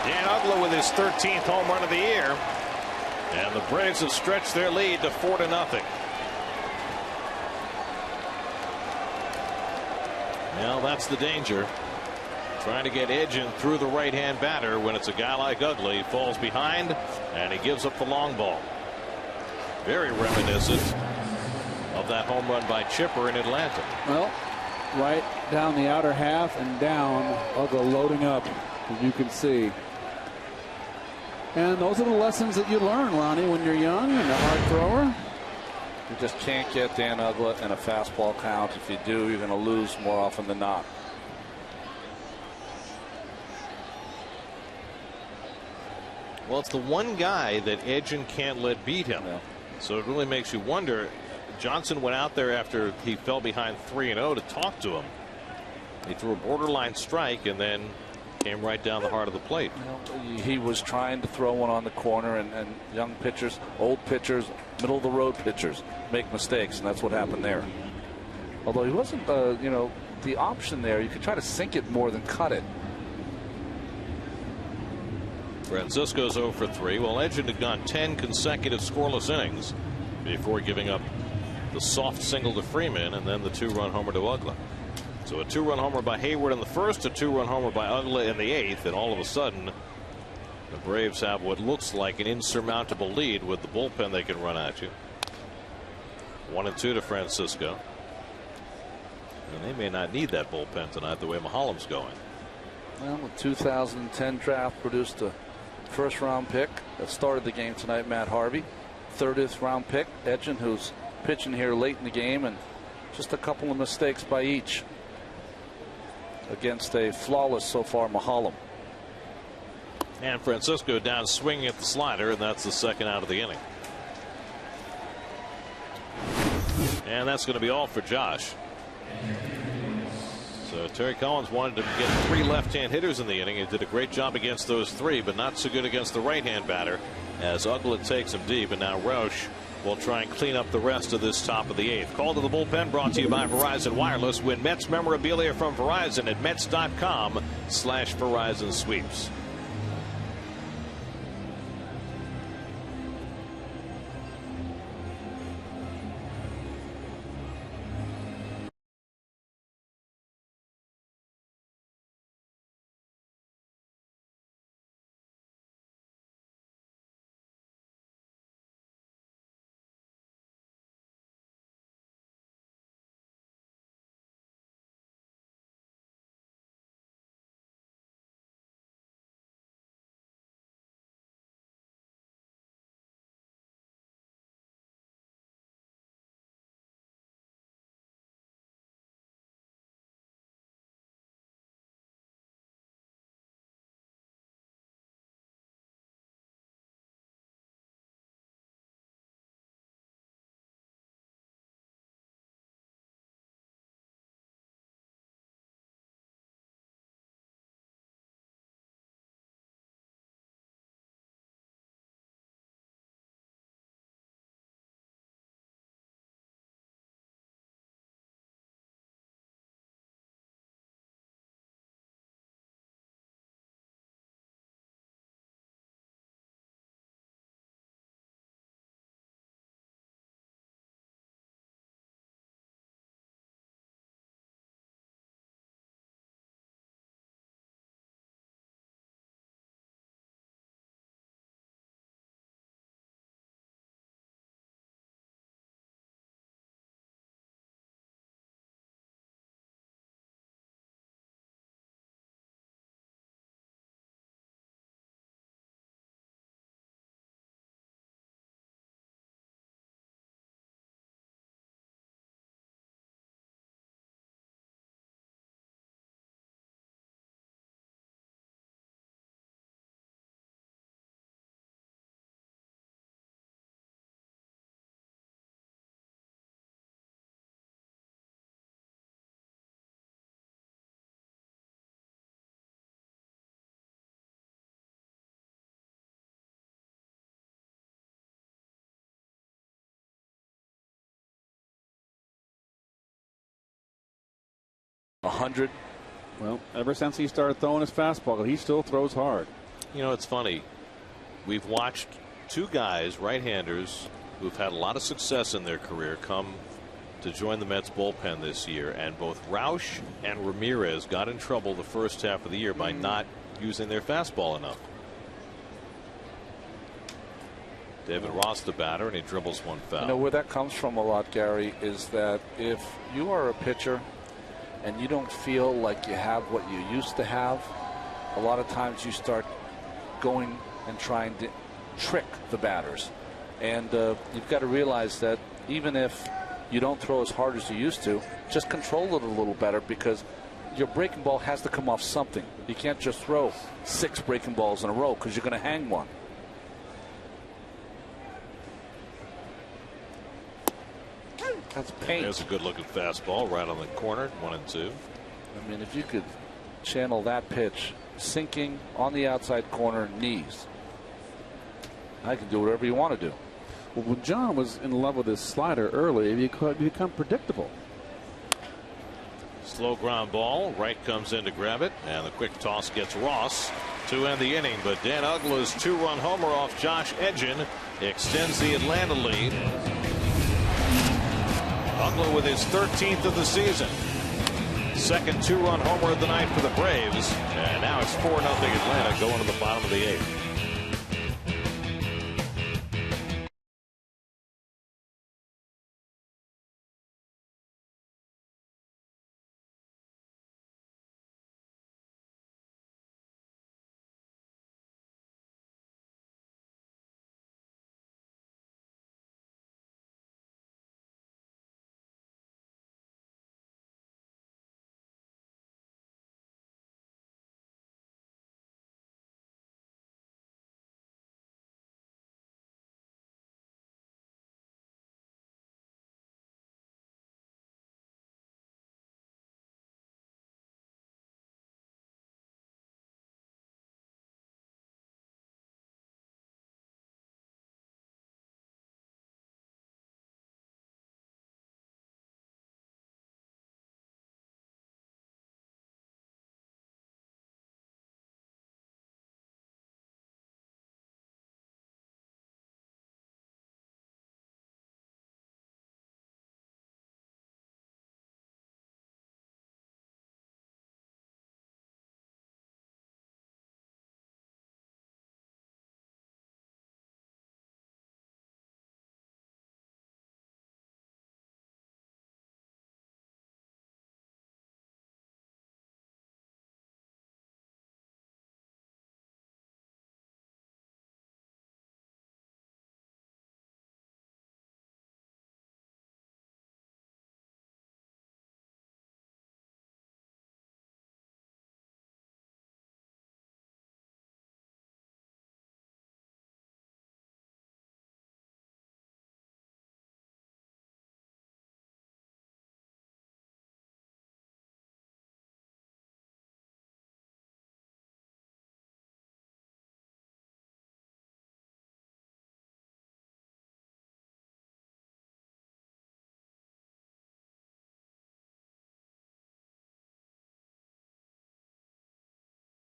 F: Dan Uggla with his 13th home run of the year. And the Braves have stretched their lead to 4-0. Well, that's the danger. Trying to get Edgin through the right-hand batter when it's a guy like Uggla. He falls behind, and he gives up the long ball. Very reminiscent of that home run by Chipper in Atlanta.
G: Well, right down the outer half and down. Uggla loading up, as you can see. And those are the lessons that you learn, Ronnie, when you're young and a hard thrower.
E: You just can't get Dan Uggla in a fastball count. If you do, you're going to lose more often than not.
F: Well, it's the one guy that Edgin can't let beat him.
E: Yeah.
F: So it really makes you wonder. Johnson went out there after he fell behind 3-0 to talk to him. He threw a borderline strike and then came right down the heart of the plate.
E: He was trying to throw one on the corner, and young pitchers, old pitchers, middle of the road pitchers make mistakes, and that's what happened there. Although he wasn't, the option there. You could try to sink it more than cut it.
F: Francisco's 0 for 3. Well, Edgin had gone 10 consecutive scoreless innings before giving up the soft single to Freeman and then the 2-run homer to Uggla. So a 2-run homer by Hayward in the first, a 2-run homer by Uggla in the 8th, and all of a sudden the Braves have what looks like an insurmountable lead with the bullpen they can run at you. 1-2 to Francisco. And they may not need that bullpen tonight the way Mahalam's going.
E: Well, the 2010 draft produced a first-round pick that started the game tonight, Matt Harvey. 30th round pick, Edgin, who's pitching here late in the game, and just a couple of mistakes by each against a flawless so far Mahalam.
F: And Francisco down swinging at the slider, and that's the second out of the inning. And that's going to be all for Josh. So Terry Collins wanted to get 3 left-hand hitters in the inning. He did a great job against those 3, but not so good against the right-hand batter as Uggla takes him deep, and now Roush will try and clean up the rest of this top of the 8th. Call to the bullpen brought to you by Verizon Wireless. Win Mets memorabilia from Verizon at Mets.com/Verizon Sweeps.
E: 100.
G: Well, ever since he started throwing his fastball, he still throws hard.
F: You know, it's funny. We've watched two guys, right-handers, who've had a lot of success in their career come to join the Mets bullpen this year, and both Rausch and Ramirez got in trouble the first half of the year by not using their fastball enough. David Ross the batter, and he dribbles one foul.
E: You know where that comes from a lot, Gary, is that if you are a pitcher and you don't feel like you have what you used to have, a lot of times you start going and trying to trick the batters. And you've got to realize that even if you don't throw as hard as you used to, just control it a little better, because your breaking ball has to come off something. You can't just throw 6 breaking balls in a row because you're going to hang one. That's paint.
F: There's a good looking fastball right on the corner, 1-2.
E: I mean, if you could channel that pitch sinking on the outside corner, knees, I can do whatever you want to do.
G: Well, when John was in love with his slider early, he could become predictable.
F: Slow ground ball. Wright comes in to grab it, and the quick toss gets Ross to end the inning. But Dan Uggla's 2-run homer off Josh Edgin extends the Atlanta lead. Uggla with his 13th of the season. Second 2-run homer of the night for the Braves. And now it's 4-0 Atlanta going to the bottom of the 8th.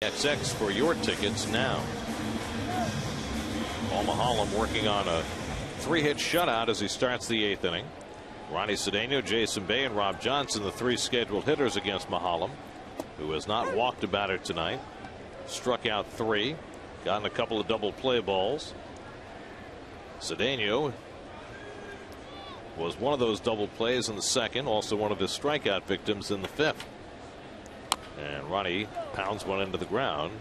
F: XX for your tickets now. Omaha working on a 3-hit shutout as he starts the 8th inning. Ronnie Cedeno, Jason Bay, and Rob Johnson, the 3 scheduled hitters against Mahalam, who has not walked a batter tonight. Struck out 3, gotten a couple of double play balls. Cedeno was one of those double plays in the 2nd, also one of his strikeout victims in the 5th. And Ronnie pounds one into the ground,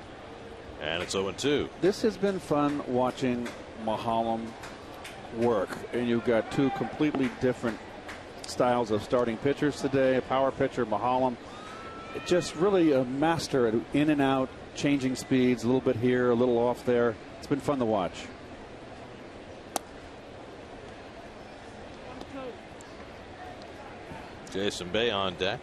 F: and it's 0-2.
G: This has been fun watching Mahalam work, and you've got 2 completely different styles of starting pitchers today. A power pitcher, Mahalam, just really a master at in and out, changing speeds, a little bit here, a little off there. It's been fun to watch.
F: Jason Bay on deck.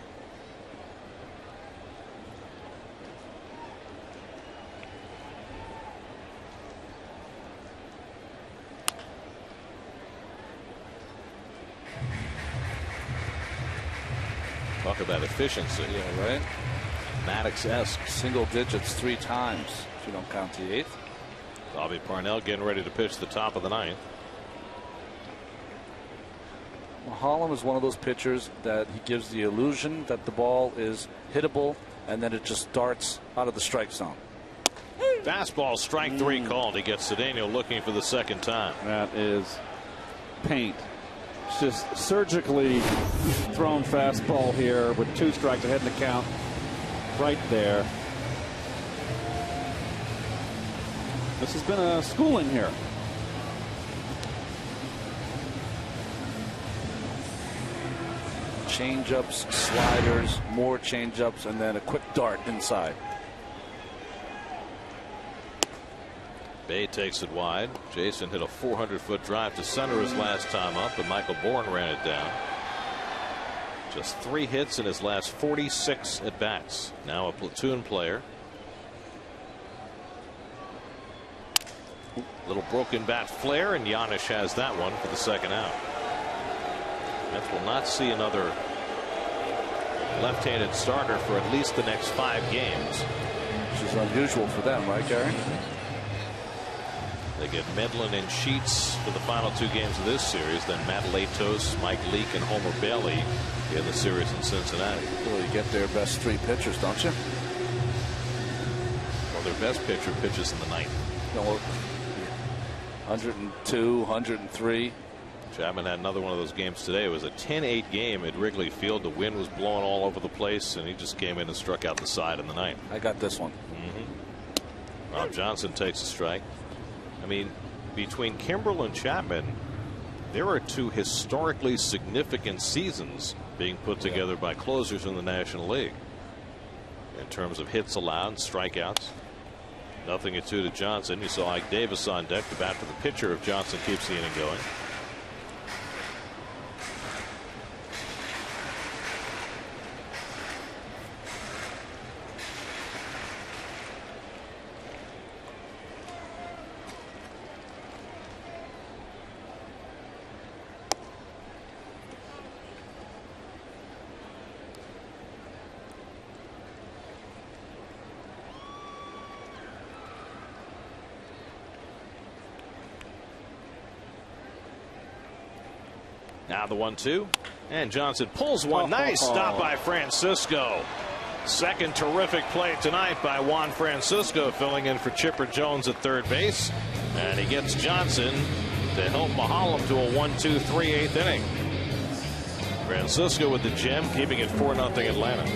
F: Talk about efficiency.
E: Yeah, right.
F: Maddox-esque.
E: Single digits 3 times if you don't count the 8th.
F: Bobby Parnell getting ready to pitch the top of the 9th.
E: Holland is one of those pitchers that he gives the illusion that the ball is hittable, and then it just darts out of the strike zone.
F: Fastball, strike 3 called. He gets Cedeno looking for the second time.
G: That is paint. It's just surgically thrown fastball here with 2 strikes ahead in the count. Right there. This has been a schooling here.
E: Change-ups, sliders, more change-ups, and then a quick dart inside.
F: Bay takes it wide. Jason hit a 400-foot drive to center his last time up, but Michael Bourne ran it down. Just 3 hits in his last 46 at-bats. Now a platoon player. Little broken bat flare, and Giannis has that one for the second out. Mets will not see another left-handed starter for at least the next 5 games.
E: Which is unusual for them, right, Gary?
F: They get Medlin and Sheets for the final 2 games of this series. Then Matt Latos, Mike Leake, and Homer Bailey in the series in Cincinnati.
E: Well, you get their best 3 pitchers, don't you?
F: Well, their best pitcher pitches in the 9th.
E: No, 102, 103.
F: Chapman had another one of those games today. It was a 10-8 game at Wrigley Field. The wind was blowing all over the place, and he just came in and struck out the side in the 9th.
E: I got this one.
F: Rob Johnson takes a strike. I mean, between Kimbrel and Chapman, there are 2 historically significant seasons being put together by closers in the National League. In terms of hits allowed, strikeouts. 0-2 to Johnson. You saw Ike Davis on deck to bat for the pitcher if Johnson keeps the inning going. Now the 1-2, and Johnson pulls one. Nice stop by Francisco. Second terrific play tonight by Juan Francisco, filling in for Chipper Jones at third base, and he gets Johnson to help Mahalam to a 1-2 3/8 inning. Francisco with the gem, keeping it 4-0 Atlanta.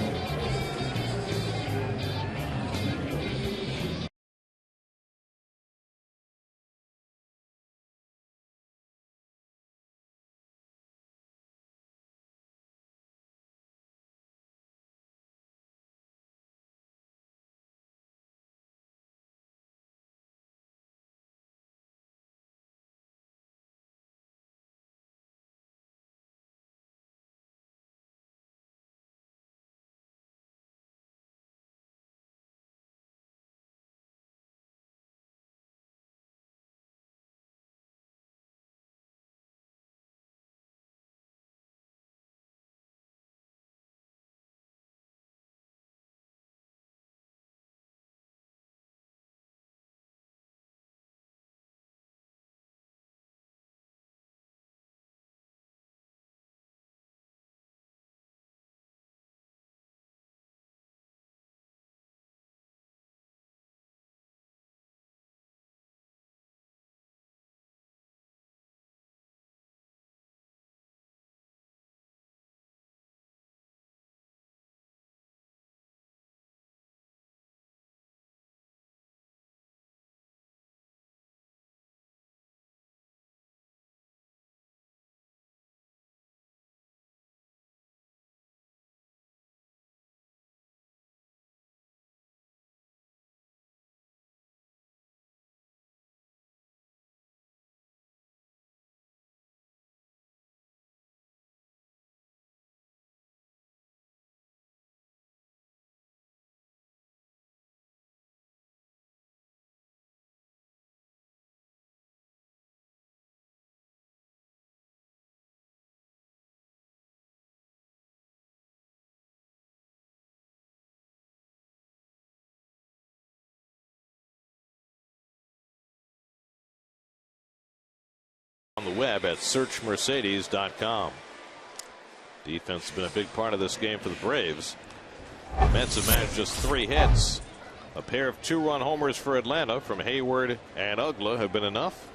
F: on the web at searchmercedes.com. Defense has been a big part of this game for the Braves. The Mets have managed just 3 hits. A pair of 2-run homers for Atlanta from Hayward and Ugla have been enough.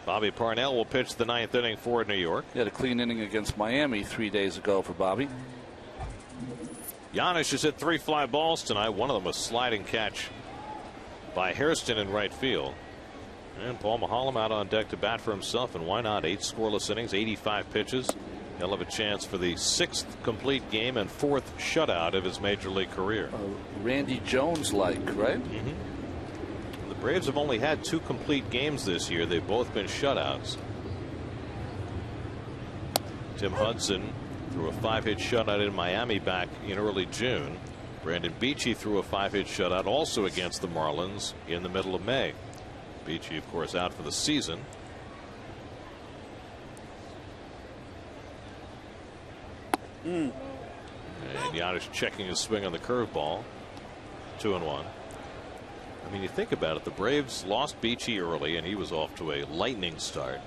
F: Bobby Parnell will pitch the 9th inning for New York.
E: He had a clean inning against Miami 3 days ago for Bobby.
F: Giannis has hit 3 fly balls tonight. One of them a sliding catch by Hairston in right field. And Paul Maholm out on deck to bat for himself, and why not? 8 scoreless innings, 85 pitches. He'll have a chance for the 6th complete game and 4th shutout of his major league career.
E: Randy Jones-like, right?
F: The Braves have only had 2 complete games this year. They've both been shutouts. Tim Hudson threw a 5-hit shutout in Miami back in early June. Brandon Beachy threw a 5-hit shutout also against the Marlins in the middle of May. Beachy, of course, out for the season. And Giannis checking his swing on the curveball. 2-1. I mean, you think about it, the Braves lost Beachy early, and he was off to a lightning start.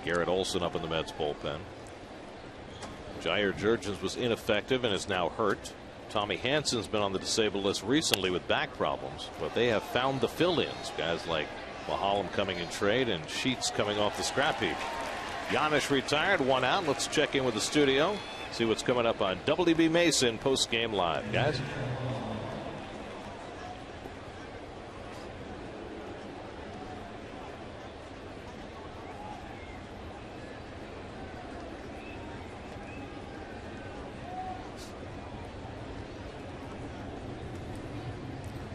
F: Garrett Olson up in the Mets bullpen. Jair Jurgens was ineffective and is now hurt. Tommy Hansen's been on the disabled list recently with back problems, but they have found the fill-ins. Guys like Maholm coming in trade and Sheets coming off the scrap heap. Giannis retired, 1 out. Let's check in with the studio, see what's coming up on WB Mason post-game live. Guys.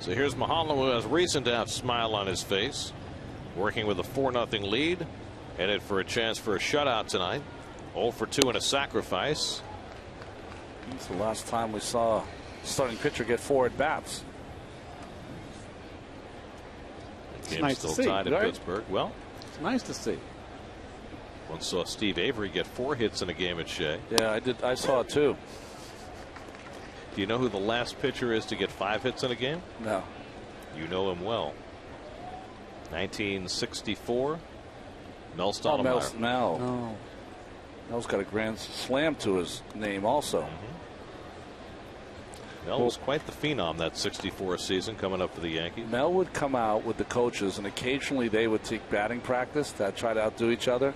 F: So here's Maholm, who has reason to have a smile on his face, working with a 4-0 lead, headed for a chance for a shutout tonight. 0 for 2 in a sacrifice.
E: It's the last time we saw a starting pitcher get 4 at bats.
F: It's
G: nice
F: still
G: to see,
F: tied in
G: right?
F: Pittsburgh. Well,
G: it's nice to see.
F: Once saw Steve Avery get 4 hits in a game at Shea.
E: Yeah, I did. I saw it too.
F: Do you know who the last pitcher is to get 5 hits in a game?
E: No.
F: You know him well. 1964. Mel Stottlemyre.
E: Mel. No. Mel's got a grand slam to his name also.
F: Mel was quite the phenom that 64 season coming up for the Yankees.
E: Mel would come out with the coaches, and occasionally they would take batting practice that try to outdo each other.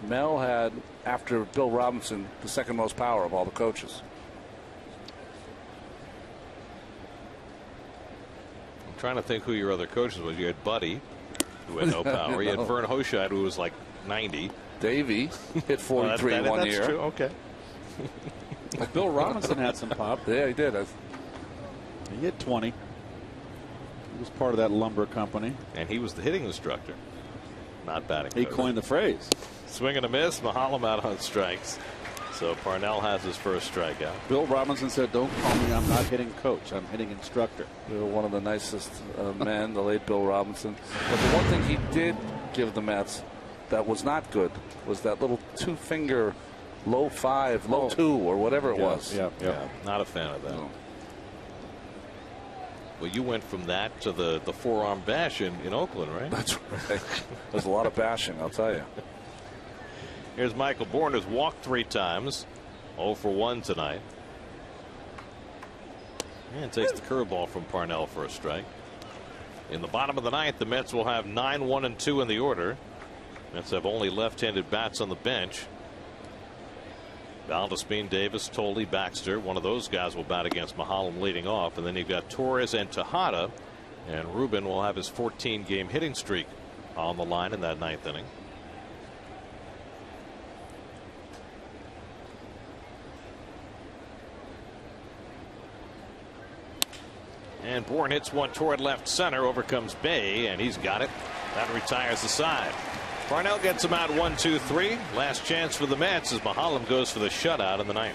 E: Mel had, after Bill Robinson, the 2nd most power of all the coaches.
F: I'm trying to think who your other coaches was. You had Buddy, who had no power. You had Vern Hoshad, who was like 90.
E: Davey hit 43 one year.
F: That's true. Okay.
G: Like Bill Robinson had some pop.
E: Yeah, he did.
G: He hit 20. He was part of that lumber company.
F: And he was the hitting instructor, not batting
G: He
F: coach.
G: coined the phrase.
F: Swing and a miss. Maholm out on strikes. So Parnell has his first strikeout.
G: Bill Robinson said, "Don't call me. I'm not hitting coach. I'm hitting instructor."
E: One of the nicest men, the late Bill Robinson. But the one thing he did give the Mets that was not good was that little 2-finger low 5, low 2, or whatever it was.
F: Yeah, not a fan of that.
E: No.
F: Well, you went from that to the forearm bash in Oakland, right?
E: That's right. There's a lot of bashing, I'll tell you.
F: Here's Michael Bourne, who's walked 3 times. 0 for 1 tonight. And takes the curveball from Parnell for a strike. In the bottom of the 9th, the Mets will have 9, 1, and 2 in the order. Mets have only left-handed bats on the bench. Valdespin, Davis, Tolley, Baxter. One of those guys will bat against Maholm leading off. And then you've got Torres and Tejada. And Ruben will have his 14-game hitting streak on the line in that 9th inning. And Bourne hits one toward left center. Over comes Bay, and he's got it. That retires the side. Parnell gets him out 1-2-3. Last chance for the Mets as Maholm goes for the shutout in the 9th.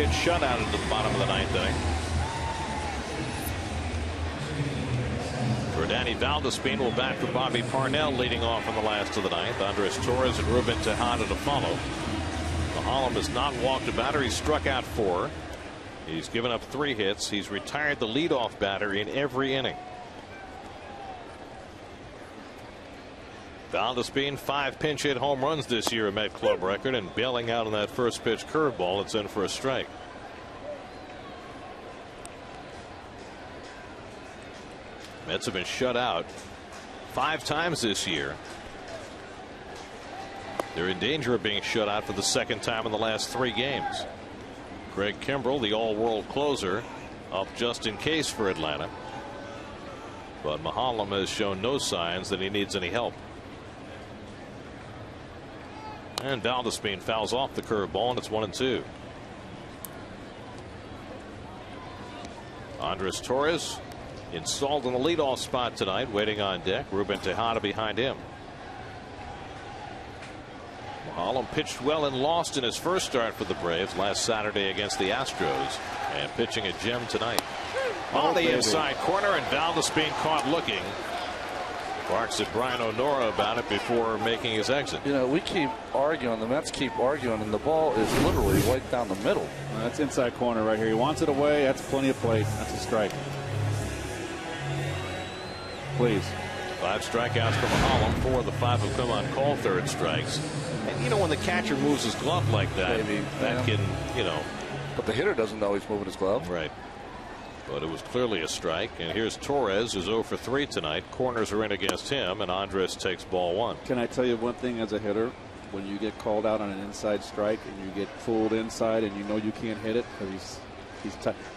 F: Shutout into the bottom of the ninth inning. Danny Valdespin will bat for Bobby Parnell, leading off in the last of the ninth. Andres Torres and Ruben Tejada to follow. Mahalam has not walked a batter. He struck out 4. He's given up 3 hits. He's retired the leadoff batter in every inning. Valdespin 5 pinch hit home runs this year, a Met club record, and bailing out on that first pitch curveball. It's in for a strike. Mets have been shut out 5 times this year. They're in danger of being shut out for the 2nd time in the last 3 games. Craig Kimbrell, the all-world closer, up just in case for Atlanta. But Mahalam has shown no signs that he needs any help. And Valdespin fouls off the curveball, and it's 1-2. Andres Torres installed in the leadoff spot tonight, waiting on deck. Ruben Tejada behind him. Mahalam pitched well and lost in his first start for the Braves last Saturday against the Astros, and pitching a gem tonight. On the inside corner, and Valdespin caught looking. Barks at Brian O'Nora about it before making his exit.
E: You know, we keep arguing, the Mets keep arguing, and the ball is literally right down the middle.
G: That's inside corner right here. He wants it away. That's plenty of plate. That's a strike. Please.
F: 5 strikeouts from Mahalam. 4 of the 5 have come on call third strikes. And you know, when the catcher moves his glove like that, that can, you know.
E: But the hitter doesn't know he's moving his glove.
F: Right. But it was clearly a strike. And here's Torres, who's 0 for 3 tonight. Corners are in against him, and Andres takes ball 1.
G: Can I tell you one thing as a hitter? When you get called out on an inside strike and you get fooled inside and you know you can't hit it because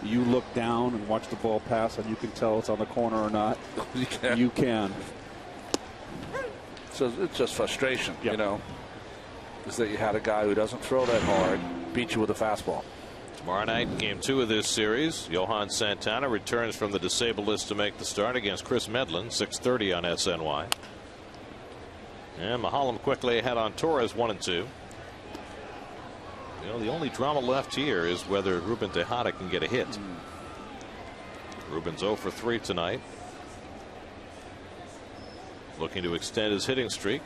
G: you look down and watch the ball pass and you can tell it's on the corner or not. You can.
E: So it's just frustration, you know, is that you had a guy who doesn't throw that hard beat you with a fastball.
F: Tomorrow night, game 2 of this series, Johan Santana returns from the disabled list to make the start against Chris Medlin, 6:30 on SNY. And Mahalam quickly ahead on Torres, 1-2. You know, the only drama left here is whether Ruben Tejada can get a hit. Ruben's 0 for 3 tonight. Looking to extend his hitting streak.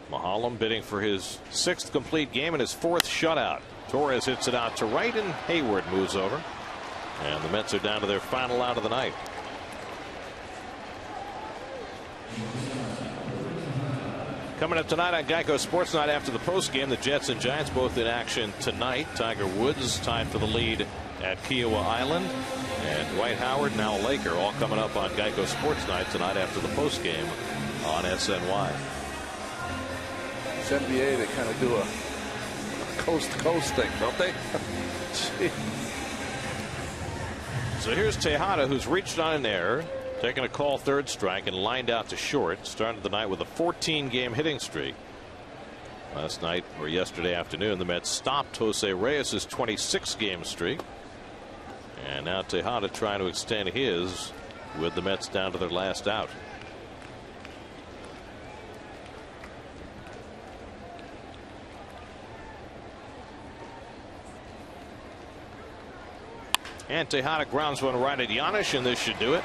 F: Mahalam bidding for his 6th complete game and his 4th shutout. Torres hits it out to right, and Hayward moves over. And the Mets are down to their final out of the night. Coming up tonight on Geico Sports Night after the postgame, the Jets and Giants both in action tonight. Tiger Woods tied for the lead at Kiowa Island. And Dwight Howard, now a Laker, all coming up on Geico Sports Night tonight after the postgame on SNY.
E: It's NBA, they kind of do a coast-to-coast thing, don't they?
F: So here's Tejada, who's reached on an error, taking a call third strike and lined out to short. Started the night with a 14-game hitting streak. Last night or yesterday afternoon, the Mets stopped Jose Reyes' 26-game streak. And now Tejada trying to extend his with the Mets down to their last out. And Tejada grounds one right at Giannis, and this should do it.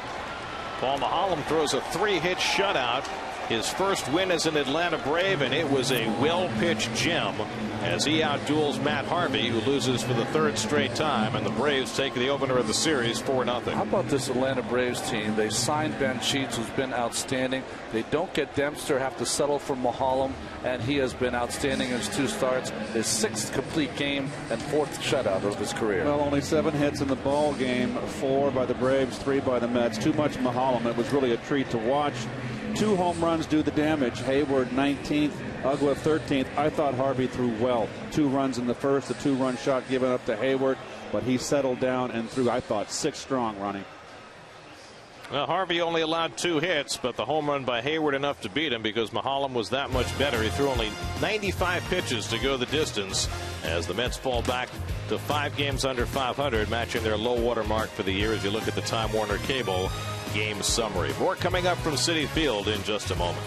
F: Paul Mahalam throws a 3-hit shutout. His first win as an Atlanta Brave, and it was a well-pitched gem as he outduels Matt Harvey, who loses for the 3rd straight time, and the Braves take the opener of the series 4-0.
E: How about this Atlanta Braves team? They signed Ben Sheets, who's been outstanding. They don't get Dempster, have to settle for Mahalam, and he has been outstanding in his 2 starts. His 6th complete game and 4th shutout of his career.
G: Well, only 7 hits in the ball game, 4 by the Braves, 3 by the Mets. Too much Mahalam. It was really a treat to watch. 2 home runs do the damage. Hayward 19th, Uggla 13th. I thought Harvey threw well. 2 runs in the first, a 2-run shot given up to Hayward, but he settled down and threw, I thought, 6 strong running.
F: Well, Harvey only allowed 2 hits, but the home run by Hayward enough to beat him because Mahalam was that much better. He threw only 95 pitches to go the distance as the Mets fall back to 5 games under 500, matching their low water mark for the year as you look at the Time Warner Cable game summary. More coming up from Citi Field in just a moment.